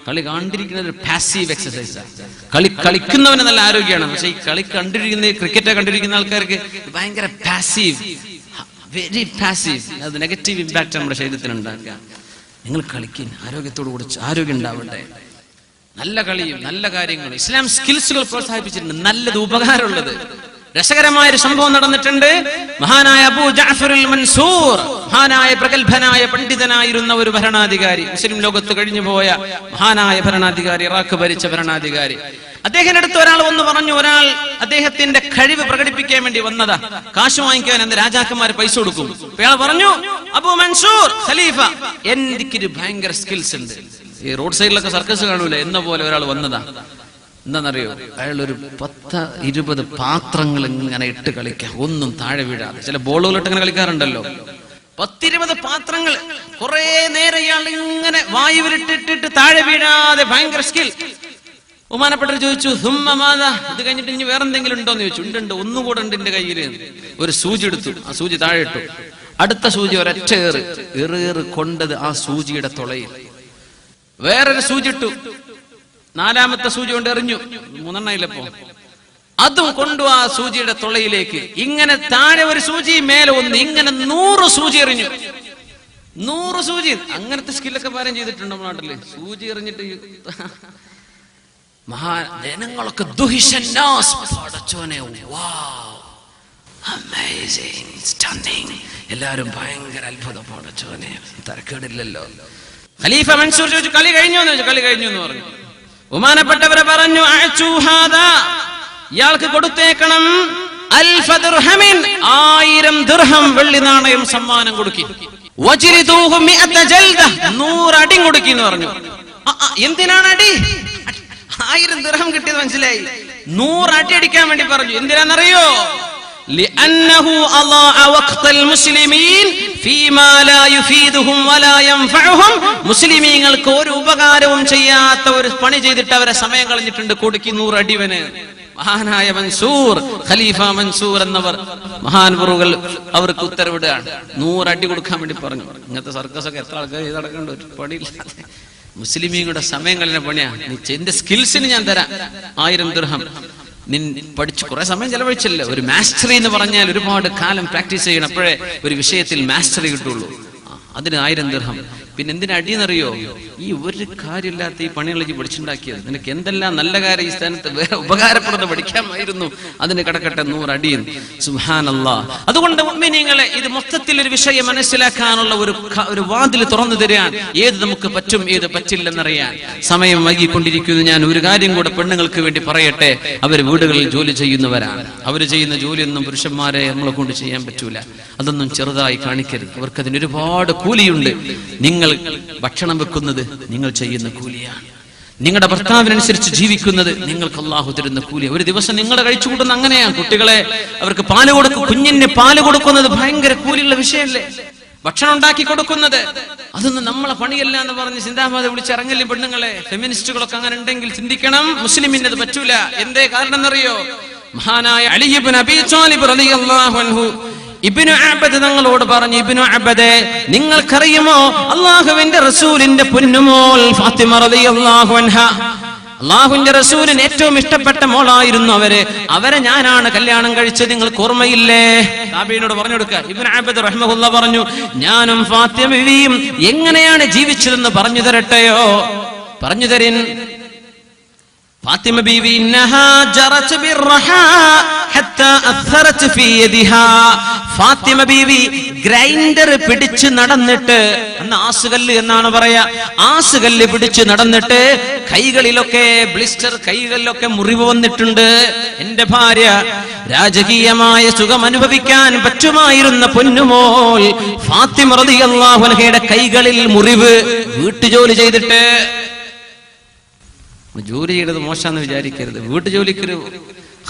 കളി കണ്ടിരിക്കുന്നത് ഒരു പാസീവ് എക്സസൈസാണ്. കളിക്കുന്നവന് നല്ല ആരോഗ്യമാണ്. പക്ഷെ ഈ കളി കണ്ടിരിക്കുന്ന ക്രിക്കറ്റ് കണ്ടിരിക്കുന്ന ആൾക്കാർക്ക് ഭയങ്കര പാസീവ്, വെരി പാസീവ്. അത് നെഗറ്റീവ് ഇമ്പാക്ട് നമ്മുടെ ശരീരത്തിന് ഉണ്ടാക്കുക. നിങ്ങൾ കളിക്കും, ആരോഗ്യത്തോടു കൂടി ആരോഗ്യം ഉണ്ടാവട്ടെ. നല്ല കളിയും നല്ല കാര്യങ്ങളും ഇസ്ലാം സ്കിൽസുകൾ പ്രോത്സാഹിപ്പിച്ചിട്ടുണ്ട്. നല്ലത്, ഉപകാരമുള്ളത്. രസകരമായ ഒരു സംഭവം നടന്നിട്ടുണ്ട്. മഹാനായ അബൂ ജഅഫറുൽ മൻസൂർ, മഹാനായ പ്രഗത്ഭനായ പണ്ഡിതനായിരുന്ന ഒരു ഭരണാധികാരി, മുസ്ലിം ലോകത്ത് കഴിഞ്ഞു പോയ മഹാനായ ഭരണാധികാരി, ഇറാഖ് ഭരിച്ച ഭരണാധികാരി. അദ്ദേഹത്തിന്റെ അടുത്ത് ഒരാൾ വന്ന് പറഞ്ഞു, ഒരാൾ അദ്ദേഹത്തിന്റെ കഴിവ് പ്രകടിപ്പിക്കാൻ വേണ്ടി വന്നതാ, കാശ് വാങ്ങിക്കാൻ എന്ന് രാജാക്കന്മാർ പൈസ കൊടുക്കും. അയാൾ പറഞ്ഞു, അബൂ മൻസൂർ ഖലീഫ, എനിക്കൊരു ഭയങ്കര സ്കിൽസ് ഉണ്ട്. ഈ റോഡ് സൈഡിലൊക്കെ സർക്കസ് കാണൂല എന്ന പോലെ ഒരാൾ വന്നതാ. എന്താണെന്നറിയോ, അയാളൊരു 10-20 പാത്രങ്ങൾ ഇങ്ങനെ ഇട്ട് കളിക്കാം, ഒന്നും താഴെ വീഴാതെ. ചില ബോളുകളിട്ട് ഇങ്ങനെ കളിക്കാറുണ്ടല്ലോ, 10-20 പാത്രങ്ങൾ കുറെ നേരം ഇയാൾ ഇങ്ങനെ വായുവിലിട്ടിട്ട് താഴെ വീഴാതെ, ഭയങ്കര സ്കിൽ. ബഹുമാനപ്പെട്ടവർ ചോദിച്ചു, ഇത് കഴിഞ്ഞിട്ട് ഇനി വേറെന്തെങ്കിലും ഉണ്ടോന്ന് ചോദിച്ചു. ഉണ്ട്, ഒന്നുകൂടെ ഉണ്ട് എന്റെ കയ്യിൽ. ഒരു സൂചി എടുത്തു, ആ സൂചി താഴെ ഇട്ടു. അടുത്ത സൂചി ഒരൊറ്റ ഏറ് കൊണ്ടത് ആ സൂചിയുടെ തുളയിൽ. വേറൊരു സൂചി ഇട്ടു, 4ാമത്തെ സൂചി കൊണ്ട് എറിഞ്ഞു. 3 അതും കൊണ്ടു ആ സൂചിയുടെ തുളയിലേക്ക്. ഇങ്ങനെ താഴെ ഒരു സൂചി, മേലെ ഒന്ന്, ഇങ്ങനെ 100 സൂചി എറിഞ്ഞു. 100 സൂചി. അങ്ങനത്തെ സ്കില്ലൊക്കെ പാരം ചെയ്തിട്ടുണ്ട് നമ്മുടെ നാട്ടില്. സൂചി എറിഞ്ഞിട്ട് ജനങ്ങളൊക്കെ എല്ലാരും ഭയങ്കര അത്ഭുതം. പടച്ചോനെ, തരക്കേടില്ലല്ലോ. ഖലീഫ മൻസൂർ ചോദിച്ചു, കളി കഴിഞ്ഞോ എന്ന് ചോദിച്ചു. കളി കഴിഞ്ഞു എന്ന് പറഞ്ഞു. ബഹുമാനപ്പെട്ടവരെ പറഞ്ഞു, ഇയാൾക്ക് കൊടുത്തേക്കണം 1000 ദിർഹം വെള്ളി നാണയം സമ്മാനം കൊടുക്കി. 100 അടി കൊടുക്കി എന്ന് പറഞ്ഞു. എന്തിനാണ് അടി? 1000 ദിർഹം കിട്ടിയത് മനസ്സിലായി. 100 അടി അടിക്കാൻ വേണ്ടി പറഞ്ഞു. എന്തിനാണെന്നറിയോ? لأنه أضاع وقت المسلمين فيما لا يفيدهم ولا ينفعهم. മുസ്ലിമീങ്ങൾക്ക് ഒരു ഉപകാരവും ചെയ്യാത്ത ഒരു പണി ചെയ്തിട്ട് അവരെ സമയം കളഞ്ഞിട്ടുണ്ട്. കൊടുക്കി 100 അടിവന്. മഹാനായ മൻസൂർ, ഖലീഫ മൻസൂർ എന്നവർ മഹാൻപുറുകൾ അവർക്ക് ഉത്തരവിടുകയാണ്. 100 അടി കൊടുക്കാൻ വേണ്ടി പറഞ്ഞു. ഇങ്ങനത്തെ സർക്കസ് ഒക്കെ എത്ര ആൾക്കാർ ചെയ്ത് നടക്കേണ്ട ഒരു പണിയില്ലാതെ. മുസ്ലിമീങ്ങളുടെ സമയം കളഞ്ഞ പണിയാ. നീ എന്റെ സ്കിൽസിന് ഞാൻ തരാം 1000 ദിർഹം. പഠിച്ചു കുറെ സമയം ചെലവഴിച്ചല്ലോ. ഒരു മാസ്റ്ററി എന്ന് പറഞ്ഞാൽ ഒരുപാട് കാലം പ്രാക്ടീസ് ചെയ്യണം, അപ്പോഴേ ഒരു വിഷയത്തിൽ മാസ്റ്ററി കിട്ടുള്ളൂ. അതിന് 1000 ദിർഹം. പിന്നെ എന്തിനാ അടിയെന്നറിയോ? ഈ ഒരു കാര്യമില്ലാത്ത ഈ പണികളൊക്കെ പഠിച്ചുണ്ടാക്കിയത്. നിനക്ക് എന്തെല്ലാം നല്ല കാര്യം ഈ സ്ഥാനത്ത് വേറെ ഉപകാരപ്പെടുന്ന പഠിക്കാമായിരുന്നു. അതിന് കിടക്കട്ടെ 100 അടിയും. സുബ്ഹാനല്ലാഹ്. അതുകൊണ്ട് മുഅ്മിനീങ്ങളെ, ഇത് മൊത്തത്തിൽ ഒരു വിഷയം മനസ്സിലാക്കാനുള്ള ഒരു വാതിൽ തുറന്നു തരാൻ. ഏത് നമുക്ക് പറ്റും, ഏത് പറ്റില്ലെന്നറിയാൻ. സമയം വൈകിക്കൊണ്ടിരിക്കുന്നു. ഞാൻ ഒരു കാര്യം കൂടെ പെണ്ണുങ്ങൾക്ക് വേണ്ടി പറയട്ടെ. അവർ വീടുകളിൽ ജോലി ചെയ്യുന്നവരാണ്. അവർ ചെയ്യുന്ന ജോലിയൊന്നും പുരുഷന്മാരെ നമ്മളെ കൊണ്ട് ചെയ്യാൻ പറ്റൂല. അതൊന്നും ചെറുതായി കാണിക്കരുത്. അവർക്കതിന് ഒരുപാട് കൂലിയുണ്ട്. നിങ്ങൾ ഭക്ഷണം വെക്കുന്നത് നിങ്ങൾ ചെയ്യുന്ന കൂലിയാണ്. നിങ്ങളുടെ ഭർത്താവിനനുസരിച്ച് ജീവിക്കുന്നത് നിങ്ങൾക്ക് അല്ലാഹു തരുന്ന കൂലി. ഒരു ദിവസം നിങ്ങളെ കഴിച്ചു കൂട്ടുന്ന അങ്ങനെയാണ്. കുട്ടികളെ അവർക്ക് പാല് കൊടുക്കും, കുഞ്ഞിന് പാല് കൊടുക്കുന്നത് ഭയങ്കര കൂലിയുള്ള വിഷയമല്ലേ? ഭക്ഷണം ഉണ്ടാക്കി കൊടുക്കുന്നത് അതൊന്നും നമ്മളെ പണിയല്ല എന്ന് പറഞ്ഞ് സിന്ദാബാദ് വിളിച്ചിറങ്ങല്ലേ പെണ്ണുങ്ങളെ. ഫെമിനിസ്റ്റുകളൊക്കെ അങ്ങനെ ഉണ്ടെങ്കിൽ ചിന്തിക്കണം, മുസ്ലിമിന് അത് പറ്റൂല. എന്തേ കാരണം എന്നറിയോ? മഹാനായ അലി ഇബ്നു അബീ ത്വാലിബ് റളിയല്ലാഹു അൻഹു ഇബ്നു അബ്ബദ് തങ്ങളോട് പറഞ്ഞു, ഇബ്നു അബ്ബദേ, നിങ്ങൾക്കറിയുമോ അല്ലാഹുവിന്റെ റസൂലിന്റെ പൊന്നുമോൾ ഫാത്തിമ റളിയല്ലാഹു അൻഹ, അല്ലാഹുവിന്റെ റസൂലിന് ഏറ്റവും ഇഷ്ടപ്പെട്ട മോളായിരുന്നു അവരെ ഞാനാണ് കല്യാണം കഴിച്ചത്. നിങ്ങൾക്ക് ഓർമ്മയില്ലേ? താബീനോട് പറഞ്ഞു കൊടുക്കുക. ഇബ്നു അബ്ബദ് റഹ്മഹുല്ലാഹ് പറഞ്ഞു, ഞാനും ഫാത്തിമ ബീവിയും എങ്ങനെയാണ് ജീവിച്ചതെന്ന് പറഞ്ഞു തരട്ടെയോ? പറഞ്ഞു തരിൻ. ഫാത്തിമ ബീവി ഇന്നഹാ ജറത് ബിർറഹാ ഹത്താ അഥറത് ഫീ യദിഹാ. ഫാത്തിമ ബീവി ഗ്രൈൻഡർ പിടിച്ച് നടന്നിട്ട്, അന്ന് ആസുകല്ല് എന്നാണ് പറയാ, ആസുകല്ല് പിടിച്ച് നടന്നിട്ട് കൈകളിലൊക്കെ ബ്ലിസ്റ്റർ, കൈകളിലൊക്കെ മുറിവ് വന്നിട്ടുണ്ട്. എന്റെ ഭാര്യ രാജകീയമായ സുഖം അനുഭവിക്കാൻ പറ്റുമായിരുന്ന പൊന്നുമോൾ ഫാത്തിമ റളിയല്ലാഹു അൻഹയുടെ കൈകളിൽ മുറിവ്. വീട്ടുജോലി ചെയ്തിട്ട്. ജോലി ചെയ്തത് മോശാന്ന് വിചാരിക്കരുത്. വീട്ടുജോലിക്കൊരു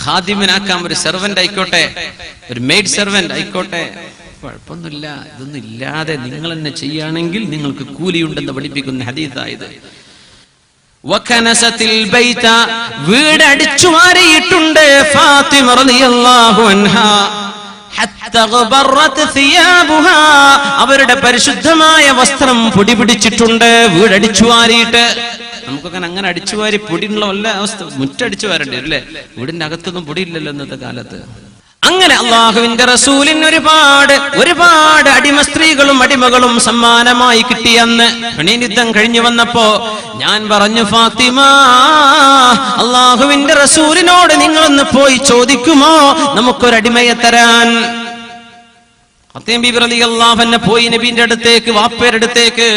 ഖാദിമിനാക്കാം, ഒരു സെർവന്റ് ആയിക്കോട്ടെ, ഒരു മെയ്ഡ് സെർവന്റ് ആയിക്കോട്ടെ, കുഴപ്പമൊന്നുമില്ല. ഇതൊന്നും ഇല്ലാതെ നിങ്ങൾ തന്നെ ചെയ്യുകയാണെങ്കിൽ നിങ്ങൾക്ക് കൂലിയുണ്ടെന്ന് പഠിപ്പിക്കുന്ന ഹദീസായത്. വകനസത്തിൽ ബൈത, വീട് അടിച്ചു മാറിയിട്ടുണ്ട് ഫാത്തിമ റളിയല്ലാഹു അൻഹാ. ഹത്താ ഗബറത് സിയാബുഹാ, അവരുടെ പരിശുദ്ധമായ വസ്ത്രം പൊടി പിടിച്ചിട്ടുണ്ട് വീടടിച്ചു വാരിയിട്ട്. നമുക്കൊക്കെ അങ്ങനെ അടിച്ചുവാരി പൊടിയുള്ള വല്ല അവസ്ഥ, മുറ്റടിച്ചു വാരണ്ടേ അല്ലേ? വീടിന്റെ അകത്തൊന്നും പൊടിയില്ലല്ലോ ഇന്നത്തെ കാലത്ത്. അങ്ങനെ അള്ളാഹുവിന്റെ റസൂലിന് ഒരുപാട് അടിമ സ്ത്രീകളും അടിമകളും സമ്മാനമായി കിട്ടിയെന്ന് ഹുനൈൻ യുദ്ധം കഴിഞ്ഞു വന്നപ്പോ ഞാൻ പറഞ്ഞു, ഫാത്തിമ, അള്ളാഹുവിന്റെ റസൂലിനോട് നിങ്ങളൊന്ന് പോയി ചോദിക്കുമോ നമുക്കൊരടിമയെ തരാൻ? ഫാത്തിമ ബീബി റളിയല്ലാഹു അൻഹ പോയി നബിയുടെ അടുത്തേക്ക്, വാപ്പയുടെ അടുത്തേക്ക്.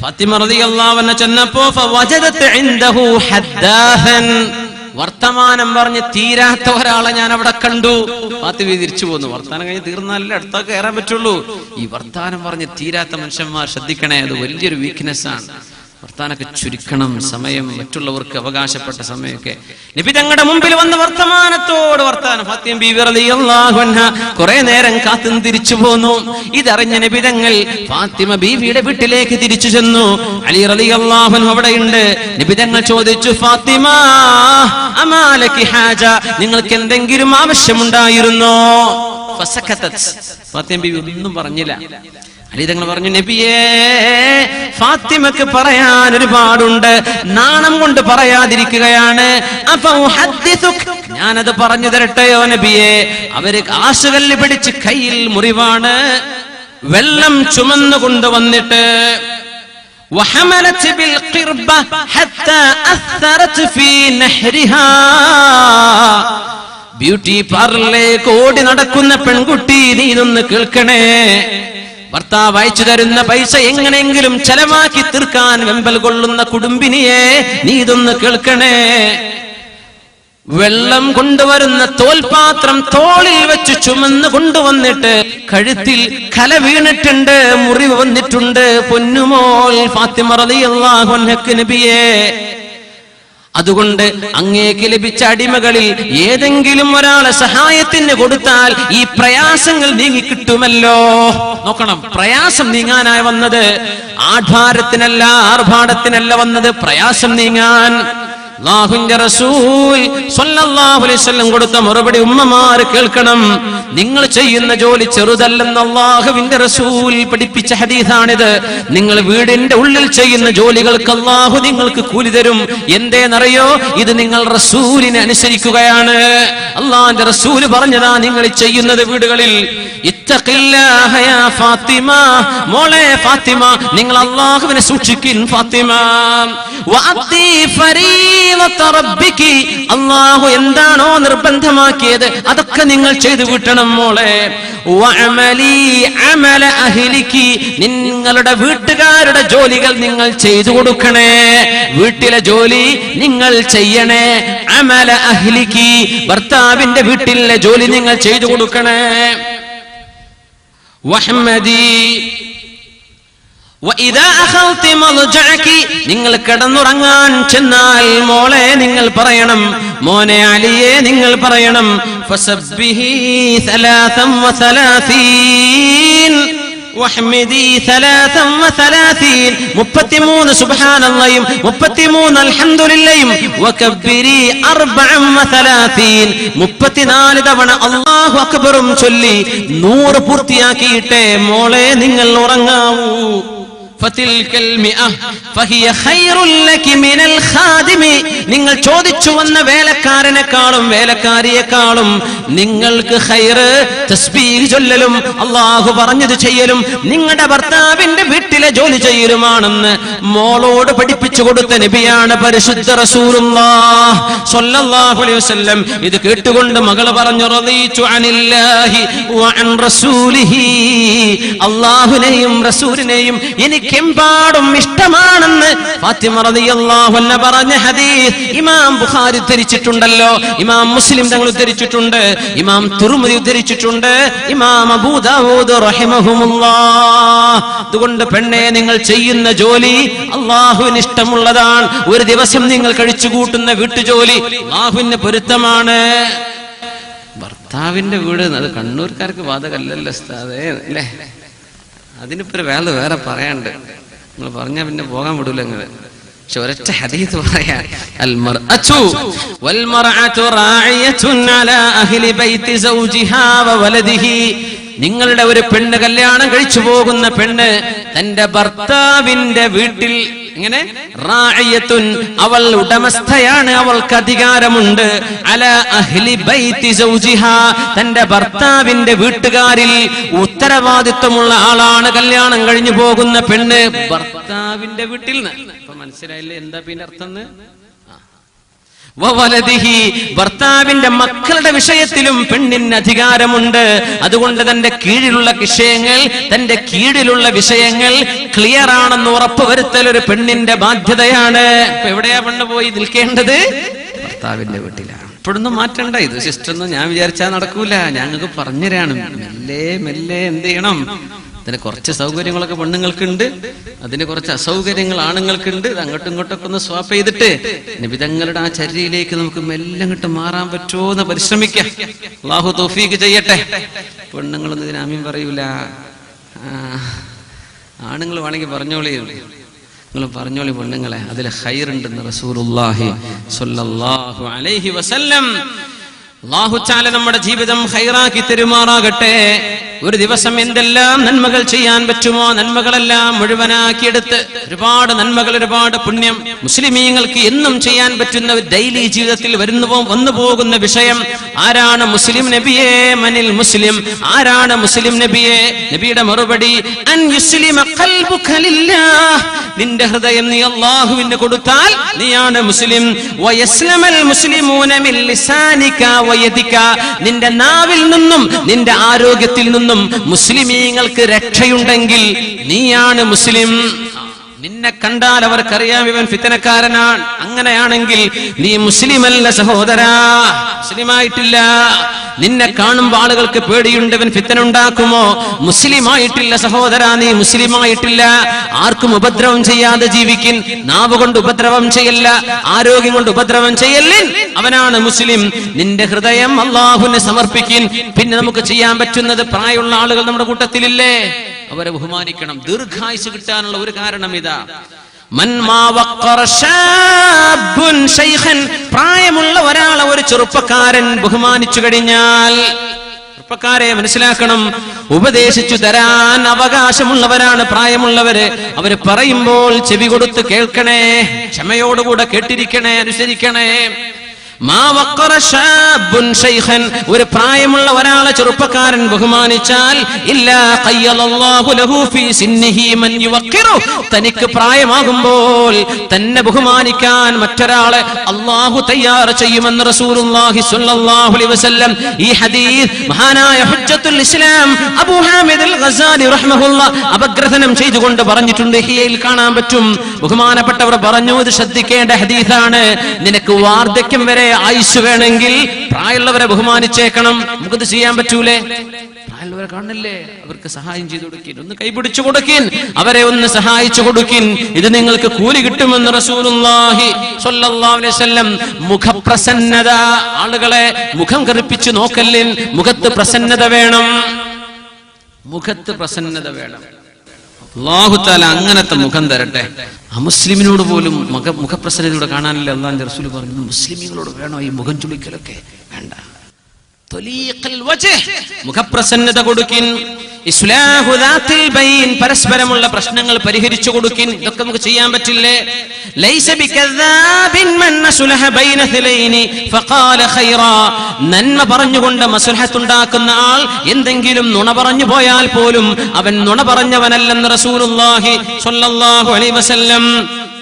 ഫാത്തിമ റളിയല്ലാഹു അൻഹ ചെന്നപ്പോ ഫവജദത് ഇൻദഹു ഹദ്ദാഹൻ, വർത്തമാനം പറഞ്ഞ് തീരാത്ത ഒരാളെ ഞാൻ അവിടെ കണ്ടു. ഫാത്തിമ തിരിച്ചു പോന്നു. വർത്താനം കഴിഞ്ഞ് തീർന്നാലല്ലേ അടുത്തൊക്കെ കയറാൻ പറ്റുള്ളൂ. ഈ വർത്താനം പറഞ്ഞ് തീരാത്ത മനുഷ്യന്മാർ ശ്രദ്ധിക്കണേ, അത് വലിയൊരു വീക്ക്നെസ് ആണ്. വർത്താനൊക്കെ ചുരുക്കണം, സമയം മറ്റുള്ളവർക്ക് അവകാശപ്പെട്ട സമയമൊക്കെ. നബി തങ്ങളുടെ മുമ്പിൽ വന്ന് വർത്തമാനത്തോട് വർത്താനം. ഫാത്തിമ ബീവി റളിയല്ലാഹു അൻഹ കുറെ നേരം കാത്തു തിരിച്ചു പോന്നു. ഇതറിഞ്ഞ നബി തങ്ങൾ ഫാത്തിമ ബീവിയുടെ വീട്ടിലേക്ക് തിരിച്ചു ചെന്നു. അലി റളിയല്ലാഹു അൻഹു അവിടെയുണ്ട്. നബി തങ്ങൾ ചോദിച്ചു, ഫാത്തിമ, അമാലകി ഹാജ, നിങ്ങൾക്ക് എന്തെങ്കിലും ആവശ്യമുണ്ടായിരുന്നോ? ഫസകതത്, ഫാത്തിമ ബീവി ഒന്നും പറഞ്ഞില്ല. അലി തങ്ങൾ പറഞ്ഞു, നബിയേ, ഫാത്തിമക്ക് പറയാൻ ഒരുപാടുണ്ട്, നാണം കൊണ്ട് പറയാതിരിക്കുകയാണ്. ഞാനത് പറഞ്ഞു തരട്ടെയോ നബിയേ? അവര് ആശുകല്ല് പിടിച്ച് കയ്യിൽ മുറിവാണ്, വെള്ളം ചുമന്നു കൊണ്ടുവന്നിട്ട് ബ്യൂട്ടി പാർലറിലേക്ക് ഓടി നടക്കുന്ന പെൺകുട്ടി, നീ ഇതൊന്ന് കേൾക്കണേ. ഭർത്താവ് അയച്ചു തരുന്ന പൈസ എങ്ങനെയെങ്കിലും ചെലവാക്കി തീർക്കാൻ വെമ്പൽ കൊള്ളുന്ന കുടുംബിനിയെ, നീ ഇതൊന്ന് കേൾക്കണേ. വെള്ളം കൊണ്ടുവരുന്ന തോൽപാത്രം തോളിൽ വെച്ച് ചുമന്ന് കൊണ്ടുവന്നിട്ട് കഴുത്തിൽ കല വീണിട്ടുണ്ട്, മുറിവ് വന്നിട്ടുണ്ട്. പൊന്നുമോൾ ഫാത്തിമ റളിയല്ലാഹു അൻഹക്ക് നബിയേ, അതുകൊണ്ട് അങ്ങേക്ക് ലഭിച്ച അടിമകളിൽ ഏതെങ്കിലും ഒരാളെ സഹായത്തിന് കൊടുത്താൽ ഈ പ്രയാസങ്ങൾ നീങ്ങി കിട്ടുമല്ലോ. നോക്കണം, പ്രയാസം നീങ്ങാനായി വന്നത്, ആഡ്ഭാരത്തിനല്ല ആർഭാടത്തിനല്ല വന്നത്, പ്രയാസം നീങ്ങാൻ. അല്ലാഹുവിന്റെ റസൂൽ സ്വല്ലല്ലാഹു അലൈഹി വസല്ലം കൊടുത്ത മറുപടി ഉമ്മമാർ കേൾക്കണം. നിങ്ങൾ ചെയ്യുന്ന ജോലി ചെറുതല്ലെന്ന് അല്ലാഹുവിന്റെ റസൂൽ പഠിപ്പിച്ച ഹദീസാണിത്. നിങ്ങൾ വീടിന്റെ ഉള്ളിൽ ചെയ്യുന്ന ജോലികൾക്ക് അല്ലാഹു നിങ്ങൾക്ക് കൂലി തരും. എന്തേന്നറിയോ? ഇത് നിങ്ങൾ റസൂലിനെ അനുസരിക്കുകയാണ്. അല്ലാഹുവിന്റെ റസൂൽ പറഞ്ഞതാ നിങ്ങൾ ചെയ്യുന്നത് വീടുകളിൽ. ഇത്തഖില്ലാഹ യാ ഫാത്തിമ, മോളെ ഫാത്തിമ, നിങ്ങൾ അല്ലാഹുവിനെ സൂക്ഷിക്കിൻ ഫാത്തിമ. വഅത്തി ഫരീളത റബ്ബികി, അല്ലാഹു എന്താണോ നിർബന്ധമാക്കിയത് അതൊക്കെ നിങ്ങൾ ചെയ്തു വീട്ടണം മോളെ. വഅമലി അമല അഹ്ലികി, നിങ്ങളുടെ വീട്ടുകാരുടെ ജോലികൾ നിങ്ങൾ ചെയ്തു കൊടുക്കണേ. വീട്ടിലെ ജോലി നിങ്ങൾ ചെയ്യണേ. അമല അഹ്ലികി, ഭർത്താവിന്റെ വീട്ടിലെ ജോലി നിങ്ങൾ ചെയ്തു കൊടുക്കണേ. വഹമ്മദി വഇദാ അഖൽതി മൽജഅകി, നിങ്ങൾ കിടന്നുറങ്ങാൻ ചെന്നാൽ മോളെ നിങ്ങൾ പറയണം, മോനെ അലിയെ നിങ്ങൾ പറയണം, ഫസബ്ബിഹി 33 വഹ്മിദി 33, 33 സുബ്ഹാനല്ലാഹും 33 അൽഹംദുലില്ലാഹും വകബ്ബിരി 34, 34 തവണ അല്ലാഹു അക്ബറും ചൊല്ലി 100 പൂർത്തിയാക്കിയിട്ടേ മോളെ നിങ്ങൾ ഉറങ്ങാവൂ. ഫതിൽകൽ മിഅ ഫഹിയ ഖൈറുൽ ലകി മിനൽ ഖാദിമി, നിങ്ങൾ ചോദിച്ചു വന്ന വേലക്കാരനെക്കാളും വേലക്കാരിയെക്കാളും നിങ്ങൾക്ക് ഖൈറ് തസ്ബീഹ് ചൊല്ലലും അല്ലാഹു പറഞ്ഞത് ചെയ്യലും നിങ്ങളുടെ ഭർത്താവിന്റെ വീട്ടിലെ ജോലി ചെയ്യലുമാണെന്ന് മോളോട് പഠിപ്പിച്ചു കൊടുത്ത നബിയാണ് പരിശുദ്ധ റസൂലുള്ളാഹ് സ്വല്ലല്ലാഹു അലൈഹി വസല്ലം. ഇത് കേട്ടുകൊണ്ട് മകൾ പറഞ്ഞു, റളീതു അനില്ലാഹി വഅൻ റസൂലിഹി, അല്ലാഹുവിനെയും റസൂലിനെയും എനിക്കെമ്പാടും ഇഷ്ടമാണെന്ന് ഫാത്തിമ റളിയല്ലാഹു അൻഹ പറഞ്ഞ ഹദീസ് ഇമാം ബുഖാരി ഉദ്ധരിച്ചിട്ടുണ്ടല്ലോ, ഇമാം മുസ്ലിം തങ്ങൾ ഉദ്ധരിച്ചിട്ടുണ്ട്, ഇമാം തുർമുദി ഉദ്ധരിച്ചിട്ടുണ്ട്, ഇമാം അബൂ ദാവൂദ് റഹിമഹുമുല്ലാഹ്. അതുകൊണ്ട് പെണ്ണെ, നിങ്ങൾ ചെയ്യുന്ന ജോലി അല്ലാഹുവിന് ഇഷ്ടമുള്ളതാണ്. ഒരു ദിവസം നിങ്ങൾ കഴിച്ചു കൂട്ടുന്ന വീട്ടുജോലി അല്ലാഹുവിന് പൊരുത്തമാണ്. ഭർത്താവിന്റെ വീട് അത് കണ്ണൂർക്കാർക്ക് ബാധകല്ലല്ലോ ഉസ്താദേ, അല്ലേ? അതിനിപ്പോ വേറെ പറയാണ്ട്, നിങ്ങൾ പറഞ്ഞാ പിന്നെ പോകാൻ വിടൂല നിങ്ങൾ. പക്ഷെ ഒരൊറ്റ ഹദീസ് പറയാ, അൽ മർഅതു വൽ മർഅതു റാഇയത്തുൻ അലാ അഹ്ലി ബൈതി സൗജിഹാ വ വലദിഹി, നിങ്ങളുടെ ഒരു പെണ്ണ്, കല്യാണം കഴിച്ചു പോകുന്ന പെണ്ണ് തന്റെ ഭർത്താവിന്റെ വീട്ടിൽ ഇങ്ങനെ റാഇയത്തുൻ, അവൾ ഉടമസ്ഥയാണ്, അവൾക്ക് അധികാരമുണ്ട്. അലാ അഹ്ലി ബൈതി സൗജിഹാ, തന്റെ ഭർത്താവിന്റെ വീട്ടുകാരിൽ ഉത്തരവാദിത്വമുള്ള ആളാണ് കല്യാണം കഴിഞ്ഞു പോകുന്ന പെണ്ണ് ഭർത്താവിന്റെ വീട്ടിൽ നിന്ന്. ഇപ്പൊ മനസ്സിലായില്ലേ എന്താ പിന്നെ അർത്ഥം? ഭർത്താവിന്റെ മക്കളുടെ വിഷയത്തിലും പെണ്ണിന് അധികാരമുണ്ട്. അതുകൊണ്ട് തന്റെ കീഴിലുള്ള വിഷയങ്ങൾ, തന്റെ കീഴിലുള്ള വിഷയങ്ങൾ ക്ലിയർ ആണെന്ന് ഉറപ്പുവരുത്തൽ ഒരു പെണ്ണിന്റെ ബാധ്യതയാണ്. ഇപ്പൊ എവിടെയാ പെണ്ണ് പോയി നിൽക്കേണ്ടത്? ഭർത്താവിന്റെ വീട്ടിലാണ്. ഇപ്പോഴൊന്നും മാറ്റണ്ട. ഇത് സിസ്റ്റൊന്നും ഞാൻ വിചാരിച്ചാൽ നടക്കൂല. ഞങ്ങൾക്ക് പറഞ്ഞുതരാണ്. മെല്ലെ മെല്ലെ എന്ത് ചെയ്യണം? അതിന് കുറച്ച് സൗകര്യങ്ങളൊക്കെ പെണ്ണുങ്ങൾക്കുണ്ട്, അതിന് കുറച്ച് അസൗകര്യങ്ങൾ ആണുങ്ങൾക്കുണ്ട്. ഇത് അങ്ങോട്ടും ഇങ്ങോട്ടൊക്കെ ഒന്ന് സ്വാപ്പ് ചെയ്തിട്ട് നബിതങ്ങളുടെ ആ ചര്യയിലേക്ക് നമുക്ക് മെല്ലെ അങ്ങോട്ട് മാറാൻ പറ്റുമോ എന്ന് പരിശ്രമിക്കാം. അല്ലാഹു തൗഫീഖ് ചെയ്യട്ടെ. പെണ്ണുങ്ങളൊന്നും ഇതിന് ആമീൻ പറയൂല. ആണുങ്ങൾ വേണമെങ്കിൽ പറഞ്ഞോളി, നിങ്ങൾ പറഞ്ഞോളി പെണ്ണുങ്ങളെ, അതിൽ ഖൈറുണ്ടെന്ന് റസൂലുള്ളാഹി സ്വല്ലല്ലാഹു അലൈഹി വസല്ലം. അല്ലാഹു തആല നമ്മുടെ ജീവിതം ഖൈറാക്കി തരുമാറാകട്ടെ. ഒരു ദിവസം എന്തെല്ലാം നന്മകൾ ചെയ്യാൻ പറ്റുമോ നന്മകളെല്ലാം മുഴുവനാക്കിയെടുത്ത് ഒരുപാട് നന്മകൾ, ഒരുപാട് പുണ്യം മുസ്ലിമീങ്ങൾക്ക് എന്നും ചെയ്യാൻ പറ്റുന്ന ഡെയിലി ജീവിതത്തിൽ വന്നു പോകുന്ന വിഷയം, ആരാണ് മുസ്ലിം നബിയെ? മനിൽ മുസ്ലിം, ആരാണ് മുസ്ലിം നബിയെ? നബിയുടെ മറുപടി, അൻ യുസ്ലിമ ഖൽബുക ലില്ലാഹ്, നിന്റെ ഹൃദയം നീ അല്ലാഹുവിന് കൊടുത്താൽ നീയാണ് മുസ്ലിം. വയസ്ലമൽ മുസ്ലിമൂന മിൻ ലിസാനിക വയദിക, നിന്റെ നാവിൽ നിന്നും നിന്റെ ആരോഗ്യത്തിൽ നിന്നും മുസ്ലിമീങ്ങൾക്ക് രക്ഷയുണ്ടെങ്കിൽ നീയാണ് മുസ്ലിം. നിന്നെ കണ്ടാൽ അവർക്കറിയാം ഇവൻ ഫിത്തനക്കാരനാണ്. അങ്ങനെയാണെങ്കിൽ നീ മുസ്ലിമല്ല സഹോദരാ, മുസ്ലിമായിട്ടില്ല. നിന്നെ കാണുമ്പോൾ ആളുകൾക്ക് പേടിയുണ്ട്, ഇവൻ ഫിത്തന ഉണ്ടാക്കുമോ? മുസ്ലിമായിട്ടില്ല സഹോദരാ, നീ മുസ്ലിമായിട്ടില്ല. ആർക്കും ഉപദ്രവം ചെയ്യാതെ ജീവിക്കിൻ, നാവ് കൊണ്ട് ഉപദ്രവം ചെയ്യല്ല, ആരോഗ്യം കൊണ്ട് ഉപദ്രവം ചെയ്യല്ലിൻ, അവനാണ് മുസ്ലിം. നിന്റെ ഹൃദയം അല്ലാഹുവിന് സമർപ്പിക്കിൻ. പിന്നെ നമുക്ക് ചെയ്യാൻ പറ്റുന്നത്, പ്രായമുള്ള ആളുകൾ നമ്മുടെ കൂട്ടത്തിലില്ലേ, അവരെ ബഹുമാനിക്കണം. ദീർഘായുസ് കിട്ടാനുള്ള ഒരു കാരണം ഇതാ, പ്രായമുള്ള ഒരാളെ ഒരു ചെറുപ്പക്കാരൻ ബഹുമാനിച്ചു കഴിഞ്ഞാൽ, ചെറുപ്പക്കാരെ മനസ്സിലാക്കണം, ഉപദേശിച്ചു തരാൻ അവകാശമുള്ളവരാണ് പ്രായമുള്ളവര്. അവര് പറയുമ്പോൾ ചെവി കൊടുത്ത് കേൾക്കണേ, ക്ഷമയോടുകൂടെ കേട്ടിരിക്കണേ, അനുസരിക്കണേ. ഒരു പ്രായമുള്ള ഒരാളെ ചെറുപ്പക്കാരൻ ബഹുമാനിച്ചാൽ, തനിക്ക് പ്രായമാകുമ്പോൾ തന്നെ ബഹുമാനിക്കാൻ മറ്റൊരാളെ അല്ലാഹു തയ്യാർ ചെയ്യുമെന്ന് റസൂലുള്ളാഹി സ്വല്ലല്ലാഹു അലൈഹി വസല്ലം. ഈ ഹദീസ് മഹാനായ ഹുജ്ജത്തുൽ ഇസ്ലാം അബൂ ഹാമിദ് അൽ ഗസാലി റഹ്മഹുല്ലാഹ് അപഗ്രഥനം ചെയ്തുകൊണ്ട് പറഞ്ഞിട്ടുണ്ട്. ഹിയയിൽ കാണാൻ പറ്റും. ബഹുമാനപ്പെട്ടവർ പറഞ്ഞു, ഇത് ശ്രദ്ധിക്കേണ്ട ഹദീസാണ്. നിനക്ക് വാർദ്ധക്യം വരെ ആയുസ് വേണമെങ്കിൽ പ്രായമുള്ളവരെ ബഹുമാനിച്ചേക്കണം. നമുക്കത് ചെയ്യാൻ പറ്റൂലേ? പ്രായമുള്ളവരെ കാണില്ലേ, അവർക്ക് സഹായം ചെയ്തു കൊടുക്കിൻ, ഒന്ന് കൈപിടിച്ചു കൊടുക്കിൻ, അവരെ ഒന്ന് സഹായിച്ചു കൊടുക്കിൻ. ഇത് നിങ്ങൾക്ക് കൂലി കിട്ടുമെന്ന് റസൂലുള്ളാഹി സ്വല്ലല്ലാഹു അലൈഹി വസല്ലം. മുഖപ്രസന്നത, ആളുകളെ മുഖം കറുപ്പിച്ച് നോക്കല്ലിൻ, മുഖത്ത് പ്രസന്നത വേണം, മുഖത്ത് പ്രസന്നത വേണം. അല്ലാഹു തആല അങ്ങനത്തെ മുഖം തരട്ടെ. അമുസ്ലിമിനോട് പോലും മുഖപ്രസന്നതയോടെ കാണാനില്ല. അല്ലാഹുവിന്റെ റസൂൽ പറഞ്ഞു, മുസ്ലിമീങ്ങളോട് വേണോ ഈ മുഖം ചുളിക്കലൊക്കെ? വേണ്ട. മുഖപ്രസന്നത കൊടുക്കിൻ. ഇസ്ലാഹു ദാത്തിൽ ബൈൻ, പരസ്പരമുള്ള പ്രശ്നങ്ങൾ പരിഹരിച്ചു കൊടുക്കിൻ. ഇതൊക്കെ നമുക്ക് ചെയ്യാൻ പറ്റില്ലേ? ലൈസ ബികദാബിൻ മൻ അസ്ലഹ ബൈന ഥലൈനി ഫഖാല ഖൈറാ, നന്മ പറഞ്ഞുകൊണ്ട് മസ്ലഹത്ത് ഉണ്ടാക്കുന്ന ആൾ എന്തെങ്കിലും നുണ പറഞ്ഞു പോയാൽ പോലും അവൻ നുണ പറഞ്ഞവനല്ലെന്ന് റസൂലുള്ളാഹി സ്വല്ലല്ലാഹു അലൈഹി വസല്ലം.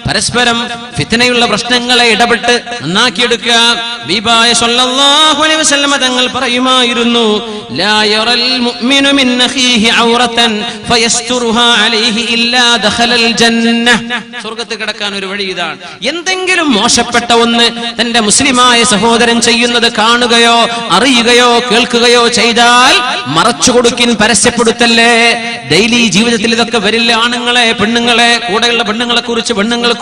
പരസ്പരം ഫിത്നയുള്ള പ്രശ്നങ്ങളെ ഇടപെട്ട് നന്നാക്കിയെടുക്കുക. ഹബീബായ സ്വല്ലല്ലാഹു അലൈഹി വസല്ലം തങ്ങൾ പറയുമായിരുന്നു, ലാ യറൽ മുഅ്മിനു മിൻ അഖീഹി ഔറതൻ ഫയസ്തുറുഹാ അലൈഹി ഇല്ലാ ദഖലൽ ജന്ന. സ്വർഗ്ഗത്തിൽ കടക്കാൻ ഒരു വഴി ഇതാണ്. എന്തെങ്കിലും മോശപ്പെട്ട ഒന്ന് തന്റെ മുസ്ലിമായ സഹോദരൻ ചെയ്യുന്നത് കാണുകയോ അറിയുകയോ കേൾക്കുകയോ ചെയ്താൽ മറച്ചു കൊടുക്കിൻ, പരസ്യപ്പെടുത്തല്ലേ. ഡെയിലി ജീവിതത്തിൽ ഇതൊക്കെ വരില്ല. ആണുങ്ങളെ, പെണ്ണുങ്ങളെ, കൂടെയുള്ള പെണ്ണുങ്ങളെ കുറിച്ച് പെണ്ണുങ്ങൾക്കും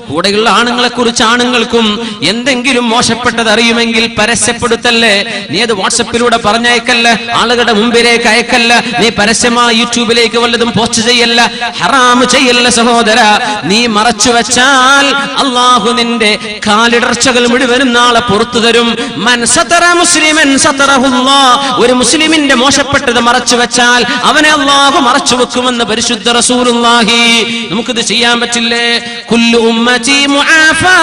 കൂടെയുള്ള ഇവിടെയുള്ള ആണുങ്ങളെ കുറിച്ച് ആണുങ്ങൾക്കും എന്തെങ്കിലും മോശപ്പെട്ടത് അറിയുമെങ്കിൽ പരസ്യപ്പെടുത്തല്ലേ. നീ അത് വാട്സപ്പിലൂടെ പറഞ്ഞയക്കല്ല, ആളുകളുടെ മുമ്പിലേക്ക് അയക്കല്ല, നീ പരസ്യമായി യൂട്യൂബിലേക്ക് വല്ലതും പോസ്റ്റ് ചെയ്യല്ല, ഹറാം ചെയ്യല്ല സഹോദര. നീ മറച്ചു വെച്ചാൽ അള്ളാഹു നിന്റെ കാലിടർച്ചകൾ മുഴുവനും നാളെ പുറത്തു തരും. മൻ സതറ മുസ്ലിമൻ സതറഹുല്ലാഹ്, ഒരു മുസ്ലിമിന്റെ മോശപ്പെട്ടത് മറച്ചു വെച്ചാൽ അവനെ അള്ളാഹു മറച്ചു വെക്കുമെന്ന് പരിശുദ്ധ റസൂലുള്ളാഹി. നമുക്കിത് ചെയ്യാൻ പറ്റില്ലേ? കുല്ലു ഉമ്മതി മുആഫാ